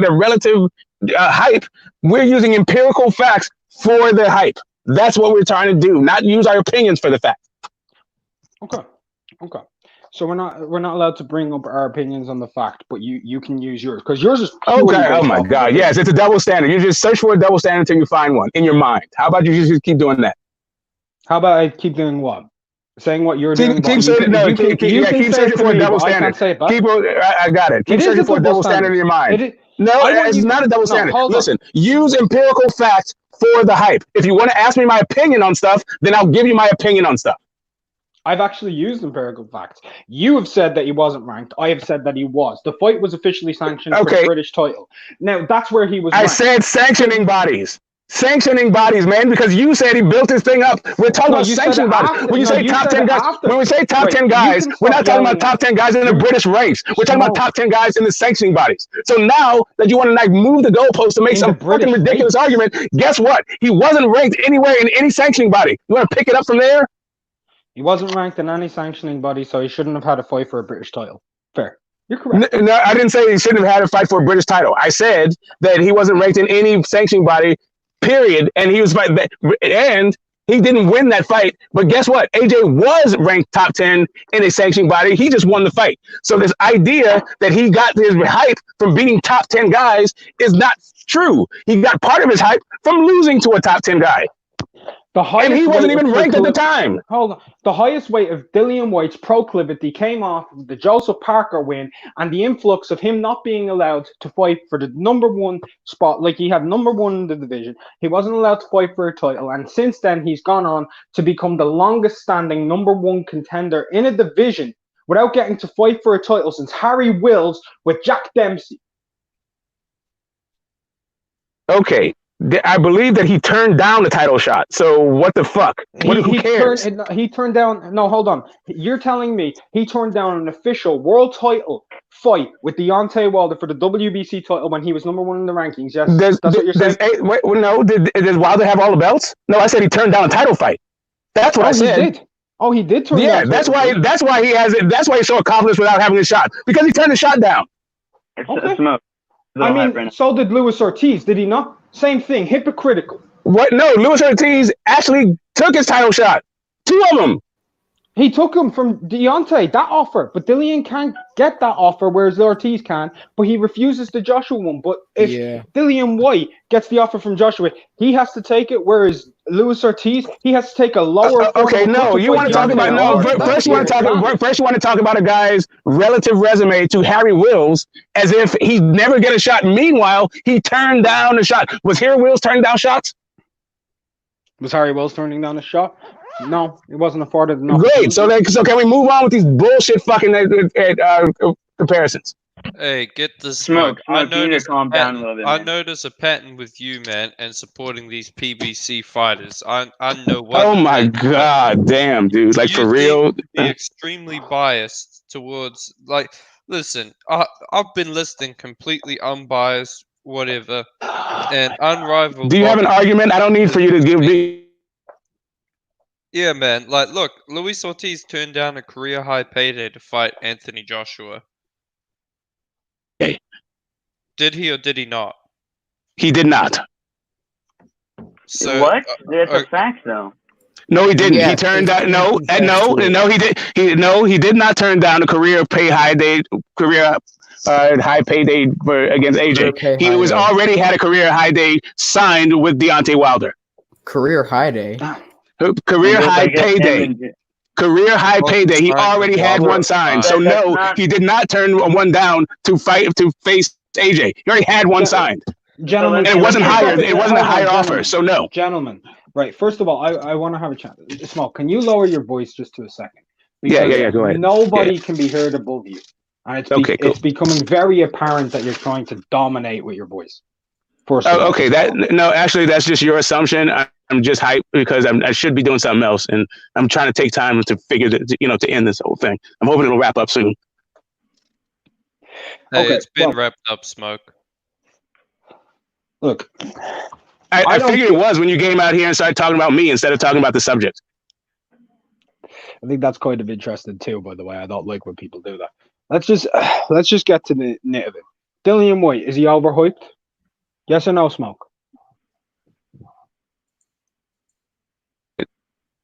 relative hype, we're using empirical facts for the hype. That's what we're trying to do, not use our opinions for the fact. Okay. So we're not allowed to bring up our opinions on the fact, but you can use yours because yours is okay. Oh my God, yes, it's a double standard. You just search for a double standard until you find one in your mind. How about you just keep doing that? How about I keep doing what? Saying what you're doing? Keep searching for a double standard. I got it. Keep searching for a double standard in your mind. No, it's not a double standard. Listen, use empirical facts for the hype. If you want to ask me my opinion on stuff, then I'll give you my opinion on stuff. I've actually used empirical facts. You have said that he wasn't ranked. I have said that he was. The fight was officially sanctioned for the British title. Now, that's where he was ranked. I said sanctioning bodies. Sanctioning bodies, man, because you said he built his thing up. We're talking about sanctioning bodies. When you say top 10 guys, when we say top 10 guys, we're not talking about top 10 guys in the British ranks. We're talking about top 10 guys in the sanctioning bodies. So now that you want to like move the goalpost to make some fucking ridiculous argument, guess what? He wasn't ranked anywhere in any sanctioning body. You want to pick it up from there? He wasn't ranked in any sanctioning body, so he shouldn't have had a fight for a British title. Fair. You're correct. No, I didn't say he shouldn't have had a fight for a British title. I said that he wasn't ranked in any sanctioning body, period. And he was and he didn't win that fight. But guess what? AJ was ranked top 10 in a sanctioning body. He just won the fight. So this idea that he got his hype from beating top 10 guys is not true. He got part of his hype from losing to a top 10 guy. And he wasn't even ranked at the time. Hold on. The highest weight of Dillian Whyte's proclivity came off the Joseph Parker win and the influx of him not being allowed to fight for the #1 spot. Like, he had #1 in the division. He wasn't allowed to fight for a title. And since then, he's gone on to become the longest standing #1 contender in a division without getting to fight for a title since Harry Wills with Jack Dempsey. Okay. I believe that he turned down the title shot. So what the fuck? Who cares? He turned down. No, hold on. You're telling me he turned down an official world title fight with Deontay Wilder for the WBC title when he was #1 in the rankings? Yes, that's what you're saying. Does Wilder have all the belts? No, I said he turned down a title fight. That's what I said. He did. Oh, he did turn down. Yeah, that's why he has it. That's why he's so accomplished without having a shot, because he turned the shot down. Okay. I mean, so did Luis Ortiz, did he not? Same thing, hypocritical. What? No, Luis Ortiz actually took his title shot. 2 of them. He took him from Deontay, that offer. But Dillian can't get that offer, whereas Ortiz can. But he refuses the Joshua one. But if Dillian Whyte gets the offer from Joshua, he has to take it. Whereas Luis Ortiz, he has to take a lower. Okay, no. You want to talk about First, you want to talk about a guy's relative resume to Harry Wills as if he never get a shot. Meanwhile, he turned down a shot. Was Harry Wills turning down shots? Was Harry Wills turning down a shot? No, it wasn't afforded enough. Great. So can we move on with these bullshit fucking comparisons? Hey, get the smoke. I noticed a pattern with you, man, and supporting these PBC fighters. I know what. Oh my god, damn, dude! Like, for real. Be extremely biased towards, like. Listen, I've been listening completely unbiased, whatever, and unrivaled. Do you have an argument? I don't need for you to give me. Yeah, man. Like, look, Luis Ortiz turned down a career-high payday to fight Anthony Joshua. Okay. Did he or did he not? He did not. So what? That's a fact, though. No, he didn't. He turned down. He did not turn down a career payday against AJ. He was already had a career high day signed with Deontay Wilder. Career high day. Career high payday. Career high payday. He already had one signed. So no, he did not turn one down to face AJ. He already had one signed. Gentlemen, and it wasn't higher. It wasn't a higher offer. So no. Gentlemen, right. First of all, I want to have a chat. Smoke, can you lower your voice just to a second? Yeah. Go ahead. Nobody can be heard above you. And it's becoming very apparent that you're trying to dominate with your voice. Okay. Actually, that's just your assumption. I'm just hyped because I should be doing something else, and I'm trying to take time to to end this whole thing. I'm hoping it'll wrap up soon. Hey, it's been wrapped up, Smoke. Look, I figured it was when you came out here and started talking about me instead of talking about the subject. I think that's kind of interesting too. By the way, I don't like when people do that. Let's just get to the nit of it. Dillian Whyte, is he overhyped? Yes or no, Smoke?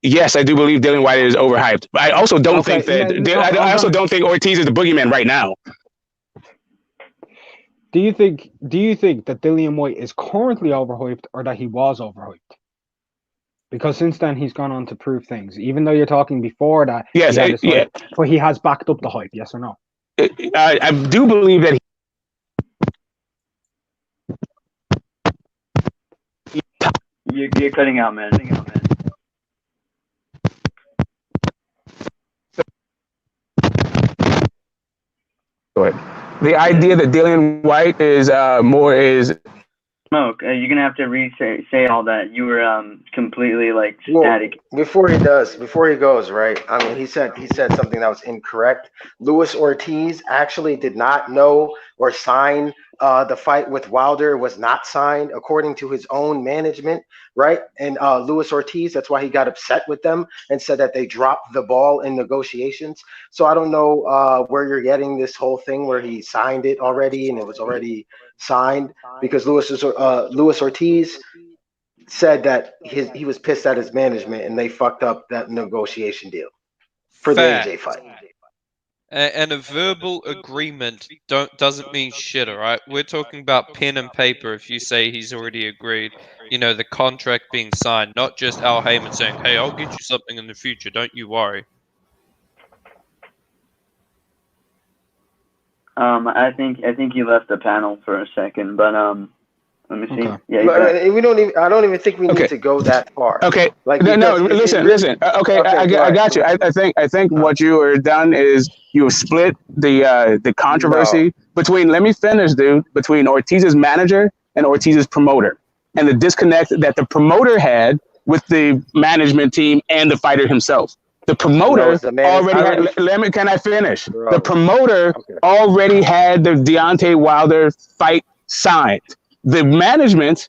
Yes, I do believe Dillian Whyte is overhyped. But I also don't think that. I also don't think Ortiz is the boogeyman right now. Do you think that Dillian Whyte is currently overhyped, or that he was overhyped? Because since then he's gone on to prove things. Even though you're talking before that, yes, but he has backed up the hype. Yes or no? I do believe that. You're cutting out, man. The idea that Dillian Whyte is Smoke. You're gonna have to say all that. You were completely like static. Well, before he goes, right? I mean, he said something that was incorrect. Luis Ortiz actually did not know or sign the fight with Wilder. It was not signed according to his own management, right? And Luis Ortiz, that's why he got upset with them and said that they dropped the ball in negotiations. So I don't know where you're getting this whole thing where he signed it already and it was already signed, because Luis Ortiz said that he was pissed at his management and they fucked up that negotiation deal for the AJ fight. And a verbal agreement doesn't mean shit, all right? We're talking about pen and paper. If you say he's already agreed, the contract being signed, not just Al Heyman saying, "Hey, I'll get you something in the future. Don't you worry." I think you left the panel for a second, but let me see. Okay. Yeah, we don't even. I don't even think we need to go that far. Okay. Like, listen. Okay, I got you. I think what you are done is you split the controversy between. Let me finish, dude. Between Ortiz's manager and Ortiz's promoter, and the disconnect that the promoter had with the management team and the fighter himself. The promoter already. Can I finish? The promoter already had the Deontay Wilder fight signed. The management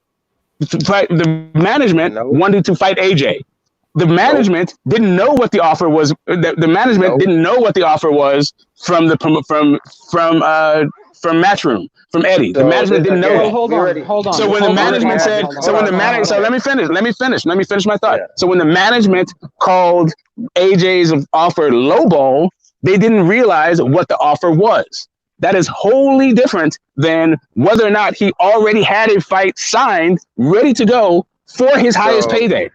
wanted to fight AJ. The management didn't know what the offer was. The management didn't know what the offer was from Matchroom, from Eddie. The management didn't know that. Hold on. So when the management said, let me finish my thought. So when the management called AJ's offer lowball, they didn't realize what the offer was. That is wholly different than whether or not he already had a fight signed, ready to go for his highest payday.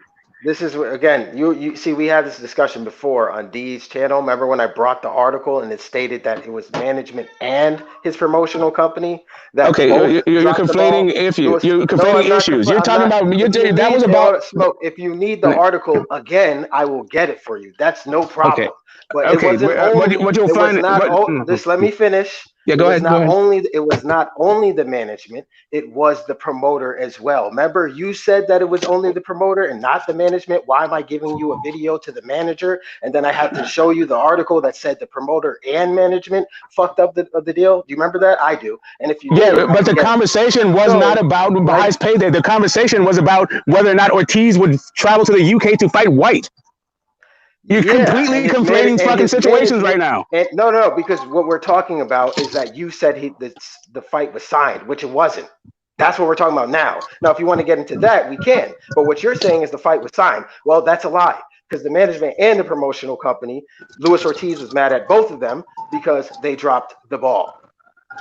This is, again, you see, we had this discussion before on D's channel. Remember when I brought the article and it stated that it was management and his promotional company? That you're conflating issues. You're conflating issues. You're talking about, that was about... Smoke. If you need the article again, I will get it for you. That's no problem. Okay. But it wasn't only... Just let me finish. Yeah, go ahead. It was not only the management, it was the promoter as well. Remember, you said that it was only the promoter and not the management. Why am I giving you a video to the manager? And then I have to show you the article that said the promoter and management fucked up the deal. Do you remember that? I do. And if you but the conversation was not about the highest payday. The conversation was about whether or not Ortiz would travel to the UK to fight White. You're completely conflating fucking situations right now. No, because what we're talking about is that you said the fight was signed, which it wasn't. That's what we're talking about now. Now, if you want to get into that, we can. But what you're saying is the fight was signed. Well, that's a lie, because the management and the promotional company, Luis Ortiz was mad at both of them because they dropped the ball.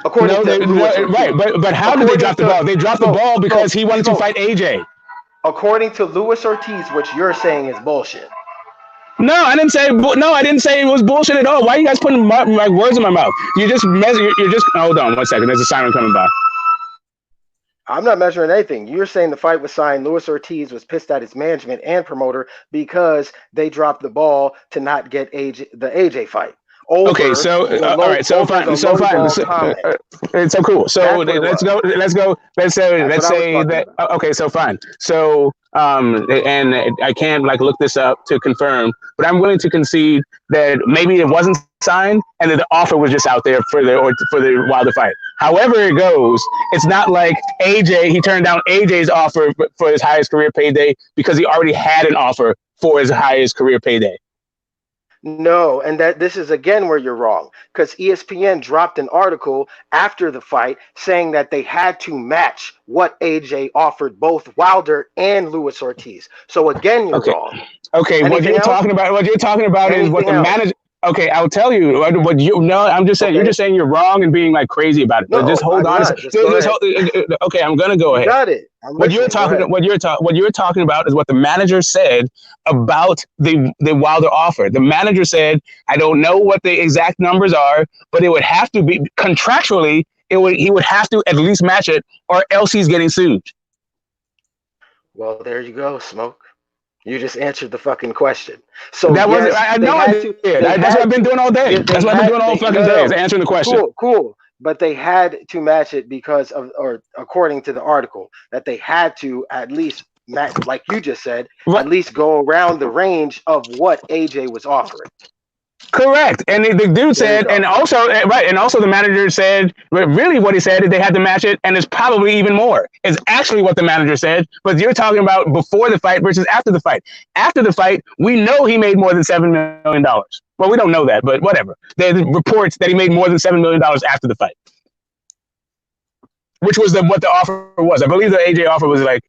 But how did they drop the ball? They dropped the ball because he wanted to fight AJ. According to Luis Ortiz, which you're saying is bullshit. No, I didn't say it was bullshit at all. Why are you guys putting my words in my mouth? You're just hold on 1 second. There's a siren coming by. I'm not measuring anything. You're saying the fight was signed. Luis Ortiz was pissed at his management and promoter because they dropped the ball to not get the AJ fight. Okay, so all right, so fine, it's so cool. So let's say that. Okay, so fine. So and I can't look this up to confirm, but I'm willing to concede that maybe it wasn't signed and that the offer was just out there for the Wilder fight. However it goes, it's not like he turned down AJ's offer for his highest career payday because he already had an offer for his highest career payday. No, and that this is again where you're wrong, because ESPN dropped an article after the fight saying that they had to match what AJ offered both Wilder and Luis Ortiz. So again, you're wrong. Okay, what you're talking about is what the manager. Okay, I'll tell you what you know. I'm just saying you're just saying you're wrong and being crazy about it. No, just hold on. Okay, I'm gonna go ahead. Got it. What you're talking about is what the manager said about the Wilder offer. The manager said, "I don't know what the exact numbers are, but it would have to be contractually. He would have to at least match it, or else he's getting sued." Well, there you go, Smoke. You just answered the fucking question. So that yes, wasn't. I know I did. That's what I've been doing all day. That's what I've been doing all fucking day, is answering the question. Cool. But they had to match it because of, or according to the article, that they had to at least match, like you just said, at least go around the range of what AJ was offering. Correct. And the dude said, and also the manager said, really what he said is they had to match it, and it's probably even more. It's actually what the manager said, but you're talking about before the fight versus after the fight. After the fight, we know he made more than $7 million. Well, we don't know that, but whatever. There's reports that he made more than $7 million after the fight, which was what the offer was. I believe the AJ offer was like,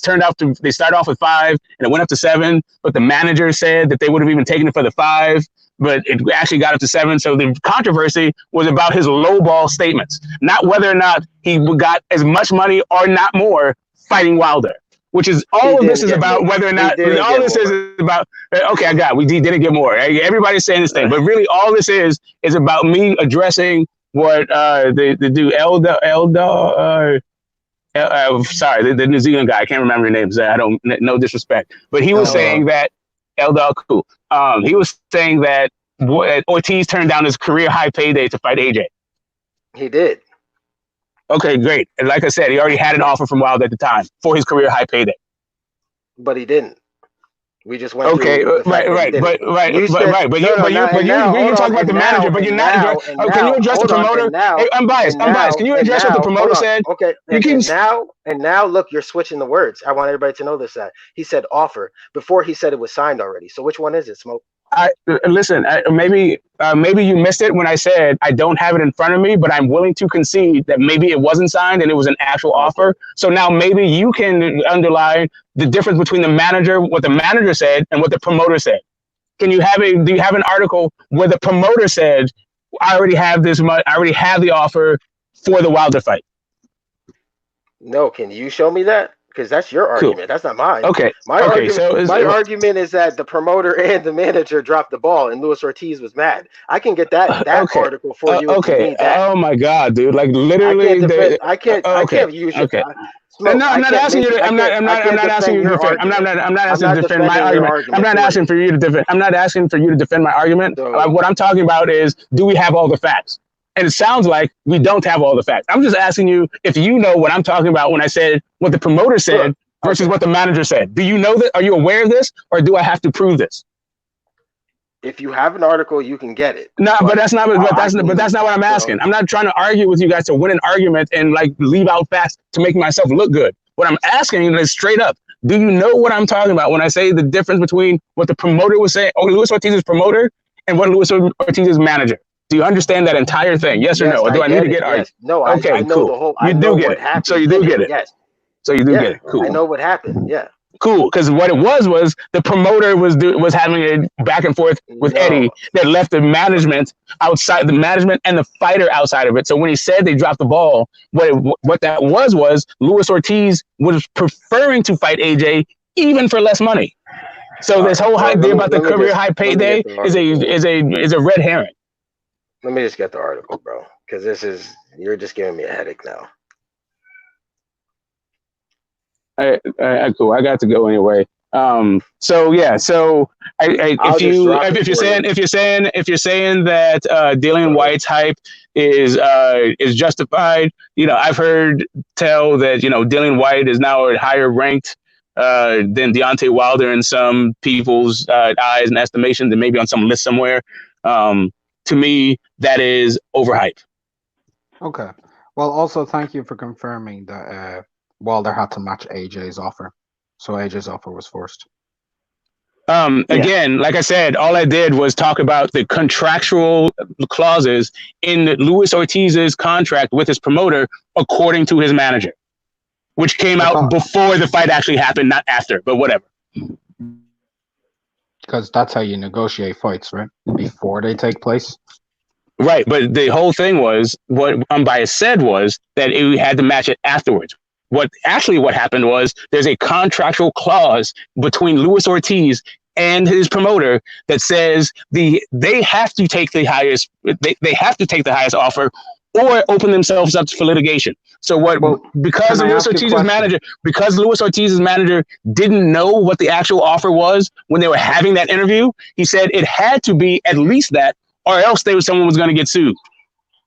turned out to, they started off with 5 and it went up to 7, but the manager said that they would have even taken it for the 5. But it actually got up to 7. So the controversy was about his lowball statements, not whether or not he got as much money or not more fighting Wilder, which is all of this is about whether or not all this is about. Okay, I got it. We didn't get more. Everybody's saying this thing, but really all this is about me addressing what the dude sorry, the New Zealand guy. I can't remember your names. I don't, no disrespect, but he was saying that Eldar cool. He was saying that Ortiz turned down his career high payday to fight AJ. He did. Okay, great. And like I said, he already had an offer from Wilder at the time for his career high payday. But he didn't. We just went. Okay, right. But you talk about the manager, but you're not. Can you address the promoter? Hey, I'm biased. Can you address what the promoter said? Okay. Now, look, you're switching the words. I want everybody to know this. That he said offer before he said it was signed already. So which one is it, Smoke? Listen. Maybe you missed it when I said I don't have it in front of me, but I'm willing to concede that maybe it wasn't signed and it was an actual offer. So now maybe you can underline the difference between what the manager said and what the promoter said. Do you have an article where the promoter said, I already have this much, I already have the offer for the Wilder fight? No, can you show me that? Because that's your argument. Cool. That's not mine. Okay. My argument is that the promoter and the manager dropped the ball and Luis Ortiz was mad. I can get that article for you. Okay. Oh my God, dude! Like literally, I can't use your. Okay. No, I'm not asking you to. I'm not asking you to defend. I'm not asking to defend my argument. I'm not asking for you to defend. I'm not asking for you to defend my argument. What I'm talking about is, do we have all the facts? And it sounds like we don't have all the facts. I'm just asking you if you know what I'm talking about when I said what the promoter said versus what the manager said. Do you know that? Are you aware of this, or do I have to prove this? If you have an article, you can get it. No, but that's not what I'm asking. I'm not trying to argue with you guys to win an argument and like leave out facts to make myself look good. What I'm asking is straight up. Do you know what I'm talking about when I say the difference between what the promoter was saying, Luis Ortiz's promoter, and what Luis Ortiz's manager? Do you understand that entire thing? Yes or no? Or do I need to get argued? No, okay, I know cool. the whole. You do get it. So you do get it. Yes. So you do get it. Cool. I know what happened. Yeah. Cool, because what it was the promoter was having a back and forth with Eddie that left the management outside, the management and the fighter outside of it. So when he said they dropped the ball, what that was Luis Ortiz was preferring to fight AJ even for less money. So this whole idea about the career high payday is a red herring. Let me just get the article, bro, because you're just giving me a headache now. Cool. I got to go anyway. So if you're saying that Dillian Whyte's hype is justified, I've heard tell that Dillian Whyte is now higher ranked than Deontay Wilder in some people's eyes and estimations, and maybe on some list somewhere. To me, that is overhyped. Okay. Well, also thank you for confirming that Wilder had to match AJ's offer. So AJ's offer was forced. Again, like I said, all I did was talk about the contractual clauses in Luis Ortiz's contract with his promoter, according to his manager, which came out before the fight actually happened, not after, but whatever. Because that's how you negotiate fights, right? Before they take place. Right, but the whole thing was, what Unbiased said was that it had to match it afterwards. What happened was there's a contractual clause between Luis Ortiz and his promoter that says they have to take the highest offer, or open themselves up for litigation. So because Luis Ortiz's manager didn't know what the actual offer was when they were having that interview, he said it had to be at least that, or else someone was going to get sued.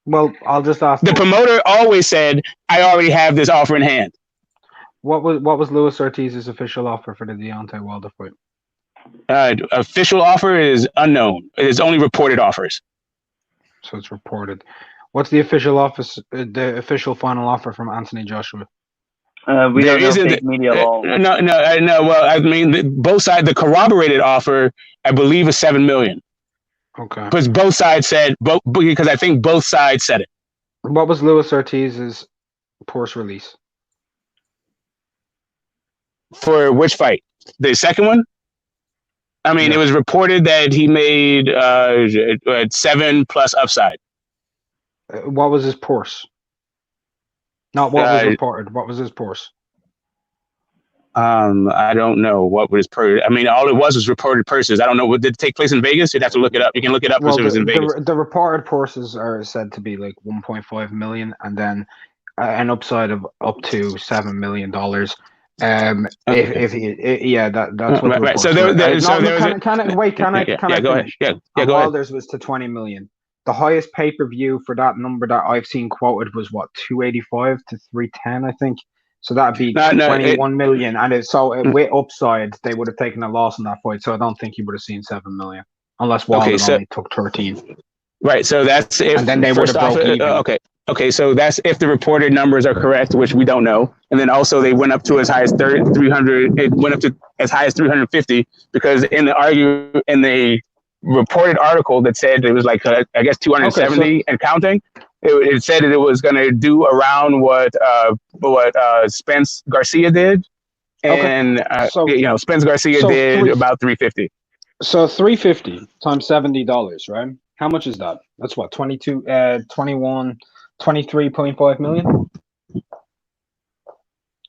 Well, I'll just ask. The promoter always said, "I already have this offer in hand." What was Luis Ortiz's official offer for the Deontay Wilder fight? Official offer is unknown. It's only reported offers. So it's reported. What's the official the official final offer from Anthony Joshua? We don't know fake media law. No. Well, I mean, both sides. The corroborated offer, I believe, is $7 million. Okay. But both sides said because I think both sides said it. What was Luis Ortiz's Porsche release? For which fight? The second one? I mean, It was reported that he made 7 plus upside. What was his Porsche? Not what was reported. What was his Porsche? I don't know what was per. I mean, all it was reported purses. I don't know. Did it take place in Vegas? You'd have to look it up. You can look it up. Well, it was in Vegas. The reported purses are said to be like 1.5 million, and then an upside of up to $7 million. That's what. Right. So there can I go finish? Ahead. Go ahead. Wilders was to 20 million. The highest pay-per-view for that number that I've seen quoted was 285 to 310, I think. So that'd be 21 million, and with upside, they would have taken a loss in that fight. So I don't think he would have seen 7 million, unless Wilder only took 13. Right. So that's if. And then they would have broke even. Okay. So that's if the reported numbers are correct, which we don't know. And then also they went up to as high as 300. It went up to as high as 350 because in the reported article that said it was like I guess 270 and counting. It said that it was going to do around what Spence Garcia did, and Spence Garcia did about 350. So 350 times $70, right? How much is that? That's what 23.5 million.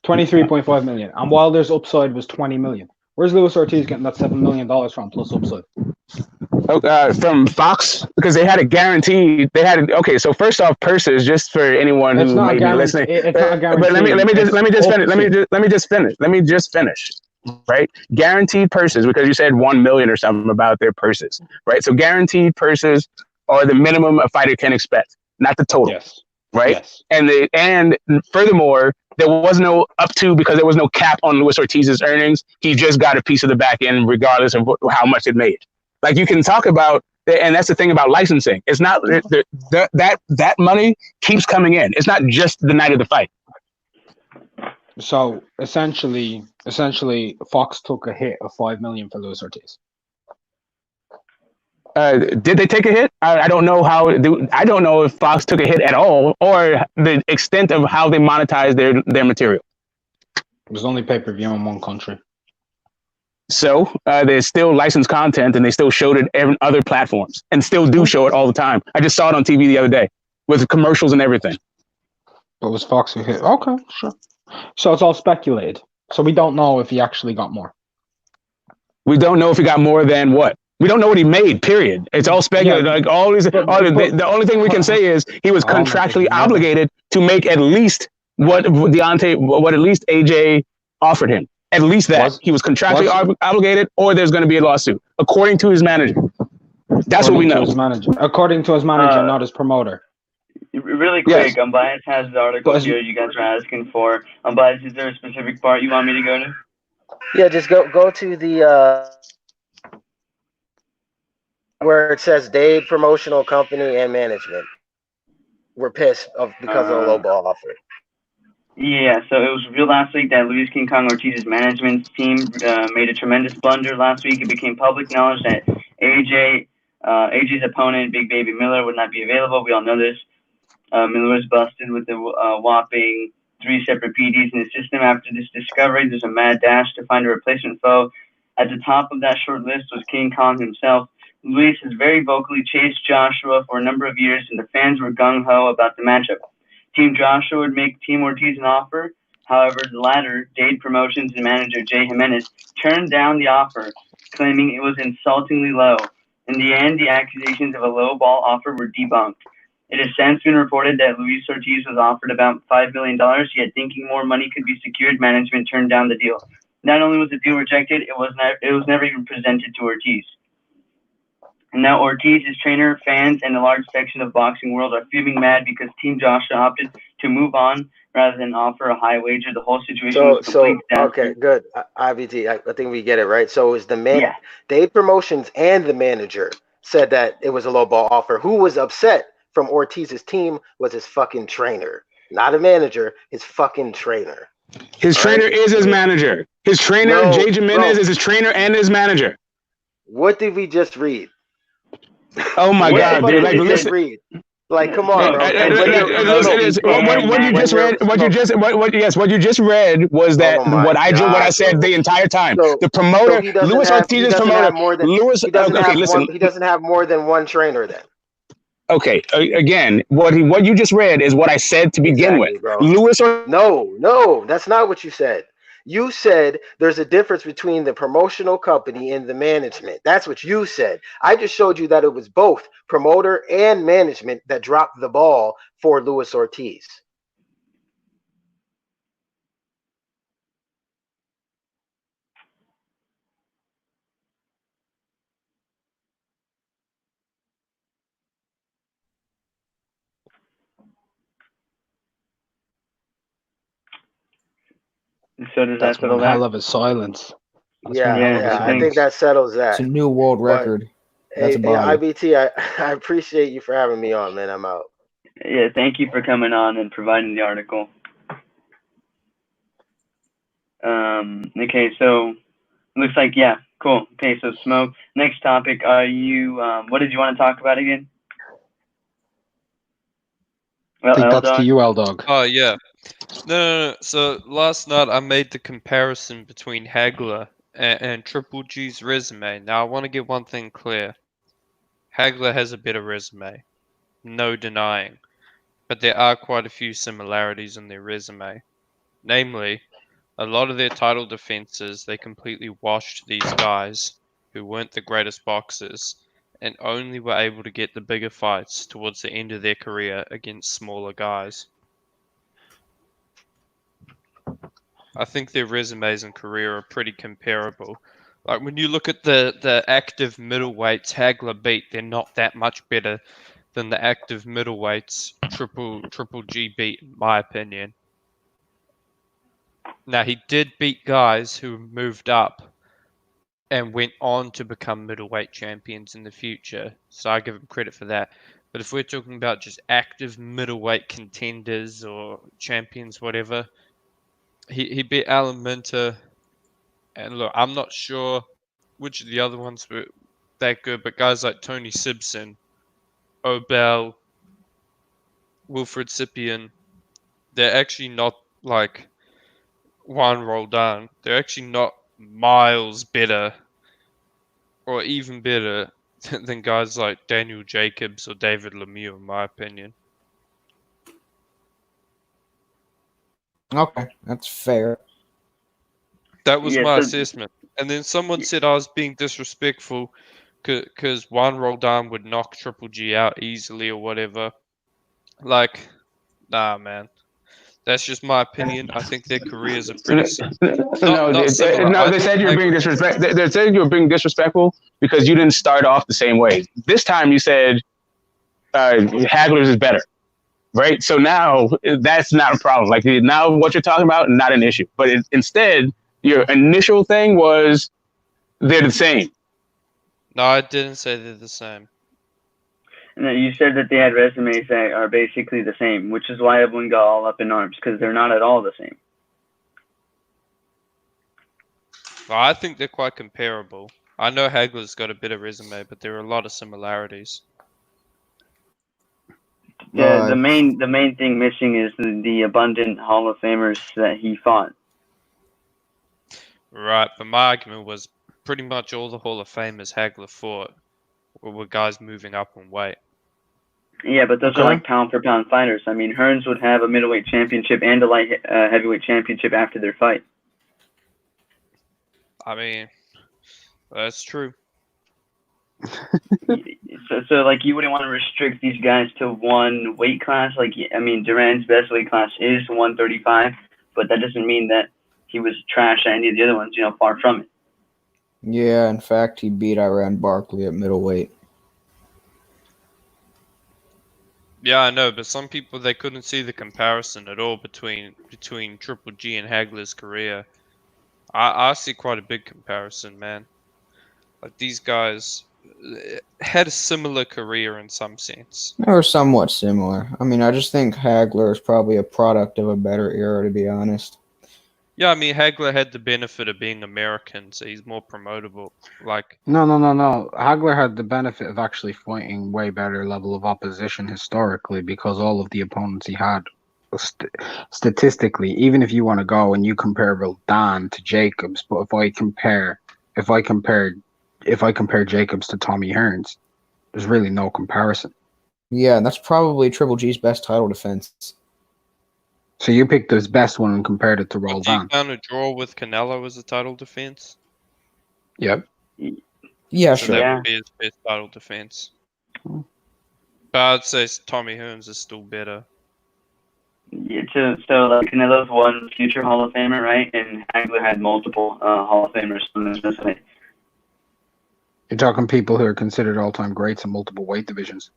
23.5 million, and Wilder's upside was 20 million. Where's Luis Ortiz getting that $7 million from plus upside? From Fox, because they had a guarantee. So first off, purses, just for anyone who may be listening. It's not a guarantee. But let me just finish. Right, guaranteed purses, because you said 1 million or something about their purses. Right, so guaranteed purses are the minimum a fighter can expect, not the total. Yes. Right. Yes. And furthermore, there was no because there was no cap on Luis Ortiz's earnings. He just got a piece of the back end, regardless of how much it made. Like you can talk about, and that's the thing about licensing. It's not that money keeps coming in. It's not just the night of the fight. So essentially, Fox took a hit of 5 million for Luis Ortiz. Did they take a hit? I don't know how. I don't know if Fox took a hit at all, or the extent of how they monetize their material. It was only pay-per-view in one country. So there's still licensed content, and they still showed it on other platforms, and still do show it all the time. I just saw it on TV the other day with commercials and everything. But was Fox a hit? Okay, sure. So it's all speculated. So we don't know if he actually got more. We don't know if he got more than what. We don't know what he made. Period. It's all speculative. Yeah, like all these. The only thing we can say is he was contractually obligated to make at least what at least AJ offered him. At least that he was contractually obligated, or there's going to be a lawsuit, according to his manager. That's what we know. According to his manager, not his promoter. Really quick, Unbiased has the article here you guys are asking for. Unbiased, is there a specific part you want me to go to? Yeah, just go to the where it says Dade Promotional Company and Management. We're pissed because of the low ball offer. Yeah, so it was revealed last week that Luis King Kong Ortiz's management team made a tremendous blunder last week. It became public knowledge that AJ's opponent, Big Baby Miller, would not be available. We all know this. Miller was busted with a whopping 3 separate PDs in his system. After this discovery, there's a mad dash to find a replacement foe. At the top of that short list was King Kong himself. Luis has very vocally chased Joshua for a number of years, and the fans were gung-ho about the matchup. Team Joshua would make Team Ortiz an offer. However, the latter, Dade Promotions and manager Jay Jimenez, turned down the offer, claiming it was insultingly low. In the end, the accusations of a low ball offer were debunked. It has since been reported that Luis Ortiz was offered about $5 million, yet thinking more money could be secured, management turned down the deal. Not only was the deal rejected, it was never even presented to Ortiz. And now Ortiz, his trainer, fans, and a large section of boxing world are fuming mad because Team Joshua opted to move on rather than offer a high wager. The whole situation was complete disaster. Okay, good. IBT, I think we get it, right? So it was the Dave Promotions and the manager said that it was a low ball offer. Who was upset from Ortiz's team was his fucking trainer. Not a manager, his fucking trainer. His trainer is his manager. His trainer, Jay Jimenez, is his trainer and his manager. What did we just read? Oh my God, dude! Like, listen. Like, come on, bro. What you just read, what you just read was that what I said the entire time. The promoter, Luis Ortiz's promoter, Luis. Okay, listen. He doesn't have more than one trainer then. Okay, again, what you just read is what I said to begin with. Bro. No, that's not what you said. You said there's a difference between the promotional company and the management. That's what you said. I just showed you that it was both promoter and management that dropped the ball for Luis Ortiz. So does that settle that? Hell of a silence. Yeah, I think that settles that. It's a new world record. Hey, IBT, I appreciate you for having me on, man. I'm out. Yeah, thank you for coming on and providing the article. Okay, so looks like cool. Okay, so Smoke. Next topic. Are you? What did you want to talk about again? I think that's to you, L-Dog. Oh yeah. No. So last night I made the comparison between Hagler and Triple G's resume. Now I want to get one thing clear. Hagler has a better resume, no denying, but there are quite a few similarities in their resume. Namely, a lot of their title defenses, they completely washed these guys who weren't the greatest boxers and only were able to get the bigger fights towards the end of their career against smaller guys. I think their resumes and career are pretty comparable. Like when you look at the active middleweights Hagler beat, they're not that much better than the active middleweights Triple G beat, in my opinion. Now he did beat guys who moved up and went on to become middleweight champions in the future, so I give him credit for that. But if we're talking about just active middleweight contenders or champions, whatever, he beat Alan Minter. And look, I'm not sure which of the other ones were that good, but guys like Tony Simpson, Obel, Wilfred Sippion, they're actually not like Juan Roldan. They're actually not miles better or even better than guys like Daniel Jacobs or David Lemieux, in my opinion. Okay, that's fair. That was my assessment. And then someone said I was being disrespectful because Juan Roldan would knock Triple G out easily or whatever. Like, nah, man. That's just my opinion. I think their careers are pretty similar. They said you're being disrespectful. They said you were being disrespectful because you didn't start off the same way. This time you said Hagler's is better. Right? So now that's not a problem. Like now what you're talking about, not an issue. But instead, your initial thing was they're the same. No, I didn't say they're the same. And then you said that they had resumes that are basically the same, which is why everyone got all up in arms, because they're not at all the same. Well, I think they're quite comparable. I know Hagler's got a better resume, but there are a lot of similarities. Yeah, the main thing missing is the abundant Hall of Famers that he fought. Right, but my argument was pretty much all the Hall of Famers Hagler fought were guys moving up in weight. Yeah, but those are like pound for pound fighters. I mean, Hearns would have a middleweight championship and a light heavyweight championship after their fight. I mean, that's true. So like you wouldn't want to restrict these guys to one weight class. Like I mean, Duran's best weight class is 135, but that doesn't mean that he was trash at any of the other ones. Far from it. Yeah, in fact, he beat Iran Barkley at middleweight. Yeah, I know, but some people, they couldn't see the comparison at all between Triple G and Hagler's career. I see quite a big comparison, man. Like, these guys had a similar career in some sense. They were somewhat similar. I mean, I just think Hagler is probably a product of a better era, to be honest. Yeah, I mean, Hagler had the benefit of being American, so he's more promotable. Like, No. Hagler had the benefit of actually fighting way better level of opposition historically because all of the opponents he had, statistically, even if you want to go and you compare Roldan to Jacobs, but if I compare Jacobs to Tommy Hearns, there's really no comparison. Yeah, that's probably Triple G's best title defense. So you picked his best one and compared it to Roldan. Did you count a draw with Canelo as a title defense? Yep. Yeah, so sure. That would be his best title defense. But I'd say Tommy Hearns is still better. Yeah, so like Canelo's one future Hall of Famer, right? And Hagler had multiple Hall of Famers on his resume. You're talking people who are considered all-time greats in multiple weight divisions.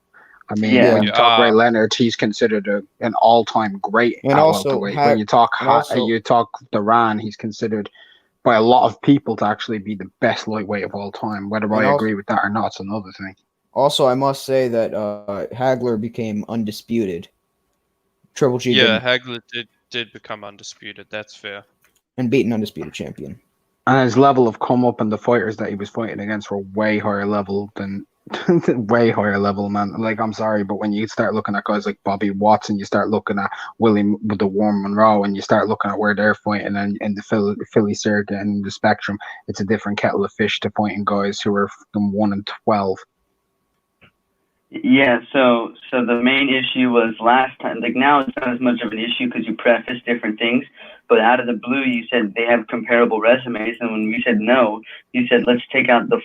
I mean, Yeah. when you talk Ray Leonard, he's considered an all-time great at welterweight. When you talk Duran, he's considered by a lot of people to actually be the best lightweight of all time. Whether I agree with that or not, it's another thing. Also, I must say that Hagler became undisputed. Triple G Hagler did become undisputed. That's fair. And beat an undisputed champion. And his level of come up and the fighters that he was fighting against were way higher level than way higher level, man. Like, I'm sorry, but when you start looking at guys like Bobby Watson, you start looking at William with the Warren Monroe, and you start looking at where they're fighting and in the Philly circuit and the spectrum, it's a different kettle of fish to fighting guys who are from 1 and 12. Yeah, so the main issue was last time. Like, now it's not as much of an issue because you preface different things. But out of the blue, you said they have comparable resumes, and when we said no, you said let's take out the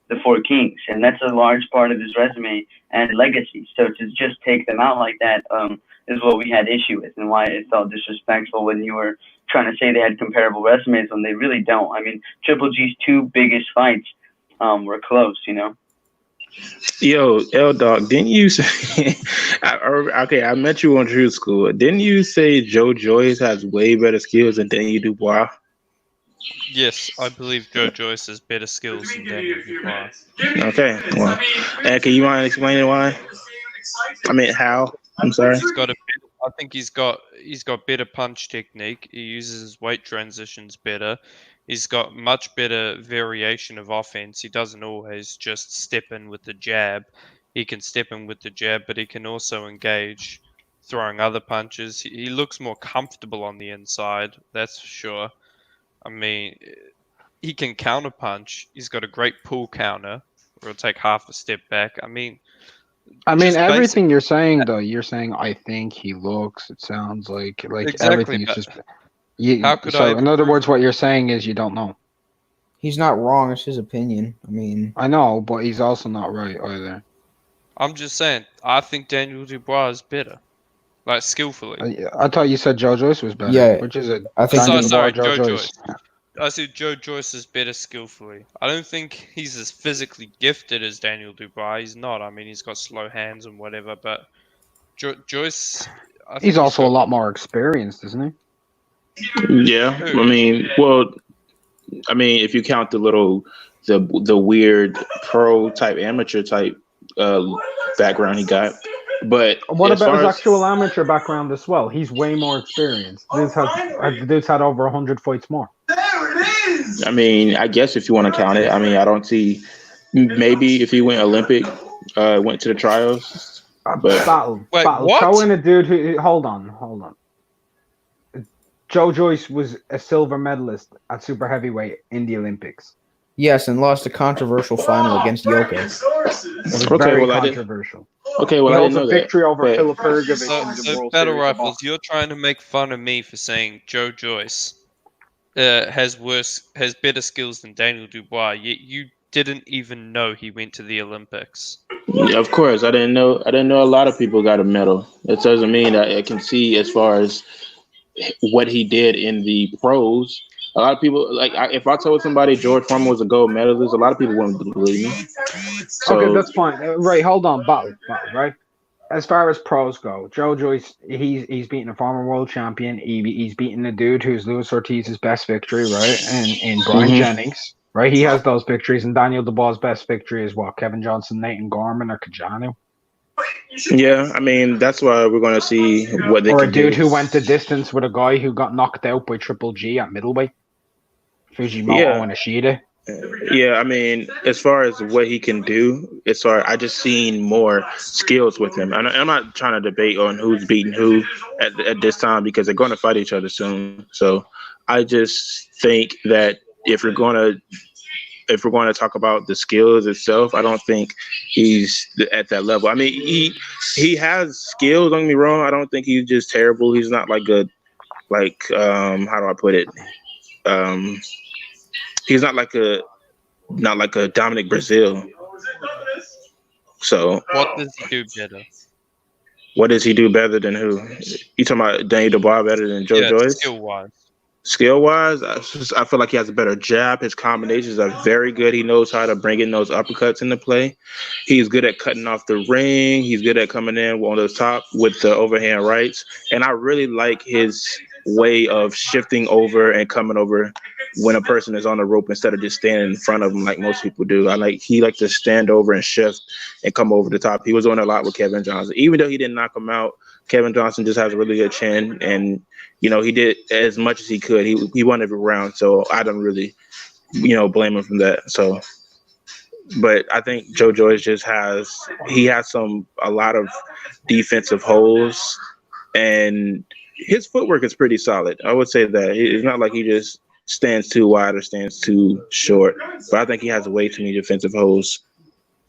the four kings, and that's a large part of his resume and legacy. So to just take them out like that is what we had issue with, and why it felt disrespectful when you were trying to say they had comparable resumes when they really don't. I mean, Triple G's two biggest fights were close, Yo, L-Dog, didn't you say... okay, I met you on True School. Didn't you say Joe Joyce has way better skills than Daniel Dubois? Yes, I believe Joe Joyce has better skills than Daniel Dubois. Okay, well, can you mind explaining why? I mean, how? I'm sorry. I think he's got better punch technique. He uses his weight transitions better. He's got much better variation of offense. He doesn't always just step in with the jab. He can step in with the jab, but he can also engage throwing other punches. He looks more comfortable on the inside, that's for sure. I mean, he can counter punch. He's got a great pull counter, where he'll take half a step back. I mean, everything you're saying, though, you're saying, I think he looks, it sounds like exactly, everything is just... in other words, what you're saying is you don't know. He's not wrong. It's his opinion. I mean... I know, but he's also not right either. I'm just saying, I think Daniel Dubois is better. Like, skillfully. I thought you said Joe Joyce was better. Yeah. Which is it? I think Joe Joyce. I said Joe Joyce is better skillfully. I don't think he's as physically gifted as Daniel Dubois. He's not. I mean, he's got slow hands and whatever, but Joyce... He's also a lot more experienced, isn't he? Yeah, I mean, if you count the weird pro type, amateur type background he got, but what about his actual amateur background as well? He's way more experienced. Dude's had over 100 fights more. There it is. I mean, I guess if you want to count it, I mean, I don't see. Maybe if he went Olympic, went to the trials, but battle. What? Throw in a dude who. Hold on. Joe Joyce was a silver medalist at super heavyweight in the Olympics. Yes, and lost a controversial final against Yoka. It was very controversial. I didn't know victory over Philip Ergovic. So Battle Rifles, you're trying to make fun of me for saying Joe Joyce has better skills than Daniel Dubois. Yet you didn't even know he went to the Olympics. Yeah, of course, I didn't know. I didn't know a lot of people got a medal. It doesn't mean that I can see as far as what he did in the pros. A lot of people if I told somebody George Foreman was a gold medalist, a lot of people wouldn't believe me. So, okay, that's fine. Right, hold on, battle, right? As far as pros go, Joe Joyce, he's beaten a former world champion. He's beaten a dude who's Luis Ortiz's best victory, right? And in Brian Jennings, right? He has those victories, and Daniel Dubois' best victory is what? Kevin Johnson, Nathan Gorman, or Kajanu? Yeah, I mean that's why we're going to see what they or can a dude do. who went the distance with a guy who got knocked out by Triple G at middleweight, Fujimoto and Ishida. Yeah, I mean, as far as what he can do, I just seen more skills with him. I'm not trying to debate on who's beating who at this time because they're going to fight each other soon. So I just think that if we're going to talk about the skills itself, I don't think he's at that level. I mean, he has skills. Don't get me wrong. I don't think he's just terrible. He's not like how do I put it? He's not like a Dominic Brazil. So what does he do better? What does he do better than who? You talking about Daniel Dubois better than Joe Joyce? Skill-wise. Skill-wise, I feel like he has a better jab. His combinations are very good. He knows how to bring in those uppercuts into play. He's good at cutting off the ring. He's good at coming in on the top with the overhand rights. And I really like his way of shifting over and coming over when a person is on the rope instead of just standing in front of them like most people do. He likes to stand over and shift and come over the top. He was doing a lot with Kevin Johnson. Even though he didn't knock him out, Kevin Johnson just has a really good chin, and he did as much as he could. He won every round, so I don't really blame him for that. So, but I think Joe Joyce just has a lot of defensive holes, and his footwork is pretty solid. I would say that it's not like he just stands too wide or stands too short, but I think he has way too many defensive holes.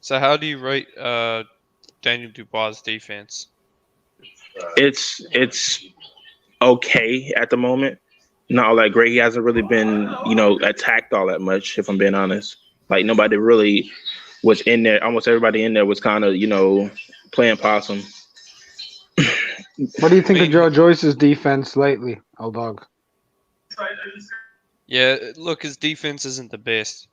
So how do you rate Daniel Dubois' defense? It's okay at the moment. Not all that great. He hasn't really been, attacked all that much, if I'm being honest. Like nobody really was in there. Almost everybody in there was kind of, playing possum. What do you think of Joe Joyce's defense lately, old dog? Yeah, look, his defense isn't the best.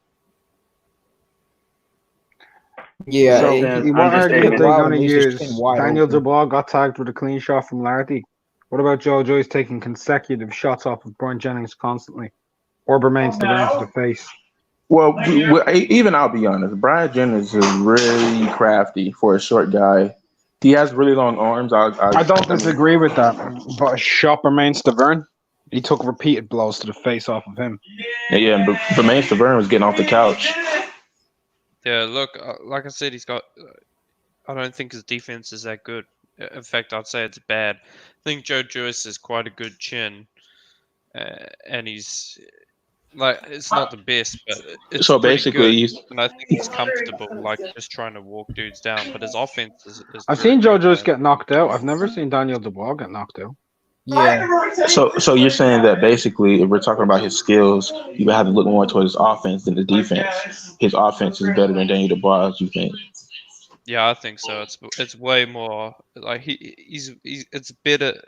Yeah, So what argument are they going to use? Daniel Dubois got tagged with a clean shot from Lardy. What about Joe Joyce taking consecutive shots off of Brian Jennings constantly? Or remains the ring to the face? Well, even I'll be honest. Brian Jennings is really crafty for a short guy. He has really long arms. I don't disagree with that, but shot remains Stavern. He took repeated blows to the face off of him. Yeah, but Bermain Stavern was getting off the couch. Yeah, look, like I said, I don't think his defense is that good. In fact, I'd say it's bad. I think Joe Joyce is quite a good chin, and he's it's not the best, but it's so basically, and I think he's comfortable, just trying to walk dudes down. But his offense is I've seen Joe Joyce get knocked out. I've never seen Daniel Dubois get knocked out. Yeah. So you're saying that basically, if we're talking about his skills, you have to look more towards his offense than his defense. His offense is better than Daniel Dubois, you think? Yeah, I think so. It's way more he's it's better,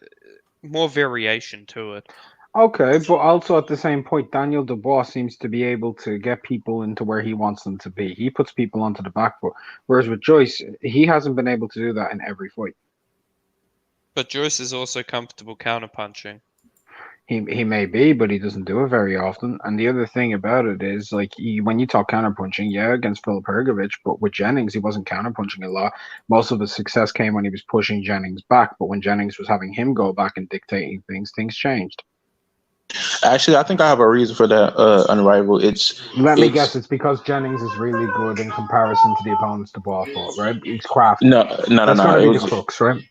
more variation to it. Okay, but also at the same point, Daniel Dubois seems to be able to get people into where he wants them to be. He puts people onto the back foot. Whereas with Joyce, he hasn't been able to do that in every fight. But Joyce is also comfortable counterpunching. He may be, but he doesn't do it very often. And the other thing about it is, when you talk counterpunching, yeah, against Filip Hrgovic, but with Jennings, he wasn't counterpunching a lot. Most of his success came when he was pushing Jennings back. But when Jennings was having him go back and dictating things changed. Actually, I think I have a reason for that, Unrivaled. Let me guess, it's because Jennings is really good in comparison to the opponents the ball fought, right? He's crafty. No. That's going to be the crux, right?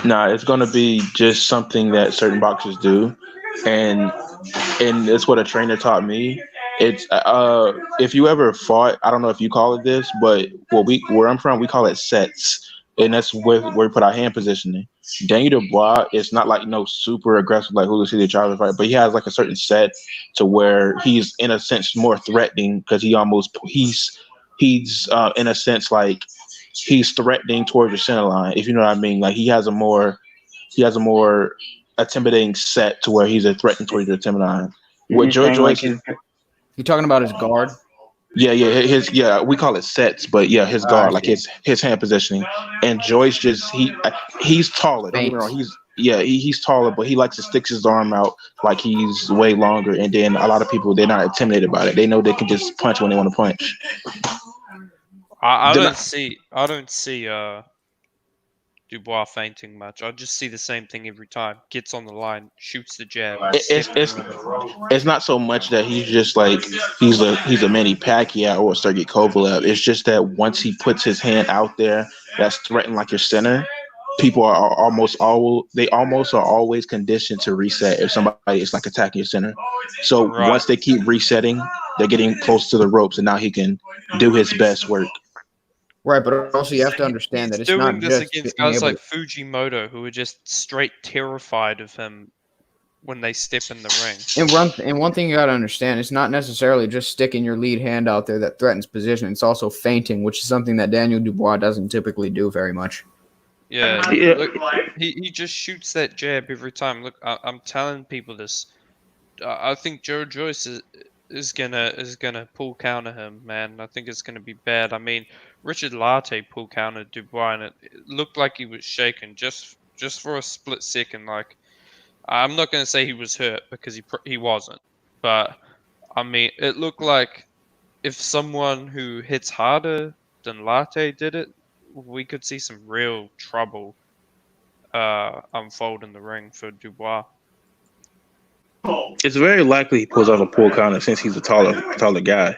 No, it's going to be just something that certain boxers do. And it's what a trainer taught me. It's if you ever fought, I don't know if you call it this, but where I'm from, we call it sets. And that's where we put our hand positioning. Daniel Dubois is not super aggressive like Julio Cesar Chavez fight, but he has a certain set to where he's in a sense more threatening because he's he's in a sense like he's threatening towards the center line. If you know what I mean, like he has a more intimidating set to where he's a threat towards your center line. With Joyce, you talking about his guard? Yeah, we call it sets, but yeah, his guard, like his hand positioning. And Joyce he's taller. Don't get me wrong, he's taller, but he likes to stick his arm out like he's way longer. And then a lot of people, they're not intimidated by it. They know they can just punch when they want to punch. I don't see Dubois fainting much. I just see the same thing every time. Gets on the line, shoots the jab. It's not so much that he's just like he's a mini Pacquiao or Sergey Kovalev. It's just that once he puts his hand out there, that's threatened like your center. People are almost always conditioned to reset if somebody is like attacking your center. So once they keep resetting, they're getting close to the ropes, and now he can do his best work. Right, but also you have to understand that it's doing not this just against guys like Fujimoto, who are just straight terrified of him when they step in the ring. And one thing you got to understand, it's not necessarily just sticking your lead hand out there that threatens position. It's also feinting, which is something that Daniel Dubois doesn't typically do very much. Yeah. Look, he just shoots that jab every time. Look, I'm telling people this. I think Joe Joyce is gonna pull counter him, man. I think it's gonna be bad. I mean, Richard Latte pull counter Dubois, and it looked like he was shaken just for a split second. Like, I'm not gonna say he was hurt because he wasn't, but I mean, it looked like if someone who hits harder than Latte did it, we could see some real trouble unfold in the ring for Dubois. It's very likely he pulls off a pull counter since he's a taller guy.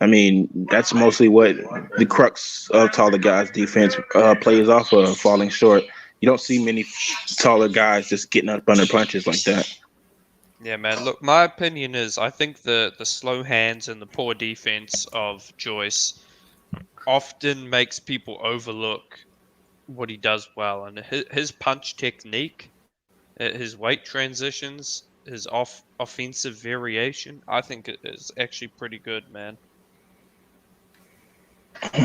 I mean, that's mostly what the crux of taller guys' defense plays off of, falling short. You don't see many taller guys just getting up under punches like that. Yeah, man. Look, my opinion is I think the slow hands and the poor defense of Joyce often makes people overlook what he does well. And his punch technique, his weight transitions, his offensive variation, I think it is actually pretty good, man.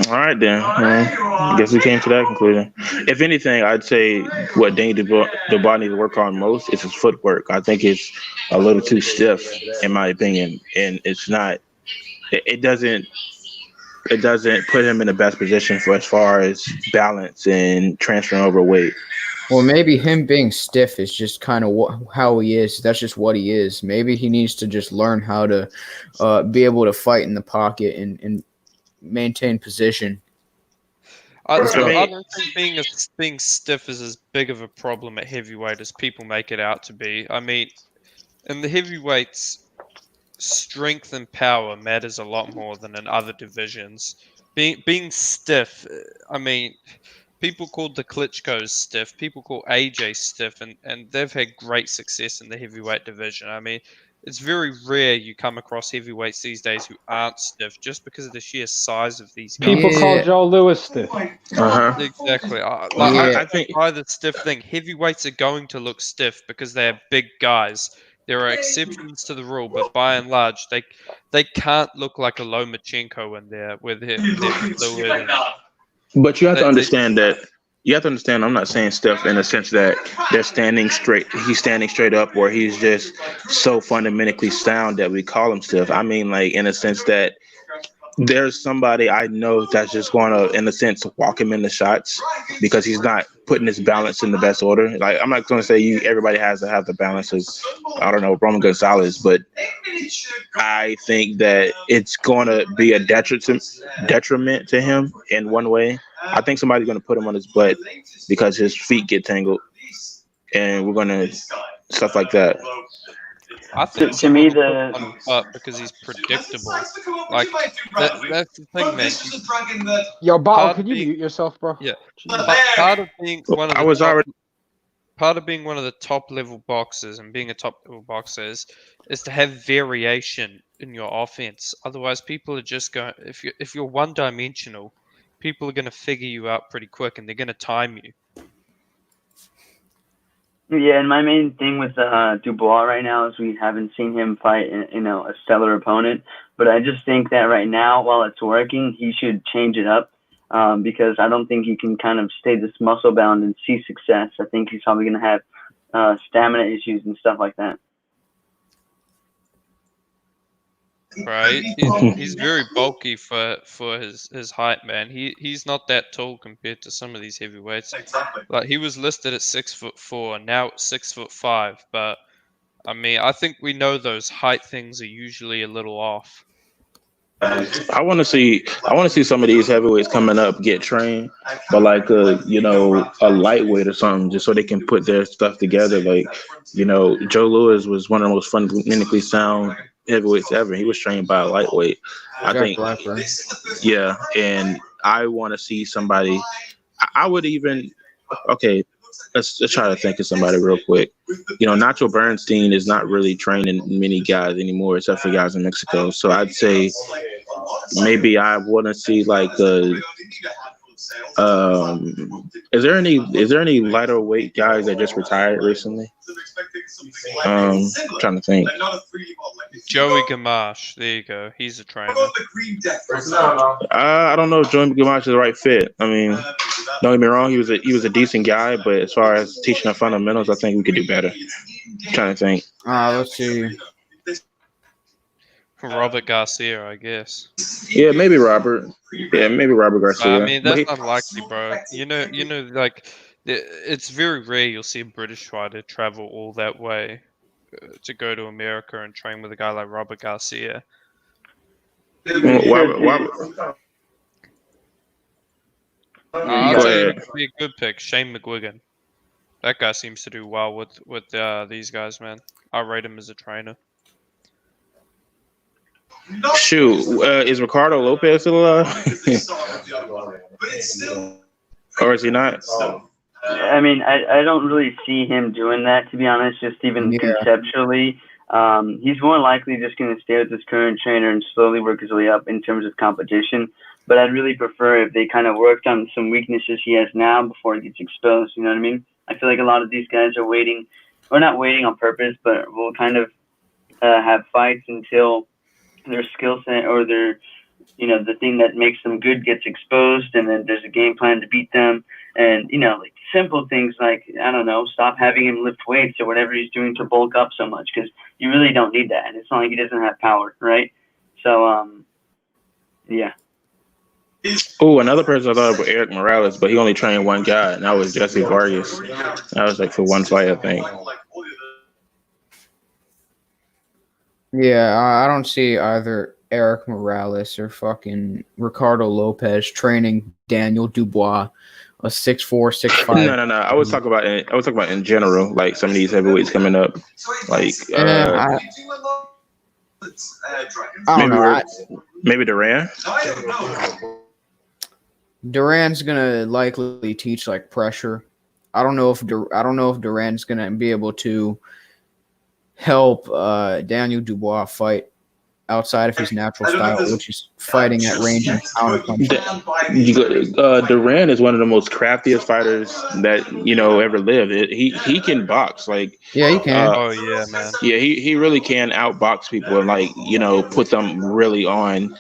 All right, then. I guess we came to that conclusion. If anything, I'd say what Daniel Dubois needs to work on most is his footwork. I think it's a little too stiff, in my opinion, and it's not. It doesn't put him in the best position for as far as balance and transferring over weight. Well, maybe him being stiff is just kind of how he is. That's just what he is. Maybe he needs to just learn how to be able to fight in the pocket and maintain position. I don't think being stiff is as big of a problem at heavyweight as people make it out to be. I mean, in the heavyweights, strength and power matters a lot more than in other divisions. Being stiff, I mean, people called the Klitschko's stiff, people call AJ stiff, and they've had great success in the heavyweight division. I mean, it's very rare you come across heavyweights these days who aren't stiff just because of the sheer size of these guys. People call Joe Louis stiff. Exactly. I think by the stiff thing, heavyweights are going to look stiff because they're big guys. There are exceptions to the rule, but by and large, they can't look like a Lomachenko in there with they're fluid. But you have to understand that. You have to understand, I'm not saying stiff in the sense that they're standing straight. He's standing straight up, or he's just so fundamentally sound that we call him stiff. I mean, like, in a sense that there's somebody I know that's just going to, in a sense, walk him in the shots because he's not putting his balance in the best order. Like, I'm not going to say everybody has to have the balance of, I don't know, Roman Gonzalez, but I think that it's going to be a detriment to him in one way. I think somebody's going to put him on his butt because his feet get tangled, and we're going to stuff like that. I think to me because he's predictable. Like that's the thing, man. Yo, Bob, could you mute yourself, bro? Yeah. Part of being one of the top level boxers and being a top level boxer is to have variation in your offense. Otherwise, people are just going. If you're one dimensional, people are going to figure you out pretty quick, and they're going to time you. Yeah, and my main thing with Dubois right now is we haven't seen him fight, a stellar opponent. But I just think that right now, while it's working, he should change it up because I don't think he can kind of stay this muscle bound and see success. I think he's probably going to have stamina issues and stuff like that. Right, he's very bulky for his height, man. He's not that tall compared to some of these heavyweights. Like he was listed at 6'4", now at 6'5". But I mean, I think we know those height things are usually a little off. I want to see some of these heavyweights coming up get trained, but like a lightweight or something, just so they can put their stuff together. Like Joe Louis was one of the most fundamentally sound heavyweights ever. He was trained by a lightweight. I think, yeah, and I want to see somebody. I would even okay. Let's try to think of somebody real quick. Nacho Bernstein is not really training many guys anymore, except for guys in Mexico. So I'd say maybe I want to see like is there any lighter weight guys that just retired recently? Trying to think. Joey Gamache, there you go. He's a trainer. I don't know if Joey Gamache is the right fit. I mean, don't get me wrong, he was a decent guy, but as far as teaching the fundamentals, I think we could do better. Trying to think. Let's see. Robert Garcia, I guess. Yeah, maybe Robert. Yeah, maybe Robert Garcia. I mean, that's unlikely, bro. Like it's very rare you'll see a British fighter travel all that way to go to America and train with a guy like Robert Garcia. Why? I'll tell you, it'd be a good pick, Shane McGuigan. That guy seems to do well with these guys, man. I rate him as a trainer. Shoot, is Ricardo Lopez still alive? Or is he not? I mean, I don't really see him doing that, to be honest, just even conceptually. He's more likely just going to stay with his current trainer and slowly work his way up in terms of competition. But I'd really prefer if they kind of worked on some weaknesses he has now before he gets exposed, you know what I mean? I feel like a lot of these guys are waiting, or not waiting on purpose, but will kind of have fights until their skill set or their, the thing that makes them good gets exposed, and then there's a game plan to beat them. And, like simple things like, I don't know, stop having him lift weights or whatever he's doing to bulk up so much, because you really don't need that. It's not like he doesn't have power, right? So, yeah. Oh, another person I thought of was Eric Morales, but he only trained one guy, and that was Jesse Vargas. That was like for one fight, I think. Yeah, I don't see either Eric Morales or fucking Ricardo Lopez training Daniel Dubois, a 6'4", 6'5". No. I was talking about in general, like some of these heavyweights coming up, like I don't know. Maybe Duran. Duran's gonna likely teach like pressure. I don't know if Duran's gonna be able to help Daniel Dubois fight outside of his natural style, which is fighting at range and counterpunch. Duran is one of the most craftiest fighters that ever lived. He can box, like yeah, he can. Oh yeah, man. Yeah, he really can outbox people and like put them really on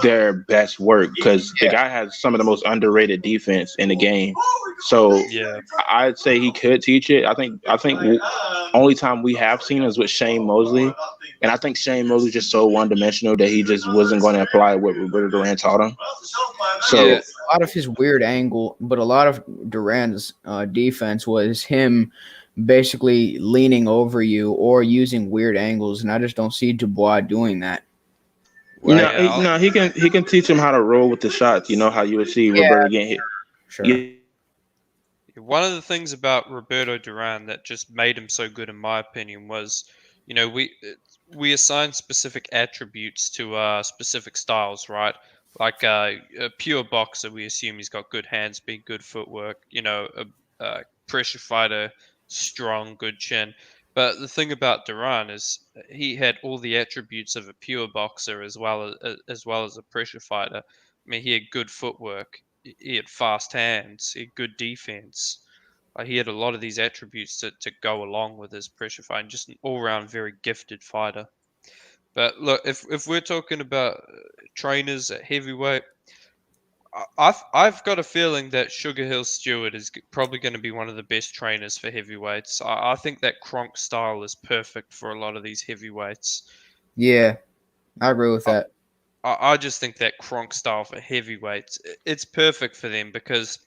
their best work, because the guy has some of the most underrated defense in the game. So yeah, I'd say he could teach it. I think only time we have seen is with Shane Mosley, and I think Shane Mosley just so one dimensional that he just wasn't going to apply what Roberto Duran taught him. So a lot of his weird angle, but a lot of Duran's defense was him basically leaning over you or using weird angles, and I just don't see Dubois doing that. No, he can teach him how to roll with the shots. You know how you would see Roberto getting hit. Sure. One of the things about Roberto Duran that just made him so good, in my opinion, was, we assign specific attributes to specific styles, right? Like a pure boxer, we assume he's got good hand speed, good footwork. A pressure fighter, strong, good chin. But the thing about Duran is he had all the attributes of a pure boxer as well as a pressure fighter. I mean, he had good footwork, he had fast hands, he had good defense. He had a lot of these attributes to go along with his pressure fighting. Just an all-round very gifted fighter. But look, if we're talking about trainers at heavyweight, I've got a feeling that Sugar Hill Stewart is probably going to be one of the best trainers for heavyweights. I think that Kronk style is perfect for a lot of these heavyweights. Yeah, I agree with that. I just think that Kronk style for heavyweights, it's perfect for them because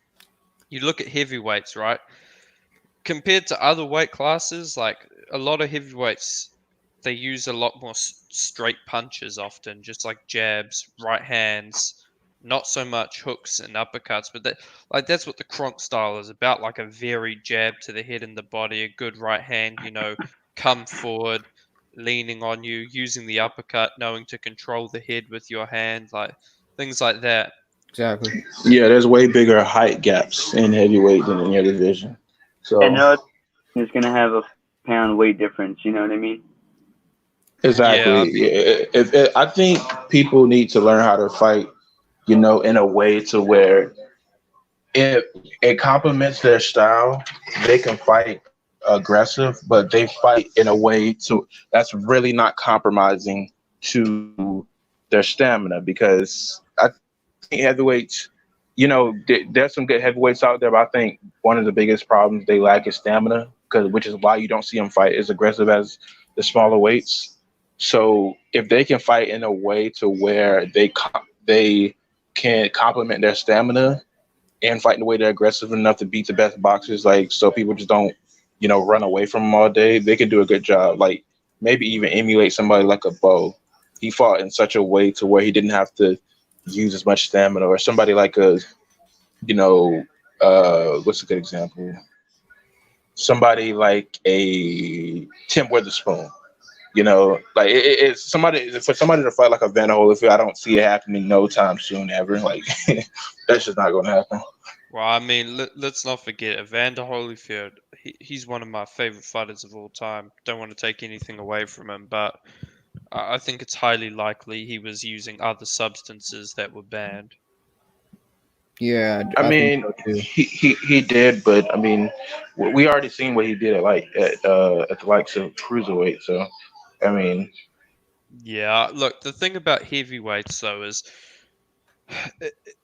you look at heavyweights, right? Compared to other weight classes, like a lot of heavyweights, they use a lot more straight punches often, just like jabs, right hands, not so much hooks and uppercuts. But that's what the Kronk style is about, like a very jab to the head and the body, a good right hand, come forward, leaning on you, using the uppercut, knowing to control the head with your hand, like things like that. Exactly. Yeah, there's way bigger height gaps in heavyweight than in your division. So And no is going to have a pound weight difference. You know what I mean? exactly. Yeah, I think people need to learn how to fight, in a way to where if it complements their style, they can fight aggressive, but they fight in a way that's really not compromising to their stamina. Because I think heavyweights, there's some good heavyweights out there, but I think one of the biggest problems they lack is stamina, which is why you don't see them fight as aggressive as the smaller weights. So if they can fight in a way to where they can complement their stamina and fight in a way they're aggressive enough to beat the best boxers, so people just don't, run away from them all day, they can do a good job. Like maybe even emulate somebody like a Bo. He fought in such a way to where he didn't have to use as much stamina, or somebody like what's a good example? Somebody like a Tim Witherspoon. It's somebody to fight like a Van Holyfield. I don't see it happening no time soon ever. Like that's just not going to happen. Well, I mean, let's not forget Evander Holyfield. He's one of my favorite fighters of all time. Don't want to take anything away from him, but I think it's highly likely he was using other substances that were banned. Yeah, I mean, so he did, but I mean, we already seen what he did at the likes of cruiserweight. So, I mean, yeah. Look, the thing about heavyweights though is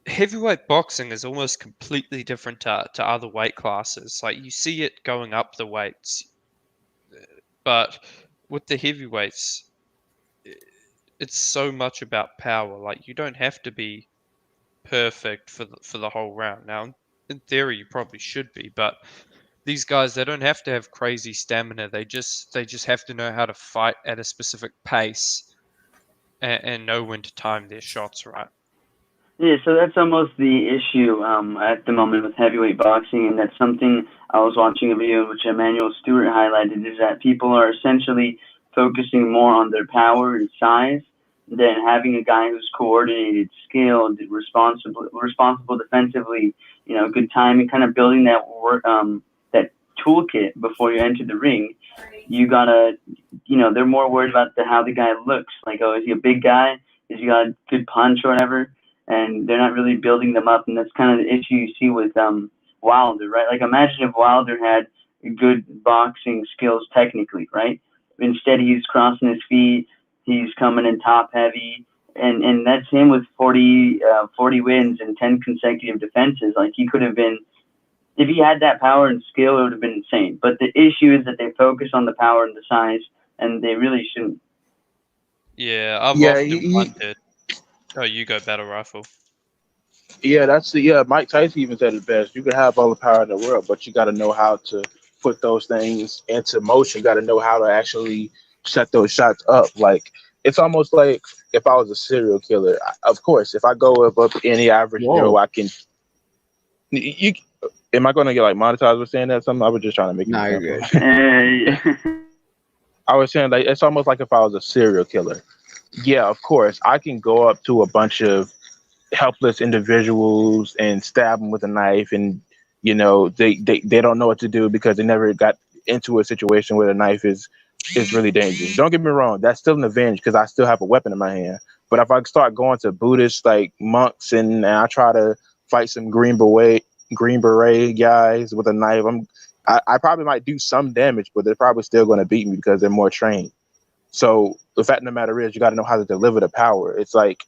heavyweight boxing is almost completely different to other weight classes. Like you see it going up the weights, but with the heavyweights, it's so much about power. Like you don't have to be perfect for the whole round. Now, in theory, you probably should be, but these guys, they don't have to have crazy stamina. They just have to know how to fight at a specific pace and know when to time their shots right. Yeah, so that's almost the issue at the moment with heavyweight boxing, and that's something I was watching a video which Emmanuel Stewart highlighted, is that people are essentially focusing more on their power and size than having a guy who's coordinated, skilled, responsible defensively, good timing, kind of building that that toolkit before you enter the ring. You gotta, they're more worried about how the guy looks. Like, oh, is he a big guy? Is he got a good punch or whatever? And they're not really building them up, and that's kind of the issue you see with Wilder, right? Like, imagine if Wilder had good boxing skills technically, right? Instead, he's crossing his feet, he's coming in top heavy, and that's him with 40 wins and 10 consecutive defenses. Like, he could have been, if he had that power and skill, it would have been insane. But the issue is that they focus on the power and the size, and they really shouldn't. Yeah, I've often wondered. Oh, you go, Battle Rifle. Yeah, Mike Tyson even said it best. You can have all the power in the world, but you got to know how to put those things into motion. You got to know how to actually set those shots up. Like, it's almost like if I was a serial killer. Of course, if I go up any average Joe, I can. Am I going to get monetized with saying that? Something I was just trying to make. Nah, you're good. I was saying it's almost like if I was a serial killer. Yeah, of course, I can go up to a bunch of helpless individuals and stab them with a knife, and they don't know what to do because they never got into a situation where the knife is really dangerous. Don't get me wrong, that's still an advantage because I still have a weapon in my hand. But if I start going to Buddhist monks and I try to fight some Green Beret guys with a knife, I probably might do some damage, but they're probably still going to beat me because they're more trained. So the fact of the matter is, you got to know how to deliver the power. It's like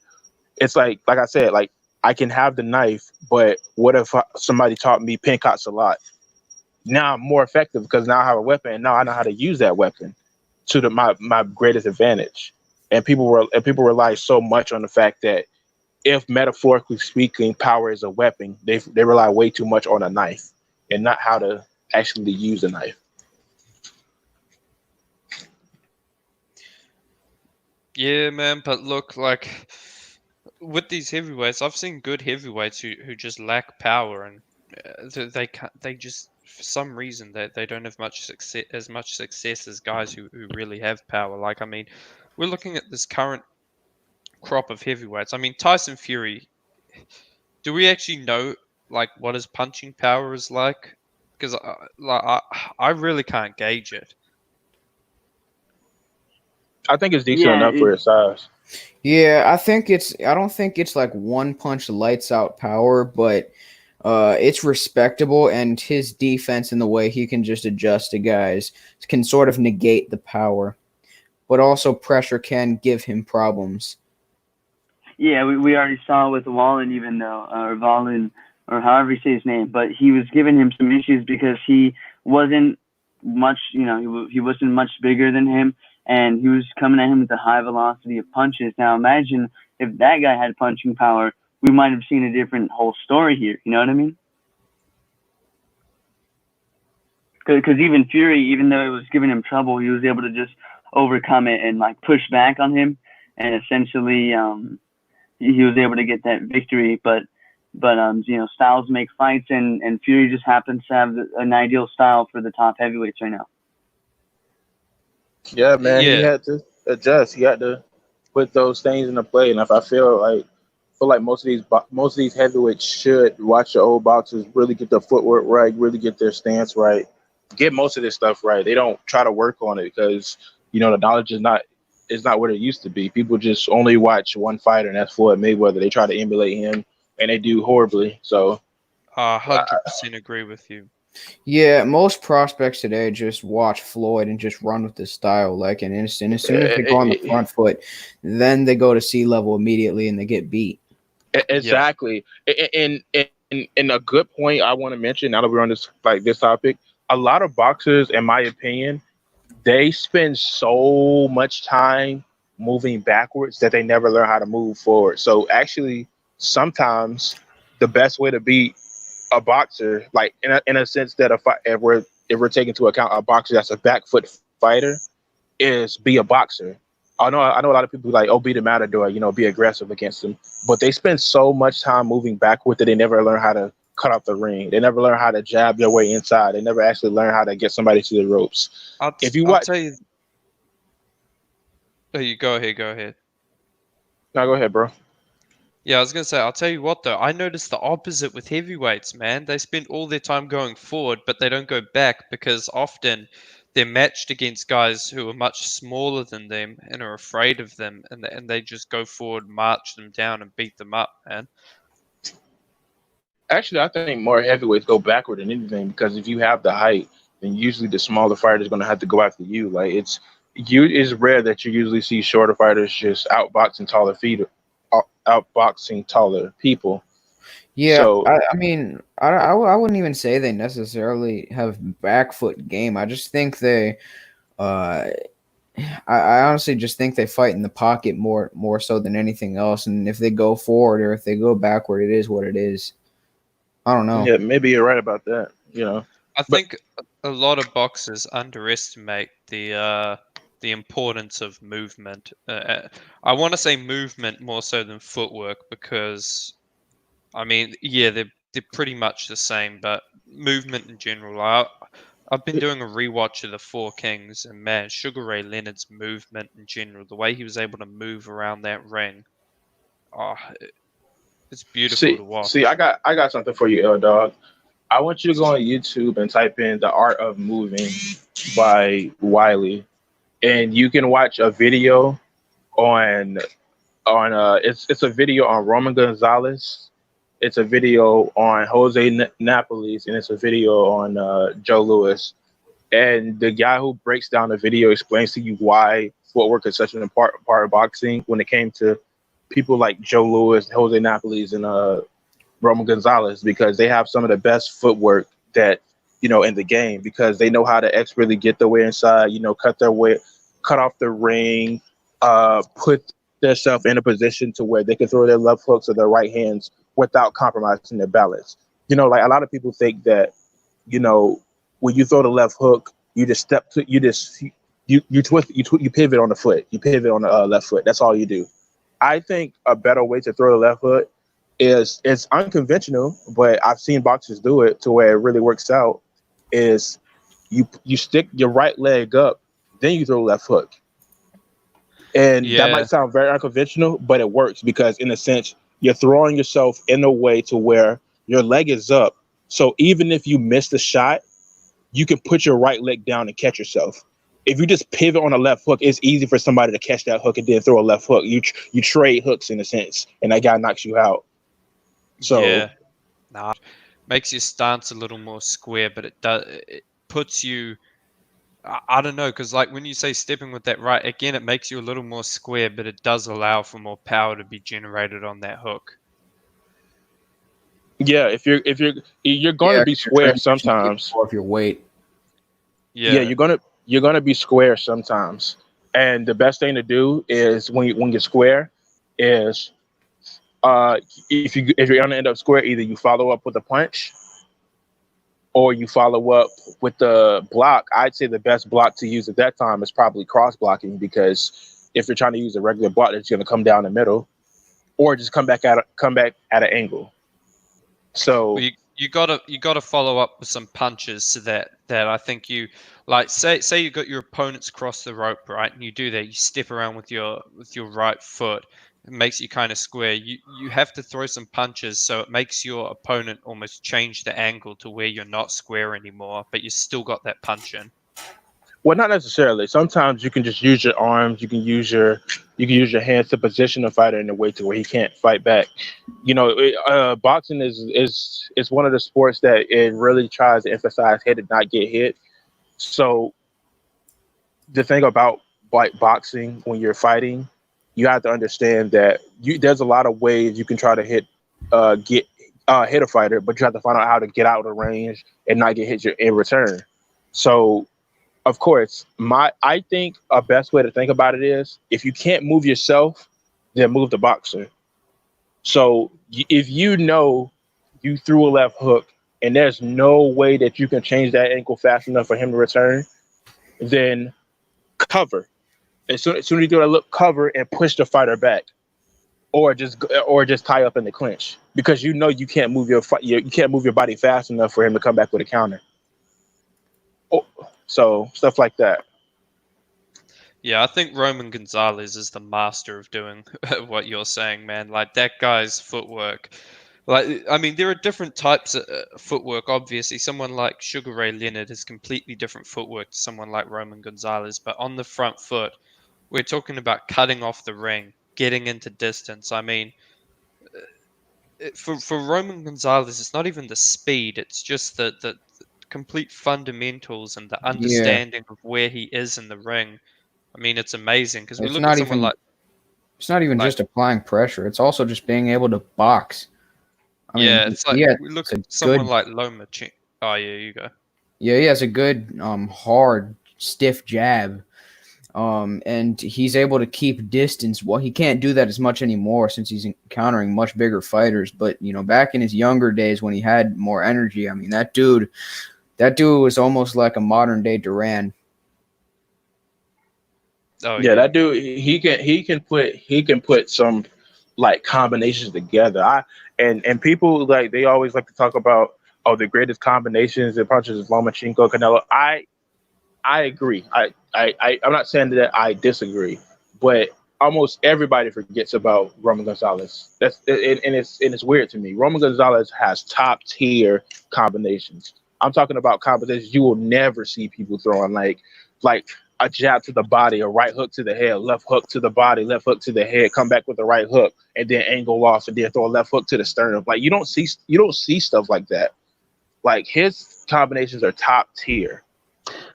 I said, like I can have the knife, but what if somebody taught me pincots a lot? Now I'm more effective because now I have a weapon, and now I know how to use that weapon to my greatest advantage. And people rely so much on the fact that if metaphorically speaking, power is a weapon, they rely way too much on a knife and not how to actually use a knife. Yeah, man, but look, like with these heavyweights, I've seen good heavyweights who just lack power, and they can't. They just for some reason they don't have much success as guys who really have power. Like I mean, we're looking at this current crop of heavyweights. I mean, Tyson Fury. Do we actually know like what his punching power is like? Because I really can't gauge it. I think it's decent enough for his size. Yeah, I don't think it's like one punch lights out power, but it's respectable, and his defense and the way he can just adjust to guys can sort of negate the power, but also pressure can give him problems. Yeah, we already saw with Wallen, even though, or Wallen, or however you say his name, but he was giving him some issues because he wasn't much, he wasn't much bigger than him, and he was coming at him with a high velocity of punches. Now imagine if that guy had punching power, we might have seen a different whole story here. You know what I mean? Because even Fury, even though it was giving him trouble, he was able to just overcome it and like push back on him, and essentially he was able to get that victory. But styles make fights, and Fury just happens to have an ideal style for the top heavyweights right now. Yeah, man, he had to adjust. He had to put those things into play. And if I feel like most of these heavyweights should watch the old boxers, really get their footwork right, really get their stance right, get most of this stuff right. They don't try to work on it because the knowledge is not what it used to be. People just only watch one fighter, and that's Floyd Mayweather. They try to emulate him, and they do horribly. So, 100% agree with you. Yeah, most prospects today just watch Floyd and just run with the style like an instant. As soon as they go on the front foot, then they go to sea level immediately and they get beat. Exactly. And a good point I want to mention now that we're on this topic, a lot of boxers, in my opinion, they spend so much time moving backwards that they never learn how to move forward. So actually, sometimes the best way to beat a boxer, like in a sense that if we're taking into account a boxer that's a back foot fighter, is be a boxer. I know a lot of people like, be the matador, be aggressive against him, but they spend so much time moving backward that they never learn how to cut off the ring. They never learn how to jab their way inside. They never actually learn how to get somebody to the ropes. I'll tell you. Oh, you go ahead. No, go ahead, bro. Yeah, I was going to say, I'll tell you what, though. I noticed the opposite with heavyweights, man. They spend all their time going forward, but they don't go back because often they're matched against guys who are much smaller than them and are afraid of them, and they just go forward, march them down, and beat them up, man. Actually, I think more heavyweights go backward than anything because if you have the height, then usually the smaller fighter is going to have to go after you. Like it's rare that you usually see shorter fighters just outboxing taller people. Yeah, so, I mean, I wouldn't even say they necessarily have back foot game. I just think they, I honestly just think they fight in the pocket more so than anything else. And if they go forward or if they go backward, it is what it is. I don't know. Yeah, maybe you're right about that. I think a lot of boxers underestimate the importance of movement. I want to say movement more so than footwork because, I mean, yeah, they're pretty much the same, but movement in general. I've been doing a rewatch of the Four Kings, and man, Sugar Ray Leonard's movement in general, the way he was able to move around that ring, it's beautiful to watch. See, I got something for you, L-Dog. I want you to go on YouTube and type in "The Art of Moving" by Wiley, and you can watch a video on it's a video on Roman Gonzalez. It's a video on Jose Napoles, and it's a video on Joe Louis. And the guy who breaks down the video explains to you why footwork is such an important part of boxing when it came to people like Joe Louis, Jose Napoles, and Roman Gonzalez, because they have some of the best footwork that, in the game, because they know how to expertly get their way inside, cut off the ring, put themselves in a position to where they can throw their left hooks or their right hands without compromising their balance. Like a lot of people think that, when you throw the left hook, you just you twist, you pivot on the foot, you pivot on the left foot. That's all you do. I think a better way to throw the left hook is, it's unconventional, but I've seen boxers do it to where it really works out, is you stick your right leg up, then you throw the left hook. And that might sound very unconventional, but it works because, in a sense, you're throwing yourself in a way to where your leg is up. So even if you miss the shot, you can put your right leg down and catch yourself. If you just pivot on a left hook, it's easy for somebody to catch that hook and then throw a left hook. You trade hooks, in a sense, and that guy knocks you out. So makes your stance a little more square, but it puts you. I don't know, because like when you say stepping with that right, again, it makes you a little more square, but it does allow for more power to be generated on that hook. Yeah, if you're going to be square sometimes, or if your weight. Yeah, you're gonna be square sometimes, and the best thing to do is when you're square is, if you're gonna end up square, either you follow up with a punch or you follow up with the block. I'd say the best block to use at that time is probably cross blocking, because if you're trying to use a regular block, it's going to come down the middle, or just come back at an angle. So well, you gotta follow up with some punches, so that I think you, like, say you got your opponents cross the rope, right, and you do that, you step around with your right foot. It makes you kind of square. You have to throw some punches, so it makes your opponent almost change the angle to where you're not square anymore, but you still got that punch in. Well, not necessarily. Sometimes you can just use your arms. You can use your hands to position a fighter in a way to where he can't fight back. Boxing is one of the sports that it really tries to emphasize hit and not get hit. So the thing about boxing, when you're fighting, you have to understand that there's a lot of ways you can try to hit a fighter, but you have to find out how to get out of the range and not get hit in return. So, of course, I think a best way to think about it is, if you can't move yourself, then move the boxer. So if you threw a left hook and there's no way that you can change that ankle fast enough for him to return, then cover. As soon as you do that, look, cover and push the fighter back, or just tie up in the clinch, because you can't move your body fast enough for him to come back with a counter. So stuff like that. Yeah, I think Roman Gonzalez is the master of doing what you're saying, man. Like, that guy's footwork. Like, I mean, there are different types of footwork, obviously. Someone like Sugar Ray Leonard has completely different footwork to someone like Roman Gonzalez. But on the front foot, we're talking about cutting off the ring, getting into distance. I mean, for Roman Gonzalez, it's not even the speed. It's just the complete fundamentals and the understanding of where he is in the ring. I mean, it's amazing, because we look at someone like... It's not even just applying pressure. It's also just being able to box. It's like, we look at someone like Lomachenko. Oh, yeah, you go. Yeah, he has a good, hard, stiff jab. And he's able to keep distance. Well, he can't do that as much anymore since he's encountering much bigger fighters. But, back in his younger days when he had more energy, I mean, that dude was almost like a modern-day Duran. Oh, yeah, that dude, he can put some like combinations together. And people, like, they always like to talk about, the greatest combinations and punches is Lomachenko, Canelo. I agree. I'm not saying that I disagree, but almost everybody forgets about Roman Gonzalez. It's weird to me. Roman Gonzalez has top tier combinations. I'm talking about combinations you will never see people throwing, like a jab to the body, a right hook to the head, left hook to the body, left hook to the head, come back with the right hook, and then angle off, and then throw a left hook to the sternum. Like, you don't see stuff like that. Like, his combinations are top tier.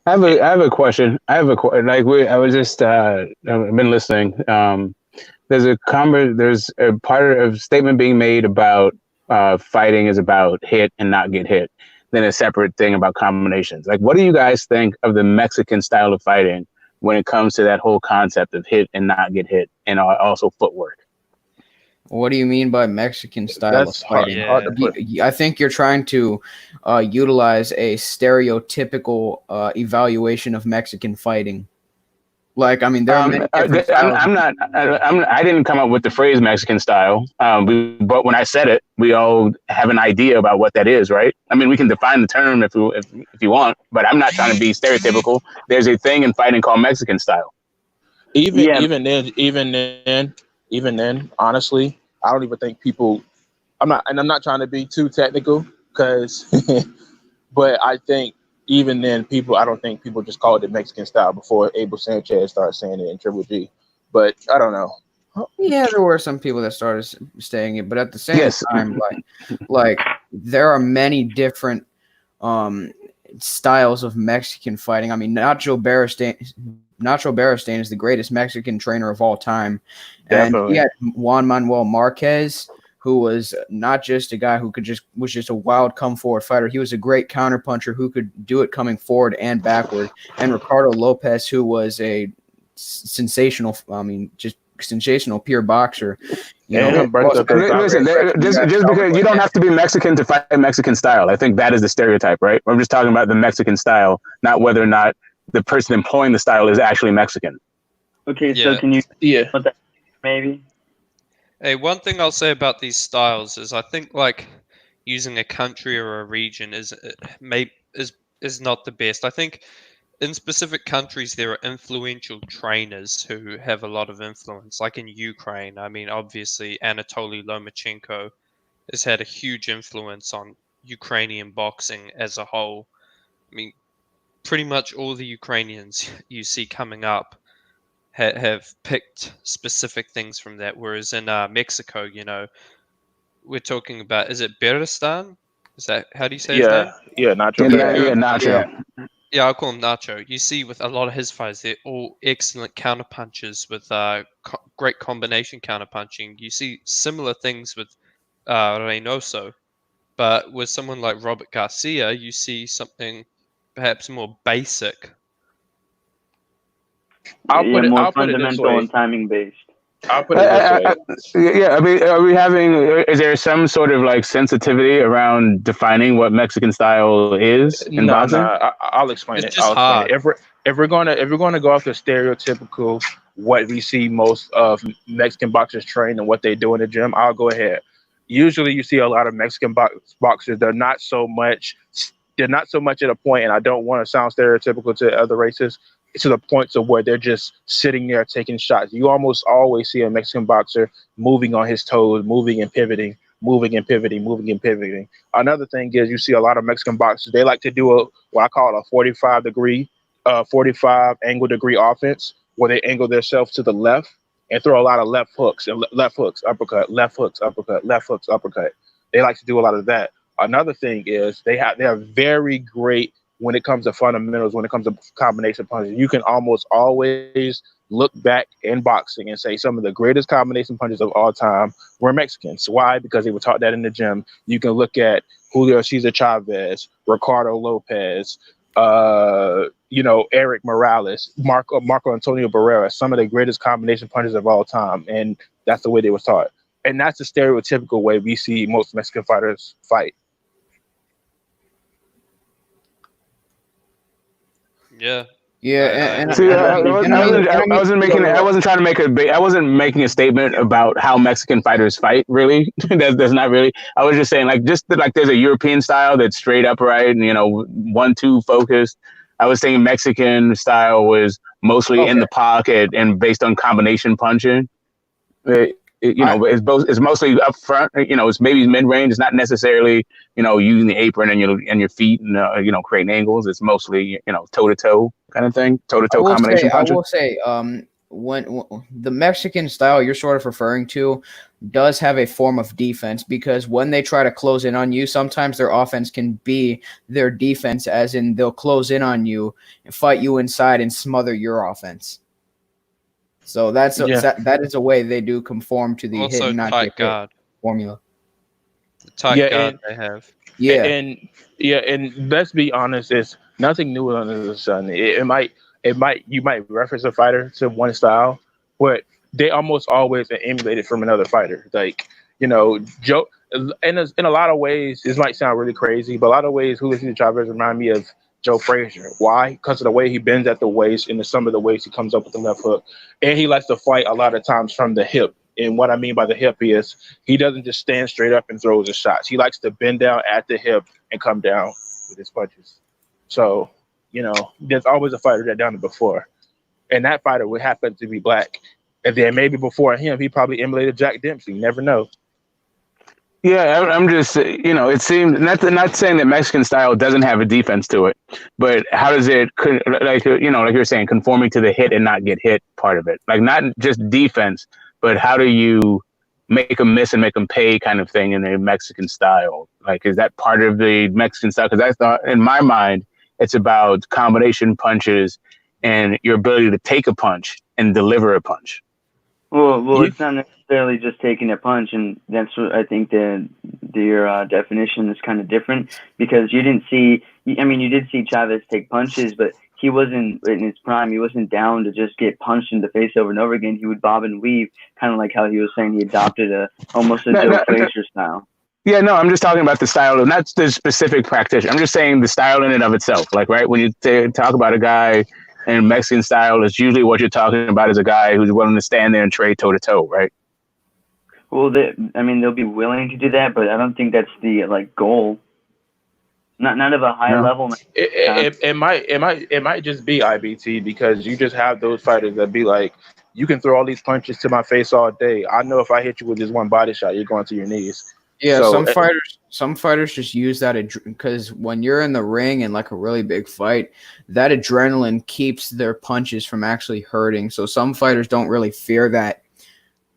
I have a question. I was just I've been listening. There's a part of statement being made about fighting is about hit and not get hit. Then a separate thing about combinations. Like, what do you guys think of the Mexican style of fighting when it comes to that whole concept of hit and not get hit, and also footwork? What do you mean by Mexican style of fighting? Hard to put. I think you're trying to utilize a stereotypical evaluation of Mexican fighting. Like, I mean, there are many different styles. I didn't come up with the phrase Mexican style, but when I said it, we all have an idea about what that is, right? I mean, we can define the term if you want, but I'm not trying to be stereotypical. There's a thing in fighting called Mexican style. Even then, honestly, I don't even think people. I'm not trying to be too technical, because, but I think. Even then, I don't think people just called it Mexican style before Abel Sanchez started saying it in Triple G. But I don't know. Yeah, there were some people that started saying it, but at the same time, like there are many different styles of Mexican fighting. I mean, Nacho Beristain is the greatest Mexican trainer of all time, and he had Juan Manuel Marquez, who was not just a guy who was just a wild come forward fighter. He was a great counterpuncher who could do it coming forward and backward. And Ricardo Lopez, who was a sensational pure boxer. Listen, just because you don't have to be Mexican to fight Mexican style. I think that is the stereotype, right? I'm just talking about the Mexican style, not whether or not the person employing the style is actually Mexican. Okay, so can you put that maybe? Hey, one thing I'll say about these styles is I think like using a country or a region is not the best. I think in specific countries there are influential trainers who have a lot of influence. Like in Ukraine, I mean, obviously Anatoly Lomachenko has had a huge influence on Ukrainian boxing as a whole. I mean, pretty much all the Ukrainians you see coming up have picked specific things from that, whereas in Mexico, we're talking about, is it Beristain? Is that, how do you say his name? Yeah, Nacho. Nacho. Yeah, I'll call him Nacho. You see with a lot of his fights, they're all excellent counterpunchers with great combination counterpunching. You see similar things with Reynoso, but with someone like Robert Garcia, you see something perhaps more basic. More fundamental and timing based. I'll put it this way. I mean, is there some sort of like sensitivity around defining what Mexican style is in boxing? I'll explain It's it. just hard. If we're gonna go off the stereotypical what we see most of Mexican boxers train and what they do in the gym, I'll go ahead. Usually, you see a lot of Mexican boxers. They're not so much at a point, and I don't want to sound stereotypical to other races, to the point of where they're just sitting there taking shots. You almost always see a Mexican boxer moving on his toes, moving and pivoting. Another thing is you see a lot of Mexican boxers, they like to do what I call a 45 angle degree offense, where they angle themselves to the left and throw a lot of left hooks, uppercut, left hooks, uppercut, left hooks, uppercut. They like to do a lot of that. Another thing is they are very great when it comes to fundamentals, when it comes to combination punches. You can almost always look back in boxing and say some of the greatest combination punches of all time were Mexicans. Why? Because they were taught that in the gym. You can look at Julio Cesar Chavez, Ricardo Lopez, Eric Morales, Marco Antonio Barrera, some of the greatest combination punches of all time. And that's the way they were taught. And that's the stereotypical way we see most Mexican fighters fight. Yeah. Yeah, I wasn't making a statement about how Mexican fighters fight. Really, that's not really. I was just saying, there's a European style that's straight upright and 1-2 focused. I was saying Mexican style was mostly in the pocket and based on combination punching. It's mostly up front. It's maybe mid range. It's not necessarily using the apron and your feet and creating angles. It's mostly toe to toe kind of thing. Toe to toe combination punching. I will say, when the Mexican style you're sort of referring to does have a form of defense, because when they try to close in on you, sometimes their offense can be their defense, as in they'll close in on you and fight you inside and smother your offense. So that is a way they do conform to the hit Also and not tight get hit guard. formula. The tight guard they have. Yeah. And let's be honest, it's nothing new under the sun. You might reference a fighter to one style, but they almost always are emulated from another fighter. Like, Joe, in a lot of ways, this might sound really crazy, but a lot of ways, Julio Chavez remind me of Joe Frazier. Why? Because of the way he bends at the waist and some of the ways he comes up with the left hook. And he likes to fight a lot of times from the hip. And what I mean by the hip is he doesn't just stand straight up and throws his shots. He likes to bend down at the hip and come down with his punches. So, there's always a fighter that done it before. And that fighter would happen to be black. And then maybe before him, he probably emulated Jack Dempsey. You never know. Yeah, I'm just, it seems, not saying that Mexican style doesn't have a defense to it, but how does it, like you're saying, conforming to the hit and not get hit part of it? Like, not just defense, but how do you make them miss and make them pay kind of thing in a Mexican style? Like, is that part of the Mexican style? Because I thought, in my mind, it's about combination punches and your ability to take a punch and deliver a punch. Well, it's not necessarily just taking a punch, and that's what I think your definition is kind of different, because you did see Chavez take punches, but he wasn't in his prime. He wasn't down to just get punched in the face over and over again. He would bob and weave, kind of like how he was saying he adopted almost a Joe Frazier style. Yeah, no, I'm just talking about the style, not the specific practitioner. I'm just saying the style in and of itself. Like, right, when you talk about a guy in Mexican style, it's usually what you're talking about is a guy who's willing to stand there and trade toe to toe, right? Well, they'll be willing to do that, but I don't think that's the goal. Not of a high level. It might just be IBT, because you just have those fighters that be like, you can throw all these punches to my face all day. I know if I hit you with this one body shot, you're going to your knees. Yeah, so, some fighters just use that because when you're in the ring in like a really big fight, that adrenaline keeps their punches from actually hurting. So some fighters don't really fear that,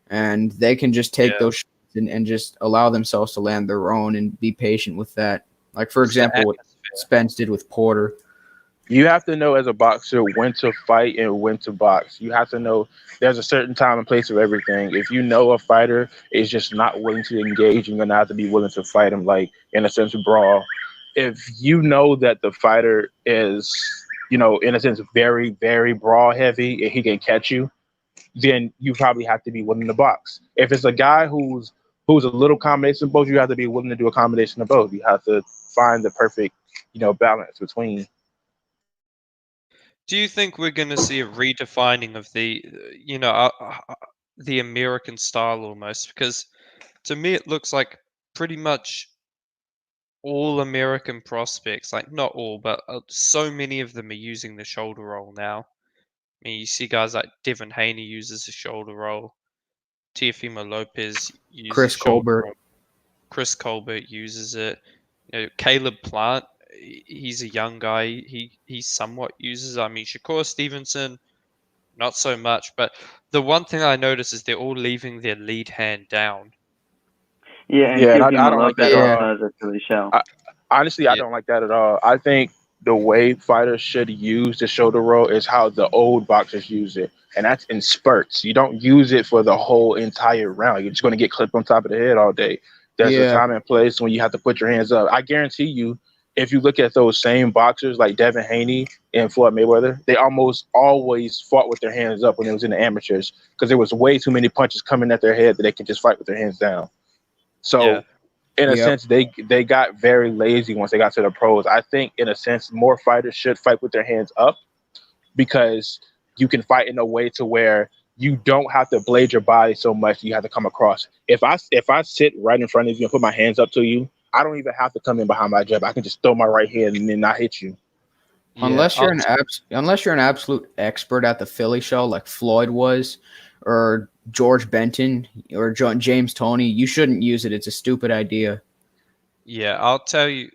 and they can just take those shots and just allow themselves to land their own and be patient with that. Like, for example, what Spence did with Porter. You have to know as a boxer when to fight and when to box. You have to know there's a certain time and place for everything. If you know a fighter is just not willing to engage, you're going to have to be willing to fight him, like, in a sense, brawl. If you know that the fighter is, in a sense, very, very brawl heavy and he can catch you, then you probably have to be willing to box. If it's a guy who's a little combination of both, you have to be willing to do a combination of both. You have to find the perfect, balance between. Do you think we're going to see a redefining of the American style almost? Because to me, it looks like pretty much all American prospects, like not all, but so many of them are using the shoulder roll now. I mean, you see guys like Devin Haney uses the shoulder roll. Teofimo Lopez uses Chris Colbert. roll. Chris Colbert uses it. Caleb Plant, he's a young guy. He somewhat uses it. I mean, Shakur Stevenson, not so much. But the one thing I notice is they're all leaving their lead hand down. Yeah, and I don't like that at all. Honestly, I don't like that at all. I think the way fighters should use the shoulder roll is how the old boxers use it, and that's in spurts. You don't use it for the whole entire round. You're just going to get clipped on top of the head all day. There's a time and place when you have to put your hands up. I guarantee you, if you look at those same boxers like Devin Haney and Floyd Mayweather, they almost always fought with their hands up when it was in the amateurs, because there was way too many punches coming at their head that they could just fight with their hands down. So in a sense, they got very lazy once they got to the pros. I think, in a sense, more fighters should fight with their hands up, because you can fight in a way to where you don't have to blade your body so much. You have to come across. If I sit right in front of you and put my hands up to you, I don't even have to come in behind my jab. I can just throw my right hand and then not hit you. Unless you're an absolute expert at the Philly show like Floyd was, or George Benton, or James Toney, you shouldn't use it. It's a stupid idea. Yeah, I'll tell you.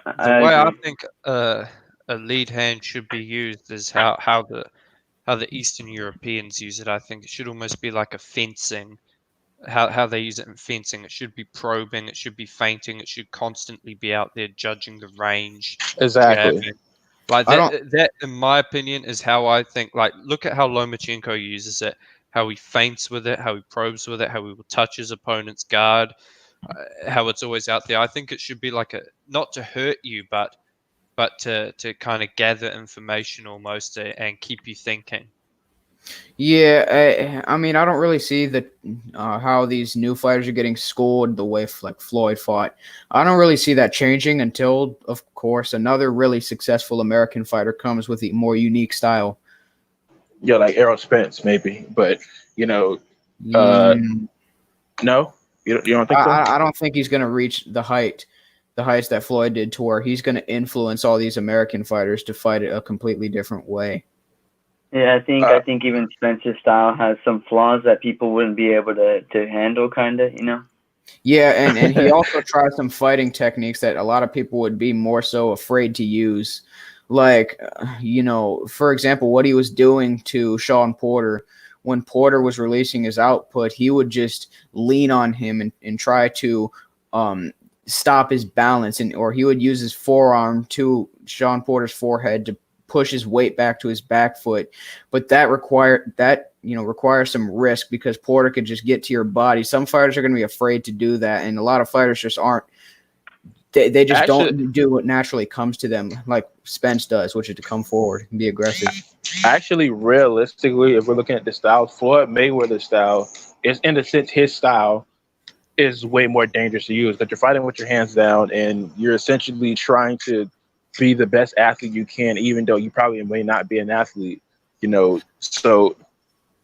The way I think a lead hand should be used is how the Eastern Europeans use it. I think it should almost be like a fencing. How they use it in fencing. It should be probing. It should be feinting. It should constantly be out there judging the range. Exactly. Jabbing. Like that, in my opinion, is how I think. Like, look at how Lomachenko uses it. How he feints with it. How he probes with it. How he will touch his opponent's guard. How it's always out there. I think it should be like not to hurt you, but to kind of gather information almost and keep you thinking. Yeah, I mean, I don't really see how these new fighters are getting schooled the way like Floyd fought. I don't really see that changing until, of course, another really successful American fighter comes with a more unique style. Yeah, like Errol Spence, maybe, but no, you don't think so? I don't think he's going to reach the heights that Floyd did, to where he's going to influence all these American fighters to fight it a completely different way. Yeah, I think even Spencer's style has some flaws that people wouldn't be able to handle, kind of, Yeah, and he also tried some fighting techniques that a lot of people would be more so afraid to use. Like, for example, what he was doing to Sean Porter. When Porter was releasing his output, he would just lean on him and try to stop his balance, or he would use his forearm to Sean Porter's forehead to push his weight back to his back foot. But that requires some risk, because Porter could just get to your body. Some fighters are going to be afraid to do that, and a lot of fighters just aren't. They just don't do what naturally comes to them, like Spence does, which is to come forward and be aggressive. Actually, realistically, if we're looking at the style, Floyd Mayweather's style is, in a sense, his style is way more dangerous to use. That you're fighting with your hands down, and you're essentially trying to be the best athlete you can, even though you probably may not be an athlete. So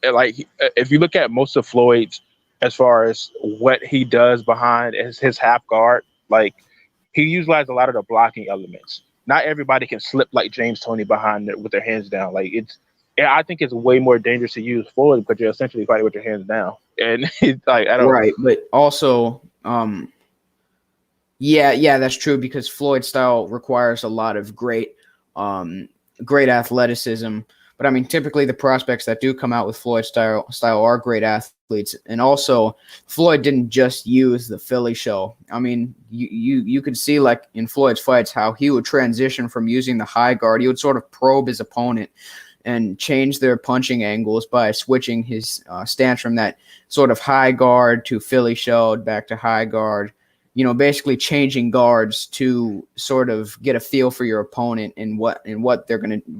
like, if you look at most of Floyd's, as far as what he does behind his half guard, like, he utilized a lot of the blocking elements. Not everybody can slip like James Toney behind it with their hands down. Like, I think it's way more dangerous to use Floyd, because you're essentially fighting with your hands down. And it's like, I don't. Right, but also, yeah, that's true, because Floyd's style requires a lot of great athleticism. But I mean, typically the prospects that do come out with Floyd's style are great athletes. And also, Floyd didn't just use the Philly show. I mean, you could see, like, in Floyd's fights, how he would transition from using the high guard. He would sort of probe his opponent and change their punching angles by switching his stance from that sort of high guard to Philly show back to high guard. Basically changing guards to sort of get a feel for your opponent and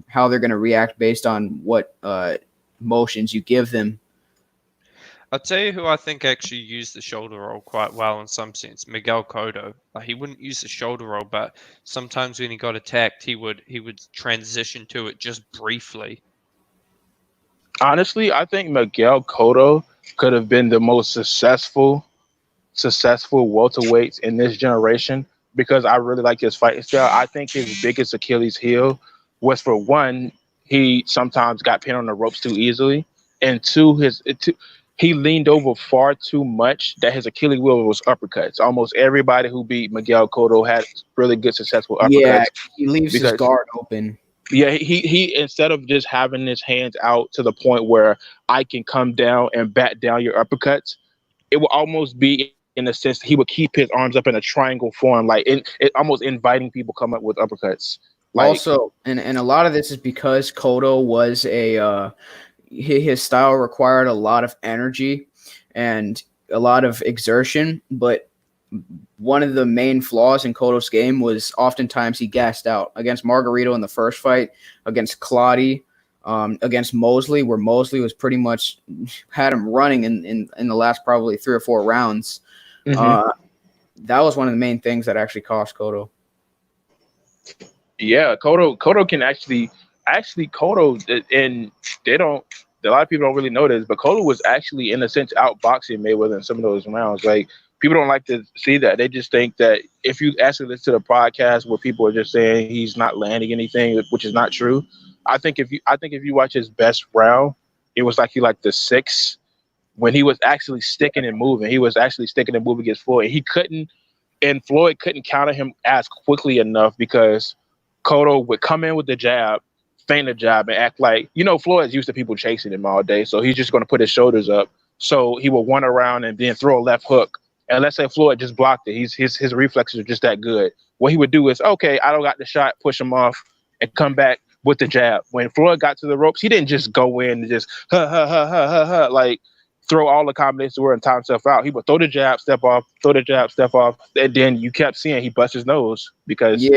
how they're gonna react based on what motions you give them. I'll tell you who I think actually used the shoulder roll quite well in some sense. Miguel Cotto. He wouldn't use the shoulder roll, but sometimes when he got attacked, he would transition to it just briefly. Honestly, I think Miguel Cotto could have been the most successful welterweights in this generation, because I really like his fighting style. I think his biggest Achilles heel was, for one, he sometimes got pinned on the ropes too easily, and two, he leaned over far too much that his Achilles heel was uppercuts. Almost everybody who beat Miguel Cotto had really good, successful uppercuts. Yeah, he leaves his guard open. Yeah, he instead of just having his hands out to the point where I can come down and bat down your uppercuts, it will almost be, in a sense, he would keep his arms up in a triangle form, like it almost inviting people come up with uppercuts. Like, also, and a lot of this is because Cotto was his style required a lot of energy and a lot of exertion, but one of the main flaws in Cotto's game was oftentimes he gassed out. Against Margarito in the first fight, against Clottey, against Mosley, where Mosley was pretty much had him running in the last probably 3 or 4 rounds. Mm-hmm. That was one of the main things that actually cost Cotto. Yeah, Cotto can actually Cotto, and a lot of people don't really know this, but Cotto was actually, in a sense, outboxing Mayweather in some of those rounds. Like, people don't like to see that. They just think that if you actually listen to the podcast where people are just saying he's not landing anything, which is not true. I think if you watch his best round, it was like the 6th, when he was actually sticking and moving. He was actually sticking and moving against Floyd. Floyd couldn't counter him as quickly enough, because Cotto would come in with the jab. feign a jab and act like, Floyd's used to people chasing him all day, so he's just going to put his shoulders up. So he will run around and then throw a left hook. And let's say Floyd just blocked it. His reflexes are just that good. What he would do is, okay, I don't got the shot, push him off, and come back with the jab. When Floyd got to the ropes, he didn't just go in and just like throw all the combinations to where and time himself out. He would throw the jab, step off, throw the jab, step off, and then you kept seeing he bust his nose because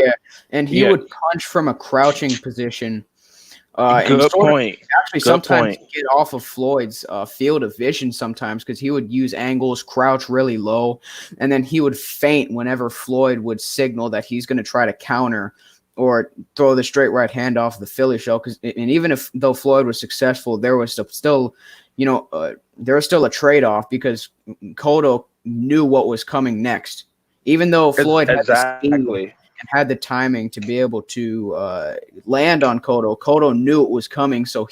and he would punch from a crouching position. Good point. Actually, sometimes get off of Floyd's field of vision sometimes because he would use angles, crouch really low, and then he would feint whenever Floyd would signal that he's going to try to counter or throw the straight right hand off the Philly shell. And even though Floyd was successful, there was still, there was still a trade-off because Cotto knew what was coming next. Even though Floyd had the timing to be able to land on Cotto knew it was coming, so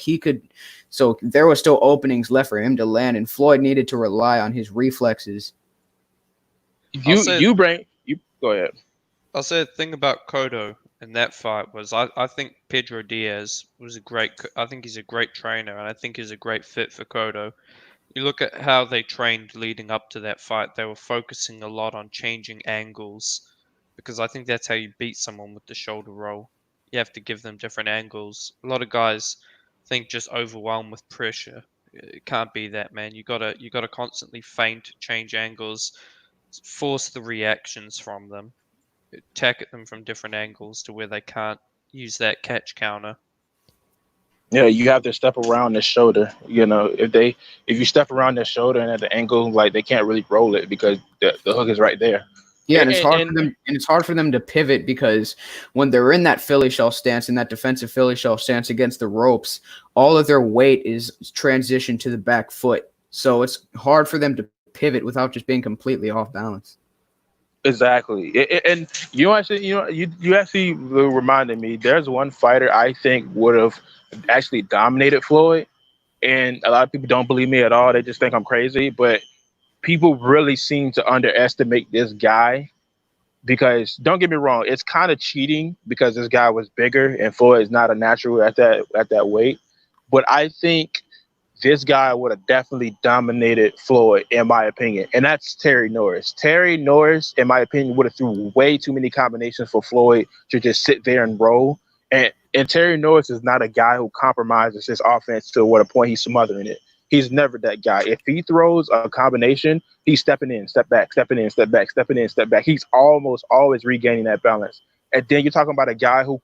there were still openings left for him to land, and Floyd needed to rely on his reflexes. Go ahead. I'll say a thing about Cotto in that fight was I think Pedro Diaz was I think he's a great trainer, and I think he's a great fit for Cotto. You look at how they trained leading up to that fight, they were focusing a lot on changing angles, because I think that's how you beat someone with the shoulder roll. You have to give them different angles. A lot of guys think just overwhelmed with pressure. It can't be that, man. You gotta constantly feint, change angles, force the reactions from them, attack at them from different angles to where they can't use that catch counter. Yeah, you have to step around the shoulder. If you step around their shoulder and at the angle, like they can't really roll it because the hook is right there. Yeah, and it's hard for them to pivot because when they're in that Philly shell stance, in that defensive Philly shell stance against the ropes, all of their weight is transitioned to the back foot. So it's hard for them to pivot without just being completely off balance. Exactly. And you actually reminded me, there's one fighter I think would have actually dominated Floyd, and a lot of people don't believe me at all. They just think I'm crazy, but people really seem to underestimate this guy because, don't get me wrong, it's kind of cheating because this guy was bigger and Floyd is not a natural at that weight. But I think this guy would have definitely dominated Floyd, in my opinion, and that's Terry Norris. Terry Norris, in my opinion, would have threw way too many combinations for Floyd to just sit there and roll. And Terry Norris is not a guy who compromises his offense to what a point he's smothering it. He's never that guy. If he throws a combination, he's stepping in, step back, stepping in, step back, stepping in, step back. He's almost always regaining that balance. And then you're talking about a guy who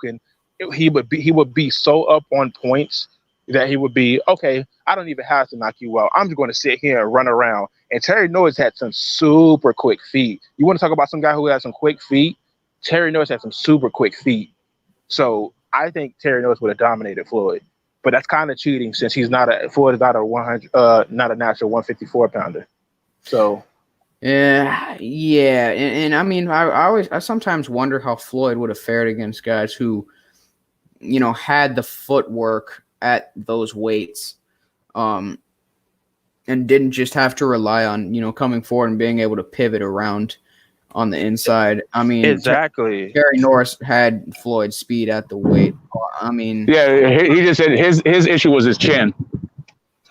he would be so up on points that he would be, okay, I don't even have to knock you out. I'm just going to sit here and run around. And Terry Norris had some super quick feet. You want to talk about some guy who has some quick feet? Terry Norris had some super quick feet. So I think Terry Norris would have dominated Floyd. But that's kind of cheating since Floyd is not a natural 154 pounder. So yeah, and I mean, I sometimes wonder how Floyd would have fared against guys who, had the footwork at those weights, and didn't just have to rely on coming forward and being able to pivot around on the inside. I mean, exactly. Terry Norris had Floyd's speed at the weight. I mean, yeah, he just said his issue was his chin.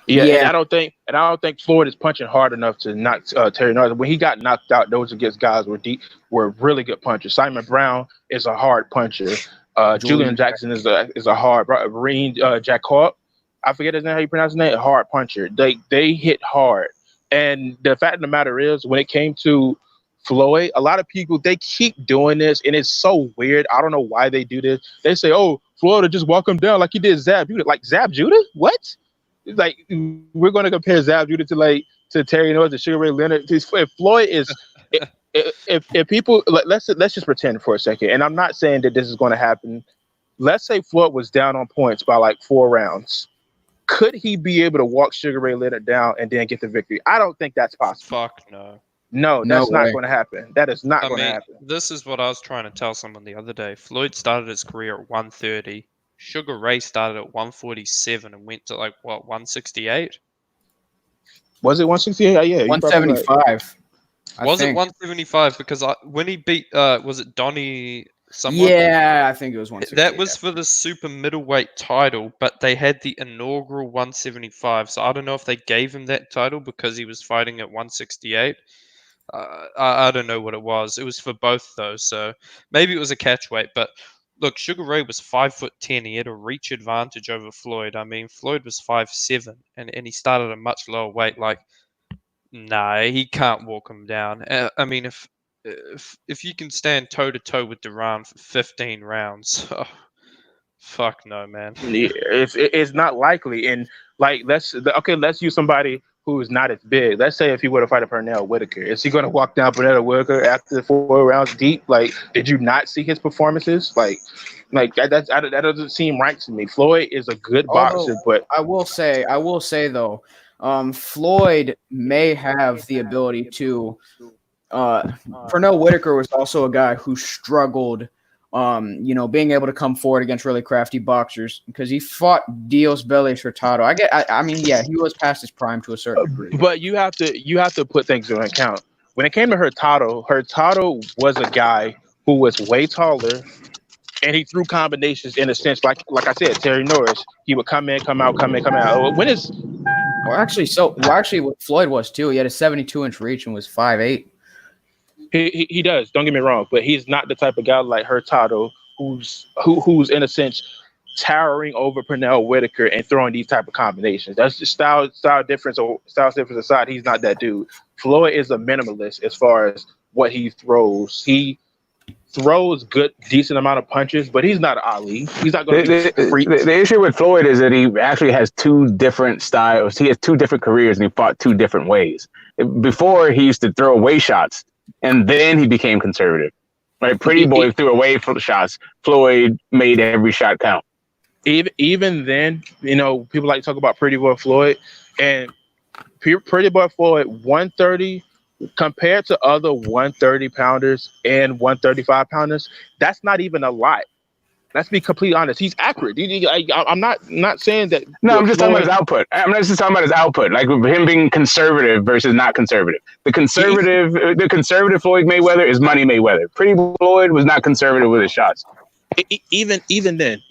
Yeah. And I don't think Floyd is punching hard enough to knock Terry Norris. When he got knocked out, those against guys were really good punchers. Simon Brown is a hard puncher. Julian Jackson is a hard. Marine Jack Hawk, I forget his name. How you pronounce his name? A hard puncher. They hit hard. And the fact of the matter is, when it came to Floyd, a lot of people, they keep doing this, and it's so weird. I don't know why they do this. They say, "Oh, Floyd will just walk him down like he did Zab Judah." Like Zab Judah? What? Like we're going to compare Zab Judah to Terry Norris, to Sugar Ray Leonard. If Floyd is, if people let's just pretend for a second, and I'm not saying that this is going to happen. Let's say Floyd was down on points by like 4 rounds. Could he be able to walk Sugar Ray Leonard down and then get the victory? I don't think that's possible. Fuck no. No, that's not going to happen. That is not going to happen. This is what I was trying to tell someone the other day. Floyd started his career at 130. Sugar Ray started at 147 and went to 168? Was it 168? Yeah. 175. Was it 175? Because when he beat, was it Donnie somewhat. Yeah, I think it was 168. That was for the super middleweight title, but they had the inaugural 175. So I don't know if they gave him that title because he was fighting at 168. I don't know what it was. It was for both those, so maybe it was a catch weight. But look, Sugar Ray was 5'10". He had a reach advantage over Floyd. I mean, Floyd was 5'7", and he started at a much lower weight. Like, nah, he can't walk him down. I mean, if you can stand toe to toe with Duran for 15 rounds, oh, fuck no, man. It's not likely. And like, let's use somebody who's not as big. Let's say if he were to fight a Pernell Whitaker, is he going to walk down Pernell Whitaker after 4 rounds deep? Like, did you not see his performances? Like that doesn't seem right to me. Floyd is a good boxer, but I will say though, Floyd may have the ability to. Pernell Whitaker was also a guy who struggled. Being able to come forward against really crafty boxers because he fought Dios Bellis Hurtado. I mean, he was past his prime to a certain degree. But you have to put things into account. When it came to Hurtado was a guy who was way taller, and he threw combinations in a sense, like I said, Terry Norris. He would come in, come out, come in, come out. Actually, what Floyd was too. He had a 72-inch reach and was 5'8". He does. Don't get me wrong, but he's not the type of guy like Hurtado who's in a sense towering over Pernell Whitaker and throwing these type of combinations. That's just style difference aside. He's not that dude. Floyd is a minimalist as far as what he throws. He throws good, decent amount of punches, but he's not Ali. He's not going to be free. The issue with Floyd is that he actually has 2 different styles. He has 2 different careers, and he fought 2 different ways. Before, he used to throw away shots. And then he became conservative. Right? Pretty Boy threw away shots. Floyd made every shot count. Even then, people like to talk about Pretty Boy Floyd. And Pretty Boy Floyd, 130, compared to other 130 pounders and 135 pounders, that's not even a lot. Let's be completely honest. He's accurate. I'm not saying that. No, I'm just talking about his output. I'm not just talking about his output, like him being conservative versus not conservative. The conservative Floyd Mayweather is Money Mayweather. Pretty Floyd was not conservative with his shots. Even then,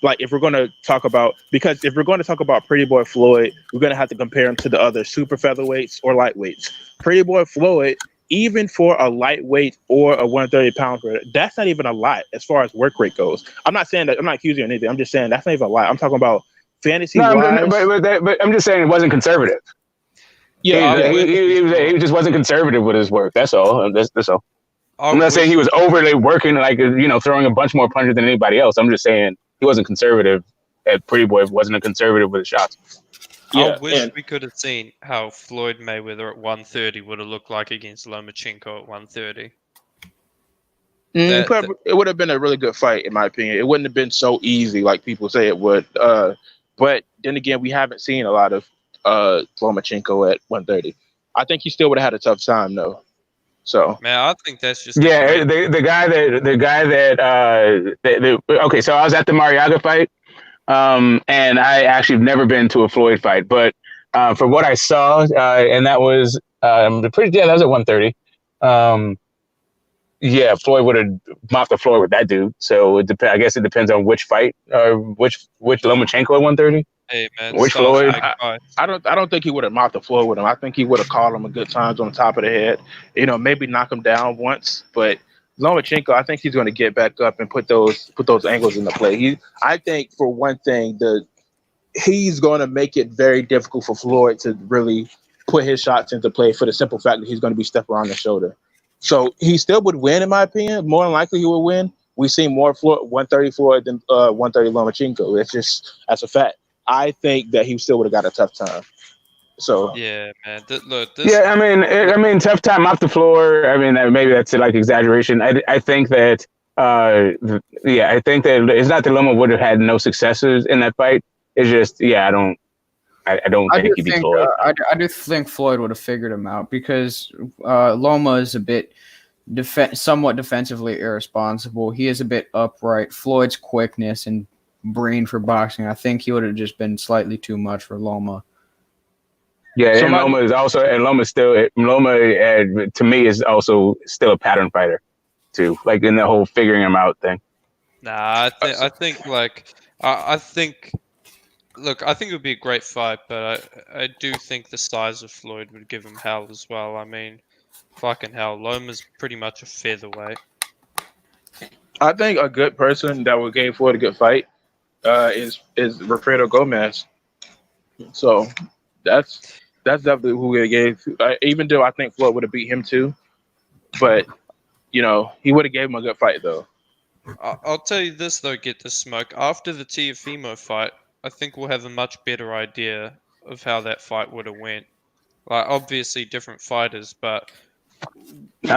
like if we're going to talk about Pretty Boy Floyd, we're going to have to compare him to the other super featherweights or lightweights. Pretty Boy Floyd, even for a lightweight or a 130-pounder, that's not even a lot as far as work rate goes. I'm not saying that. I'm not accusing you of anything. I'm just saying that's not even a lot. I'm talking about fantasy-wise. But I'm just saying it wasn't conservative. Yeah, he just wasn't conservative with his work. That's all. That's all. I'm not saying he was overly working, like throwing a bunch more punches than anybody else. I'm just saying he wasn't conservative. Pretty Boy wasn't a conservative with his shots. I wish we could have seen how Floyd Mayweather at 130 would have looked like against Lomachenko at 130. It would have been a really good fight, in my opinion. It wouldn't have been so easy like people say it would. But then again, we haven't seen a lot of Lomachenko at 130. I think he still would have had a tough time, though. So man, I think that's just the guy that okay. So I was at the Mariaga fight. And I actually have never been to a Floyd fight, but for what I saw, and that was that was at 130. Floyd would have mopped the floor with that dude. So I guess it depends on which fight, which Lomachenko at 130. Hey man, which Floyd? I don't think he would have mopped the floor with him. I think he would have called him a good times on the top of the head. Maybe knock him down once, but Lomachenko, I think he's going to get back up and put those angles into play. I think for one thing, he's going to make it very difficult for Floyd to really put his shots into play for the simple fact that he's going to be stepping around the shoulder. So he still would win, in my opinion. More than likely, he would win. We've seen more 130 Floyd than 130 Lomachenko. That's a fact. I think that he still would have got a tough time. So yeah, man. I mean, tough time off the floor. I mean, maybe that's like exaggeration. I think that I think that it's not that Loma would have had no successes in that fight. It's just I don't think he'd be Floyd. I do think Floyd would have figured him out because Loma is a bit somewhat defensively irresponsible. He is a bit upright. Floyd's quickness and brain for boxing, I think he would have just been slightly too much for Loma. Yeah, and Loma to me is also still a pattern fighter too, like in the whole figuring him out thing. Nah, I think look, I think it would be a great fight, but I do think the size of Floyd would give him hell as well. I mean, fucking hell, Loma's pretty much a featherweight. I think a good person that would give Floyd a good fight is Rafael Gomez. So that's definitely who we gave. Even though I think Floyd would have beat him too, but he would have gave him a good fight though. I'll tell you this though, Get the Smoke. After the Teofimo fight, I think we'll have a much better idea of how that fight would have went. Like, obviously different fighters, but Like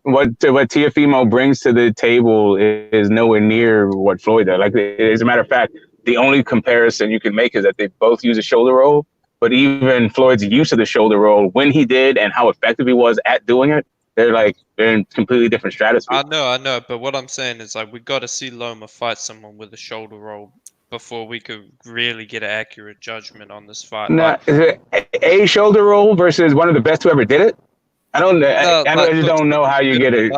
what Teofimo brings to the table is nowhere near what Floyd does. Like, as a matter of fact, the only comparison you can make is that they both use a shoulder roll, but even Floyd's use of the shoulder roll, when he did and how effective he was at doing it, they're in completely different stratosphere. I know, but what I'm saying is, like, we got to see Loma fight someone with a shoulder roll before we could really get an accurate judgment on this fight. Is it a shoulder roll versus one of the best who ever did it? I just don't know how you get it.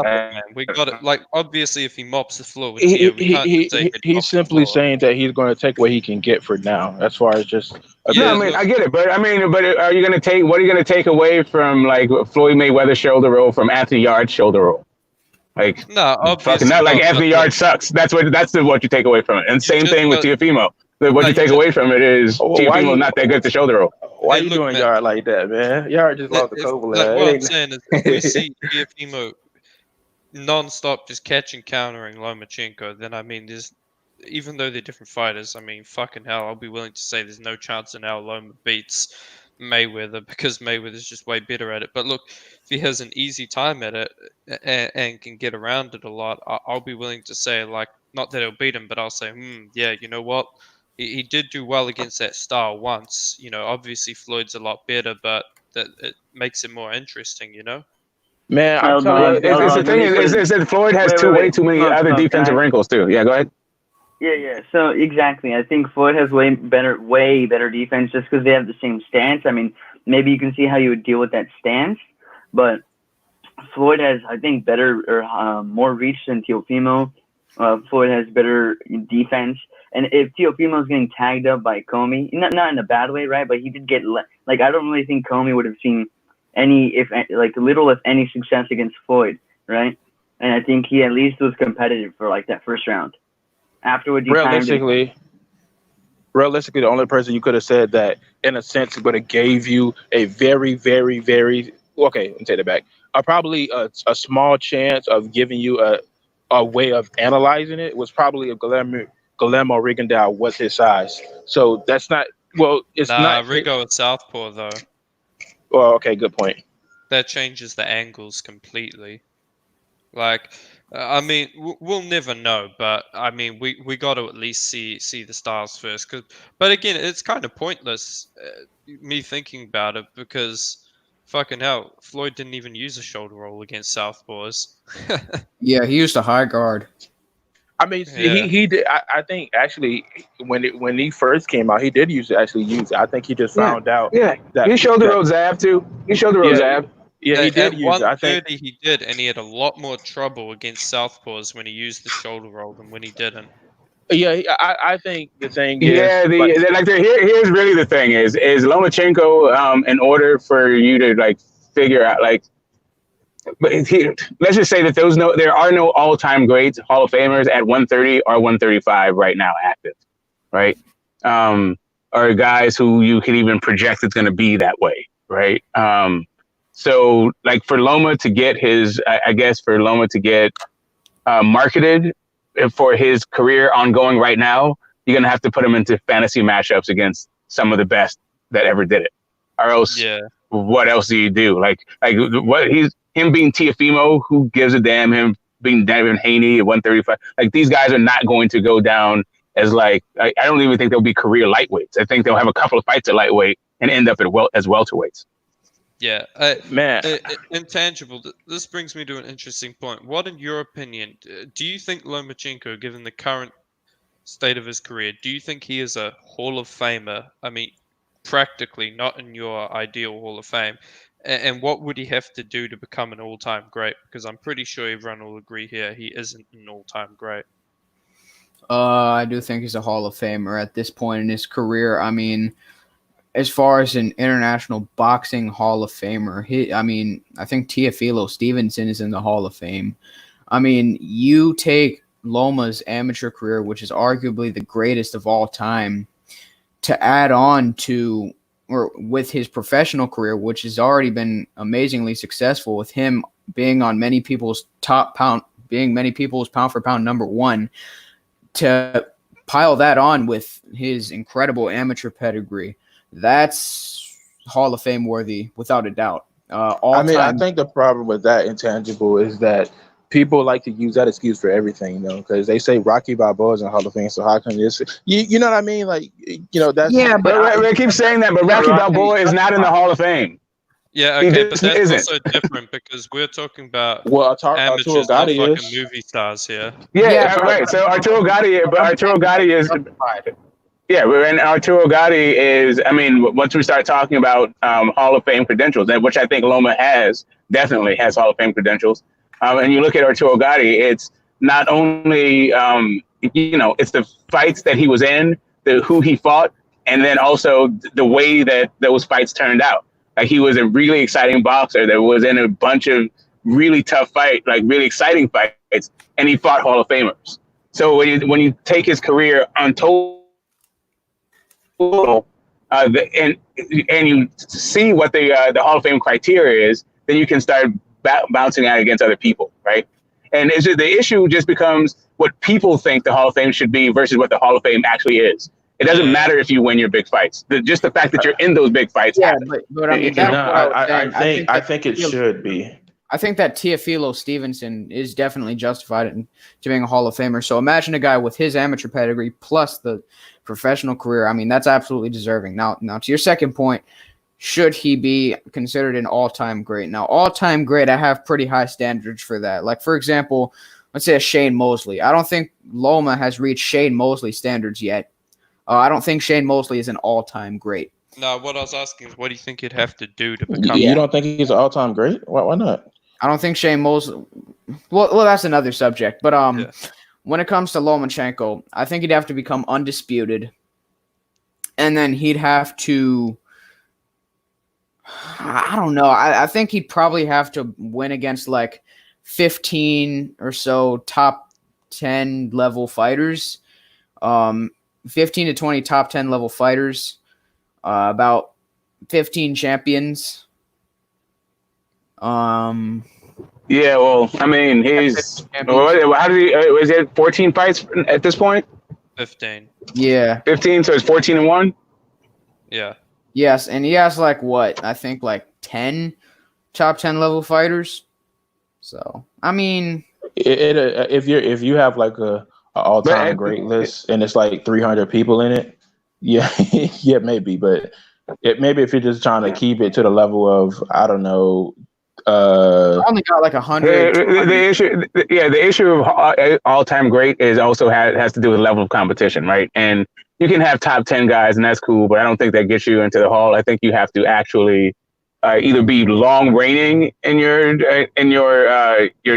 We got it. Like, obviously, if he mops the floor with he's simply saying that he's going to take what he can get for now, as far as just. I get it, but are you going to take? What are you going to take away from like Floyd Mayweather's shoulder roll from Anthony Yard's shoulder roll? Like, no, obviously not like Anthony Yard sucks. That's what you take away from it. And same thing with Teofimo. What you take away from it is Teofimo not that good to shoulder roll. Why you doing Yard like that, man? Yard just lost the Kovalev. What I'm saying is, if we see Teofimo non-stop just catching, countering Lomachenko, then I mean, even though they're different fighters, I mean, fucking hell, I'll be willing to say there's no chance in hell Loma beats Mayweather, because Mayweather's just way better at it. But look, if he has an easy time at it and can get around it a lot, I'll be willing to say, like, not that he'll beat him, but I'll say, yeah, you know what? He did do well against that style once. Obviously Floyd's a lot better, but it makes it more interesting, Man, I'm telling you, the thing is that Floyd has way too many other defensive wrinkles too. Yeah, go ahead. Yeah. So exactly, I think Floyd has way better defense just because they have the same stance. I mean, maybe you can see how you would deal with that stance, but Floyd has, I think, better or more reach than Teofimo. Floyd has better defense, and if Teofimo is getting tagged up by Comey, not in a bad way, right? But he did get I don't really think Comey would have seen little if any success against Floyd, right? And I think he at least was competitive for like that first round. Afterwards, realistically, the only person you could have said that in a sense would have gave you a very, very, very okay. Let me take that back. Probably a small chance of giving you a way of analyzing it was probably Guillermo Rigondeaux was his size. So that's not it's not. Rigo at southpaw though. Well, okay, good point. That changes the angles completely. Like, I mean, we'll never know, but I mean, we got to at least see the styles first. But again, it's kind of pointless me thinking about it, because fucking hell, Floyd didn't even use a shoulder roll against southpaws. Yeah, he used a high guard. I mean, he did. I think actually, when he first came out, he did use it. I think he just found out. Yeah, he shoulder rolled Zab too. He shoulder rolled Zab. Yeah, he did use it. I think he did, and he had a lot more trouble against southpaws when he used the shoulder roll than when he didn't. Yeah, I think the thing is. Yeah, here's really the thing is Lomachenko, in order for you to figure out but let's just say that there are no all-time greats, Hall of Famers at 130 or 135 right now active, right? Or guys who you can even project it's going to be that way, right? So for Loma to get marketed for his career ongoing right now, you're going to have to put him into fantasy matchups against some of the best that ever did it. Or else, what else do you do? Him being Teofimo, who gives a damn? Him being Devin Haney at 135. These guys are not going to go down as I don't even think they'll be career lightweights. I think they'll have a couple of fights at lightweight and end up as welterweights. Yeah, man. Intangible. This brings me to an interesting point. What, in your opinion, do you think Lomachenko, given the current state of his career, do you think he is a Hall of Famer? I mean, practically, not in your ideal Hall of Fame, And what would he have to do to become an all-time great? Because I'm pretty sure everyone will agree here he isn't an all-time great. I do think he's a Hall of Famer at this point in his career. I mean, as far as an international boxing Hall of Famer, I think Teofilo Stevenson is in the Hall of Fame. I mean, you take Loma's amateur career, which is arguably the greatest of all time, to add on to or with his professional career, which has already been amazingly successful, with him being on many people's pound for pound number one, to pile that on with his incredible amateur pedigree, that's Hall of Fame worthy without a doubt. I think the problem with that intangible is that people like to use that excuse for everything, though, because they say Rocky Balboa is in the Hall of Fame, so how come this? You know what I mean? Like, that's But we keep saying that, but Rocky Balboa is not in the Hall of Fame. Yeah, okay, but that's also different because we're talking about amateurs, not like a movie stars here. Yeah, right. So Arturo Gatti is. Yeah, and Arturo Gatti is. I mean, once we start talking about Hall of Fame credentials, which I think Loma definitely has Hall of Fame credentials. And you look at Arturo Gatti, it's not only it's the fights that he was in, who he fought, and then also the way that those fights turned out. Like, he was a really exciting boxer that was in a bunch of really tough really exciting fights, and he fought Hall of Famers. So when you take his career on total, and you see what the Hall of Fame criteria is, then you can start bouncing out against other people, right? And it's just, the issue just becomes what people think the Hall of Fame should be versus what the Hall of Fame actually is. It doesn't matter if you win your big fights. Just the fact that you're in those big fights. Yeah, but I mean, I think it should be. I think that Teofilo Stevenson is definitely justified to being a Hall of Famer. So imagine a guy with his amateur pedigree plus the professional career. I mean, that's absolutely deserving. Now to your second point, should he be considered an all-time great? Now, all-time great, I have pretty high standards for that. Like, for example, let's say a Shane Mosley. I don't think Loma has reached Shane Mosley standards yet. I don't think Shane Mosley is an all-time great. No, what I was asking is, what do you think he'd have to do to become? You don't think he's an all-time great? Why not? I don't think Shane Mosley. Well, that's another subject. But when it comes to Lomachenko, I think he'd have to become undisputed, and then he'd have to. I don't know. I think he'd probably have to win against like 15 or so top 10 level fighters. 15 to 20 top 10 level fighters. About 15 champions. Yeah, well, I mean, he's how did he? Was it 14 fights at this point? 15. Yeah, 15. So it's 14-1. Yeah. Yes, and he has like what? I think like 10 top 10 level fighters. So I mean, if you have like a all-time great list and it's like 300 people in it, yeah, yeah, maybe, but maybe if you're just trying to keep it to the level of, I don't know. I only got like 100. The issue of all-time great is also has to do with level of competition, right? And you can have top 10 guys, and that's cool, but I don't think that gets you into the hall. I think you have to actually either be long reigning in your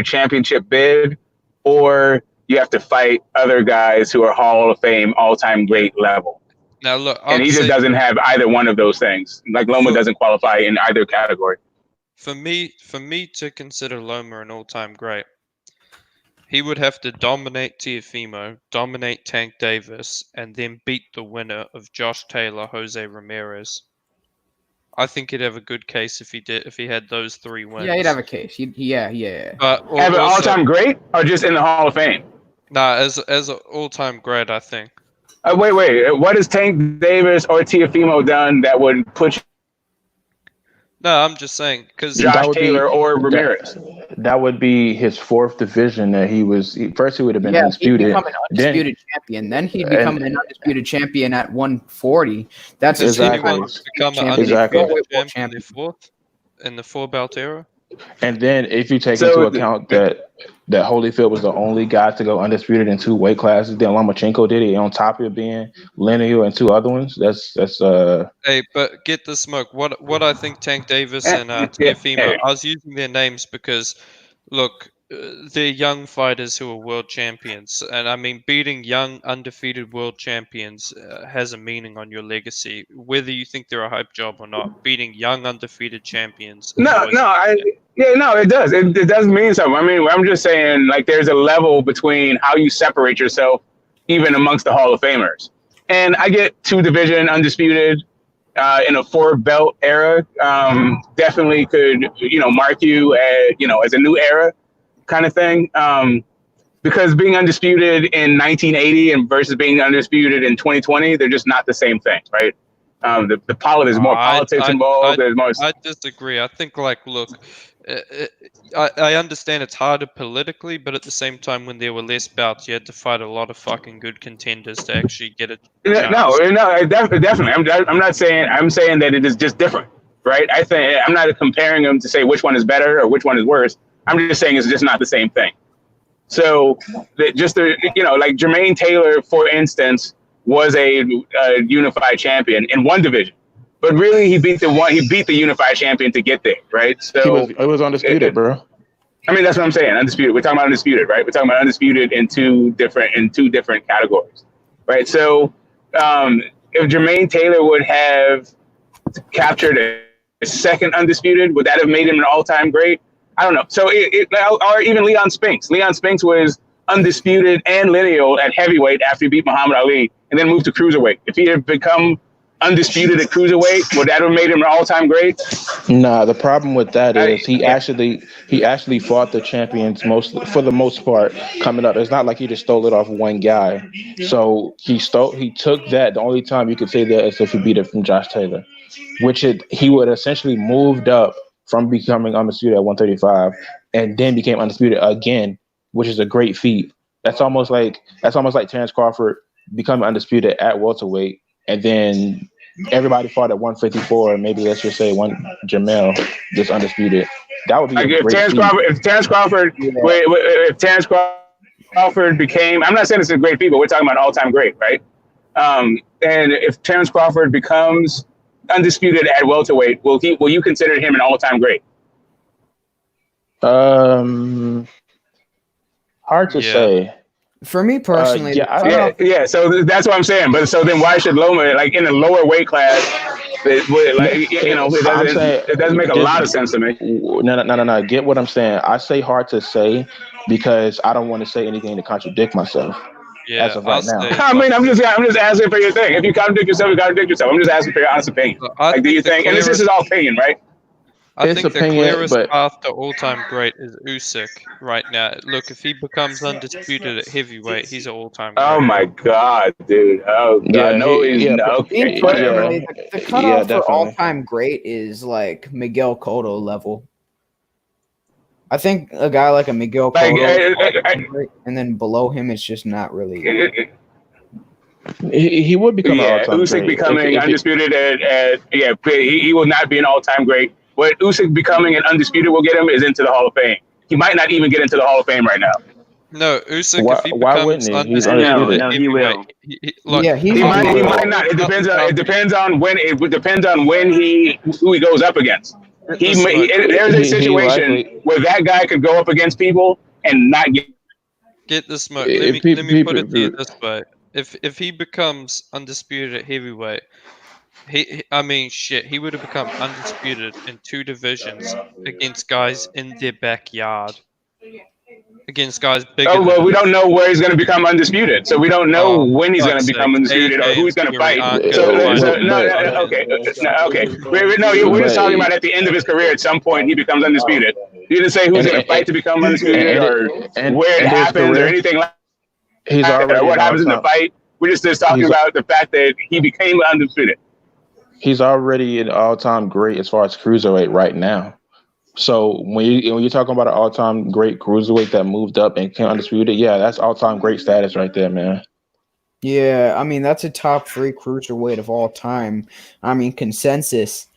championship bid, or you have to fight other guys who are Hall of Fame all-time great level. Now look, and he just doesn't have either one of those things. Like, Loma doesn't qualify in either category. For me to consider Loma an all-time great, he would have to dominate Teofimo, dominate Tank Davis, and then beat the winner of Josh Taylor, Jose Ramirez. I think he'd have a good case if he had those three wins. Yeah, he'd have a case. Yeah. But have an all-time great, or just in the Hall of Fame? Nah, as an all-time great, I think. Wait. What has Tank Davis or Teofimo done that would put you? No, I'm just saying, because Josh Taylor or Ramirez. That would be his fourth division that first he would have been undisputed. He'd become an undisputed champion. Then he'd become an undisputed champion at 140. That's exactly. He wants to become an undisputed champion in the four-belt era? And then if you take into account that Holyfield was the only guy to go undisputed in 2 weight classes, then Lomachenko did it on top of it being lineal and 2 other ones. That's Hey, but get the smoke. What I think Tank Davis and Teofimo, I was using their names because, look, they're young fighters who are world champions, and I mean beating young undefeated world champions has a meaning on your legacy, whether you think they're a hype job or not. Beating young undefeated champions. No, it does. It does mean something. I mean, I'm just saying, like, there's a level between how you separate yourself, even amongst the Hall of Famers. And I get 2 division undisputed in a 4 belt era. Definitely could, mark you as a new era kind of thing. Because being undisputed in 1980 and versus being undisputed in 2020, they're just not the same thing, right? There's more politics involved. I disagree. I think, look, I understand it's harder politically, but at the same time, when there were less bouts, you had to fight a lot of fucking good contenders to actually get it. No, definitely. I'm not saying. I'm saying that it is just different, right? I think I'm not comparing them to say which one is better or which one is worse. I'm just saying it's just not the same thing. So, like Jermaine Taylor, for instance, was a unified champion in 1 division, but really he beat the unified champion to get there, right? So it was undisputed, bro. I mean, that's what I'm saying. Undisputed. We're talking about undisputed, right? We're talking about undisputed in two different categories, right? So if Jermaine Taylor would have captured a second undisputed, would that have made him an all-time great? I don't know. So or even Leon Spinks. Leon Spinks was undisputed and lineal at heavyweight after he beat Muhammad Ali, and then moved to cruiserweight. If he had become undisputed at cruiserweight, would that have made him an all-time great? Nah, the problem with that is he actually fought the champions for the most part coming up. It's not like he just stole it off one guy. So he took that. The only time you could say that is if he beat it from Josh Taylor, he would essentially moved up from becoming undisputed at 135 and then became undisputed again, which is a great feat. That's almost like Terrence Crawford becoming undisputed at welterweight, and then everybody fought at 154, and maybe let's just say Jamel just undisputed. That would be if Terrence Crawford became, I'm not saying it's a great feat, but we're talking about all-time great, right? And if Terrence Crawford becomes undisputed at welterweight, will you consider him an all-time great? Hard to say. For me personally, So that's what I'm saying. But so then why should Loma, like in a lower weight class, it doesn't make a lot of sense to me. No. Get what I'm saying? I say hard to say because I don't want to say anything to contradict myself. Yeah, as of right now. I mean, I'm just asking for your thing. If you contradict yourself, you contradict yourself. I'm just asking for your honest opinion. Do you think? And this is all opinion, right? I think the clearest path to all-time great is Usyk right now. Look, if he becomes undisputed at heavyweight, he's an all-time great. Oh my God, dude! Oh God, okay. The cutoff for all-time great is like Miguel Cotto level. I think a guy like a Miguel Cotto, and then below him, it's just not really. He would become an all-time Usyk great. becoming undisputed he will not be an all-time great. What Usyk becoming an undisputed will get him is into the Hall of Fame. He might not even get into the Hall of Fame right now. No, Usyk, if he becomes undisputed, he will. He might not. It depends on when who he goes up against. There's a situation where that guy could go up against people and not get the smoke. Let me put it to you this way: if he becomes undisputed at heavyweight, he would have become undisputed in 2 divisions against guys in their backyard. Against guys bigger. Oh well, we don't know where he's going to become undisputed, so we don't know when he's going to become undisputed or who he's going to fight. Okay. We're just talking about at the end of his career. At some point, he becomes undisputed. You didn't say who's going to fight to become undisputed or where it happens or anything like that. Or what happens in the fight. We're just talking about the fact that he became undisputed. He's already an all-time great as far as cruiserweight right now. So when you're talking about an all-time great cruiserweight that moved up and came undisputed, yeah, that's all-time great status right there, man. Yeah, I mean that's a top 3 cruiserweight of all time. I mean consensus.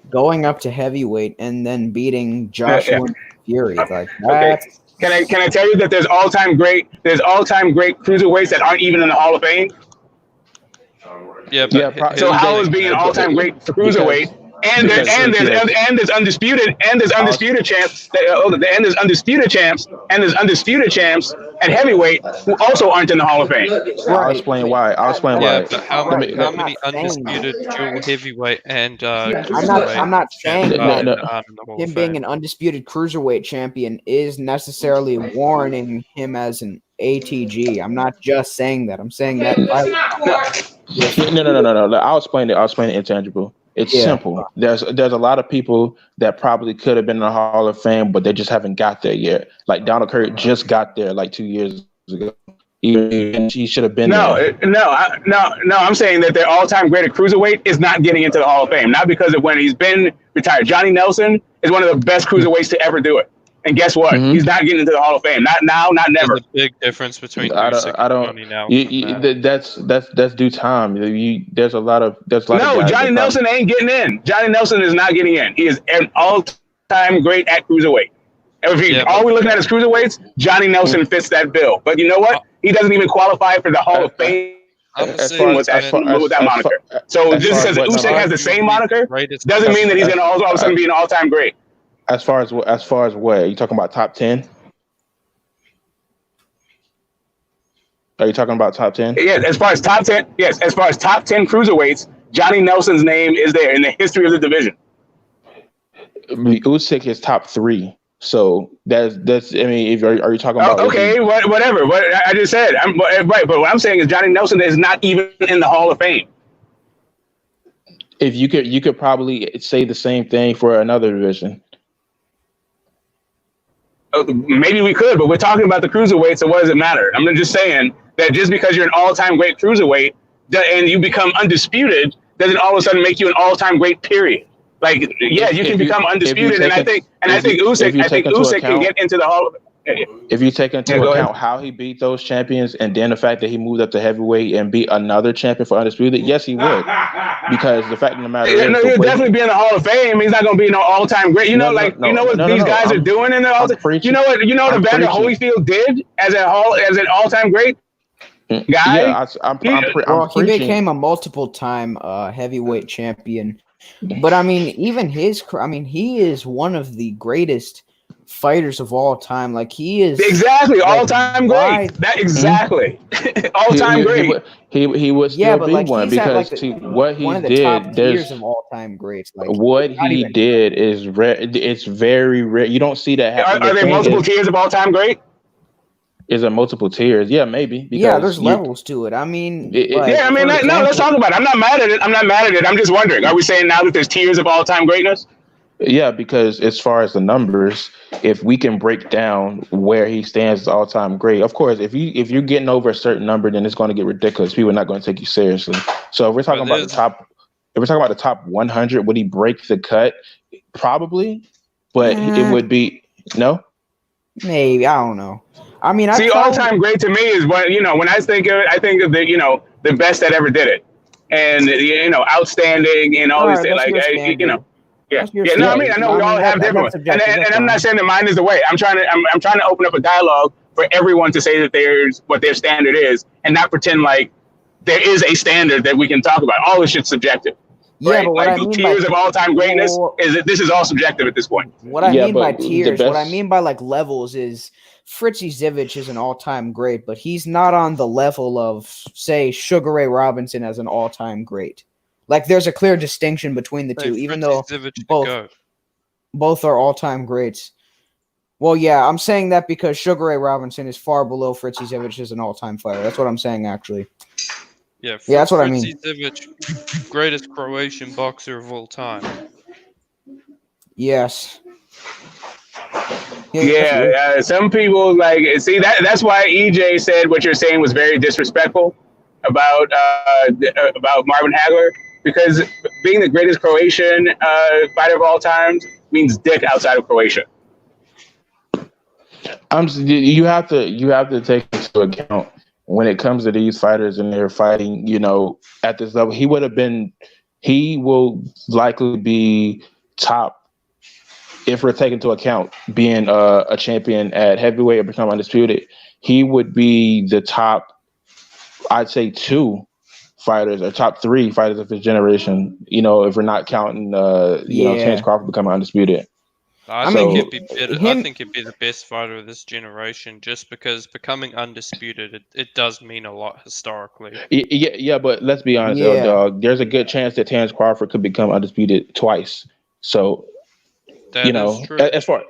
going up to heavyweight and then beating Joshua Fury. Like Okay. Can I tell you that there's all-time great cruiserweights that aren't even in the Hall of Fame? Yeah, but so how is being an all-time great cruiserweight? And there's undisputed champs at heavyweight who also aren't in the Hall of Fame. I'll explain why. But how many undisputed dual heavyweight and I'm not saying that him being an undisputed cruiserweight champion is necessarily warranting him as an ATG. I'm not just saying that. I'm saying that. No. I'll explain it. I'll explain it intangible. It's simple. There's a lot of people that probably could have been in the Hall of Fame, but they just haven't got there yet. Like Donald Kirk just got there like 2 years ago. He should have been there. No. I'm saying that their all-time great at cruiserweight is not getting into the Hall of Fame. Not because of when he's been retired. Johnny Nelson is one of the best cruiserweights to ever do it. And guess what? He's not getting into the Hall of Fame. Not now, not never. There's a big difference between That's due time. There's a lot of Johnny Nelson ain't getting in. Johnny Nelson is not getting in. He is an all-time great at cruiserweight. All we're looking at is cruiserweights. Johnny Nelson fits that bill. But you know what? He doesn't even qualify for the Hall of Fame. With that moniker. So just because Usyk has the same moniker doesn't mean that he's going to all of a sudden be an all-time great. As far as what? Are you talking about top 10? Are you talking about top 10? Yes, as far as top 10, yes. As far as top 10 cruiserweights, Johnny Nelson's name is there in the history of the division. Usyk is top 3. So that's. I mean, are you talking about? Whatever. What I just said, right. But what I'm saying is Johnny Nelson is not even in the Hall of Fame. If you could probably say the same thing for another division. Maybe we could, but we're talking about the cruiserweight, so what does it matter? I'm just saying that just because you're an all-time great cruiserweight and you become undisputed doesn't all of a sudden make you an all-time great. Period. Like, you can become undisputed, and I think Usyk can get into the Hall of Fame. If you take into account how he beat those champions and then the fact that he moved up to heavyweight and beat another champion for undisputed, yes, he would. Because the fact of the matter is, he'll definitely be in the Hall of Fame. He's not going to be no all-time great. You know what these guys are doing in the all-time. You know what Evander Holyfield did as an all-time great guy. Yeah, he became a multiple-time heavyweight champion. But I mean, even he is one of the greatest fighters of all time. Like he is all-time great. All-time great. He would still be one because what he did. There's of all-time greats. Like what he did is rare. It's very rare. You don't see that happen. Are there multiple tiers of all-time great? Is there multiple tiers? Yeah, maybe. There's levels to it. I mean, let's talk about it. I'm not mad at it. I'm just wondering. Are we saying now that there's tiers of all-time greatness? Yeah, because as far as the numbers, if we can break down where he stands as all-time great, of course, if you're getting over a certain number, then it's going to get ridiculous. People are not going to take you seriously. So if we're talking about the top 100, would he break the cut? Probably, but it would be no. Maybe, I don't know. I mean, all-time great to me is when I think of it, I think of the best that ever did it, and outstanding and all these things like Yeah. I know we all have different ones, and I'm not saying that mine is the way. I'm trying to open up a dialogue for everyone to say that there's what their standard is, and not pretend like there is a standard that we can talk about. All this shit's subjective. Yeah, right? But what I mean tiers of all-time greatness is that this is all subjective at this point. What I mean by tiers, what I mean by like levels is Fritzy Zivic is an all-time great, but he's not on the level of, say, Sugar Ray Robinson as an all-time great. Like, there's a clear distinction between the two, even though both are all-time greats. Well, yeah, I'm saying that because Sugar Ray Robinson is far below Fritzy Zivic as an all-time fighter. That's what I'm saying, actually. Yeah, that's what I mean. Fritzy Zivic, greatest Croatian boxer of all time. Yes. Some people that's why EJ said what you're saying was very disrespectful about Marvin Hagler, because being the greatest Croatian fighter of all time means dick outside of Croatia. You have to take into account when it comes to these fighters and they're fighting, at this level. He would have been he will likely be top. If we're taking into account being a champion at heavyweight or become undisputed, he would be the top, I'd say, 2 fighters or top 3 fighters of his generation. You know, if we're not counting, Terence Crawford becoming undisputed. I think he'd be better. I think he'd be the best fighter of this generation, just because becoming undisputed, it does mean a lot historically. Yeah, but let's be honest, dog. There's a good chance that Terence Crawford could become undisputed twice. So. That is true. As far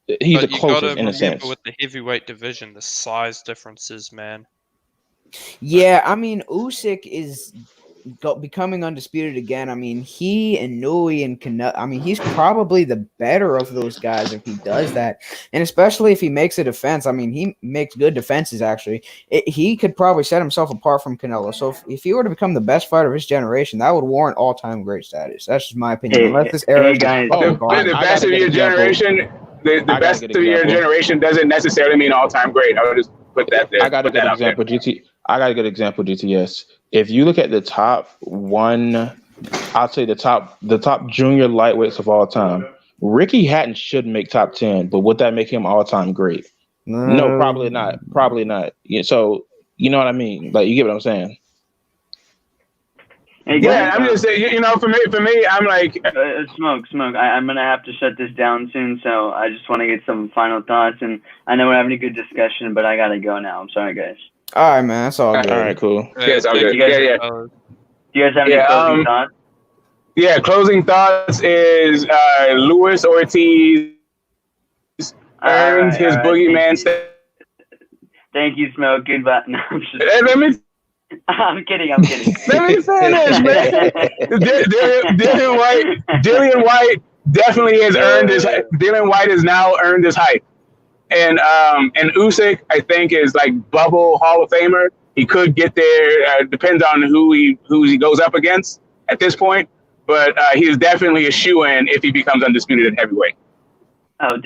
he's but the closest in a sense. With the heavyweight division, the size differences, man. Yeah, I mean, Usyk is becoming undisputed again. I mean, he and Nui and Canelo, I mean, he's probably the better of those guys if he does that. And especially if he makes a defense. I mean, he makes good defenses, actually. He could probably set himself apart from Canelo. So if he were to become the best fighter of his generation, that would warrant all-time great status. That's just my opinion. Unless this era guys, the best of your generation, the best of your generation doesn't necessarily mean all-time great. I would just put that there. I got a good example, GTS. If you look at the top 1, I'll say the top junior lightweights of all time, Ricky Hatton should make top 10, but would that make him all-time great? No, probably not. Yeah, so you know what I mean? Like, you get what I'm saying? Hey, yeah, I'm just saying. For me, I'm like, smoke. I'm gonna have to shut this down soon, so I just want to get some final thoughts. And I know we're having a good discussion, but I gotta go now. I'm sorry, guys. All right, man. That's all good. All right, cool. Yeah, it's all good. Do you guys have any closing thoughts? Yeah, closing thoughts is Luis Ortiz earned his boogeyman status. Thank you, Smoke. Goodbye. No, I'm kidding. Let me finish, man. Dillian Whyte definitely has earned his. Dillian Whyte has now earned his hype, and Usyk, I think, is like bubble Hall of Famer. He could get there. Depends on who he goes up against at this point, but he is definitely a shoo-in if he becomes undisputed at heavyweight. Oh,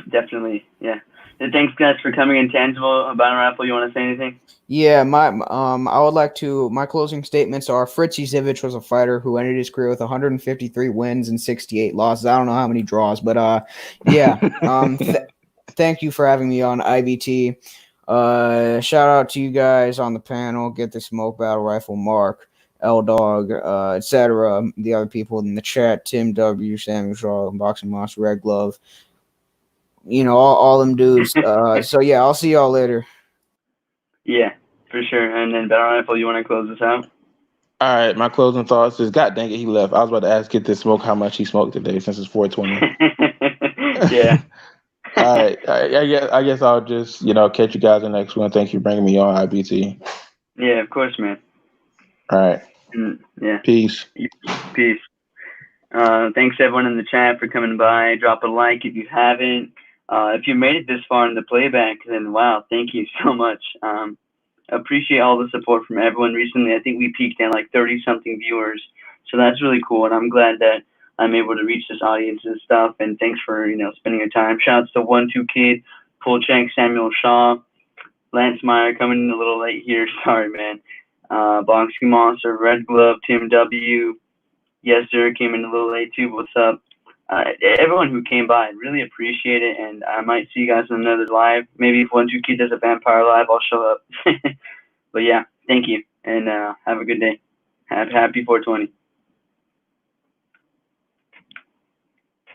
definitely, yeah. And thanks, guys, for coming in. Tangible, Battle Raffle, you want to say anything? Yeah, I would like to. My closing statements are: Fritzy Zivic was a fighter who ended his career with 153 wins and 68 losses. I don't know how many draws, but yeah. Thank you for having me on IBT. Shout out to you guys on the panel. Get the Smoke, Battle Rifle, Mark, L Dog, etc. The other people in the chat: Tim W, Samuel Shaw, Boxing Monster, Red Glove. All them dudes. So yeah, I'll see y'all later. Yeah, for sure. And then Battle Rifle, you want to close this out? All right, my closing thoughts is, God dang it, he left. I was about to ask Get This Smoke how much he smoked today since it's 420. Yeah. All right. I guess I'll just, catch you guys in the next one. Thank you for bringing me on, IBT. Yeah, of course, man. All right. Yeah. Peace. Thanks everyone in the chat for coming by. Drop a like if you haven't. If you made it this far in the playback, then wow, thank you so much. Appreciate all the support from everyone recently. I think we peaked at like 30-something viewers, so that's really cool, and I'm glad that I'm able to reach this audience and stuff. And thanks for spending your time. Shouts to 1-2 Kid, Polchek, Samuel Shaw, Lance Meyer coming in a little late here. Sorry, man. Boxing Monster, Red Glove, Tim W. Yes, sir, came in a little late too. What's up? Everyone who came by, really appreciate it, and I might see you guys in another live. Maybe if 1-2 Kid does a vampire live, I'll show up. But yeah, thank you, and have a good day. Happy 420.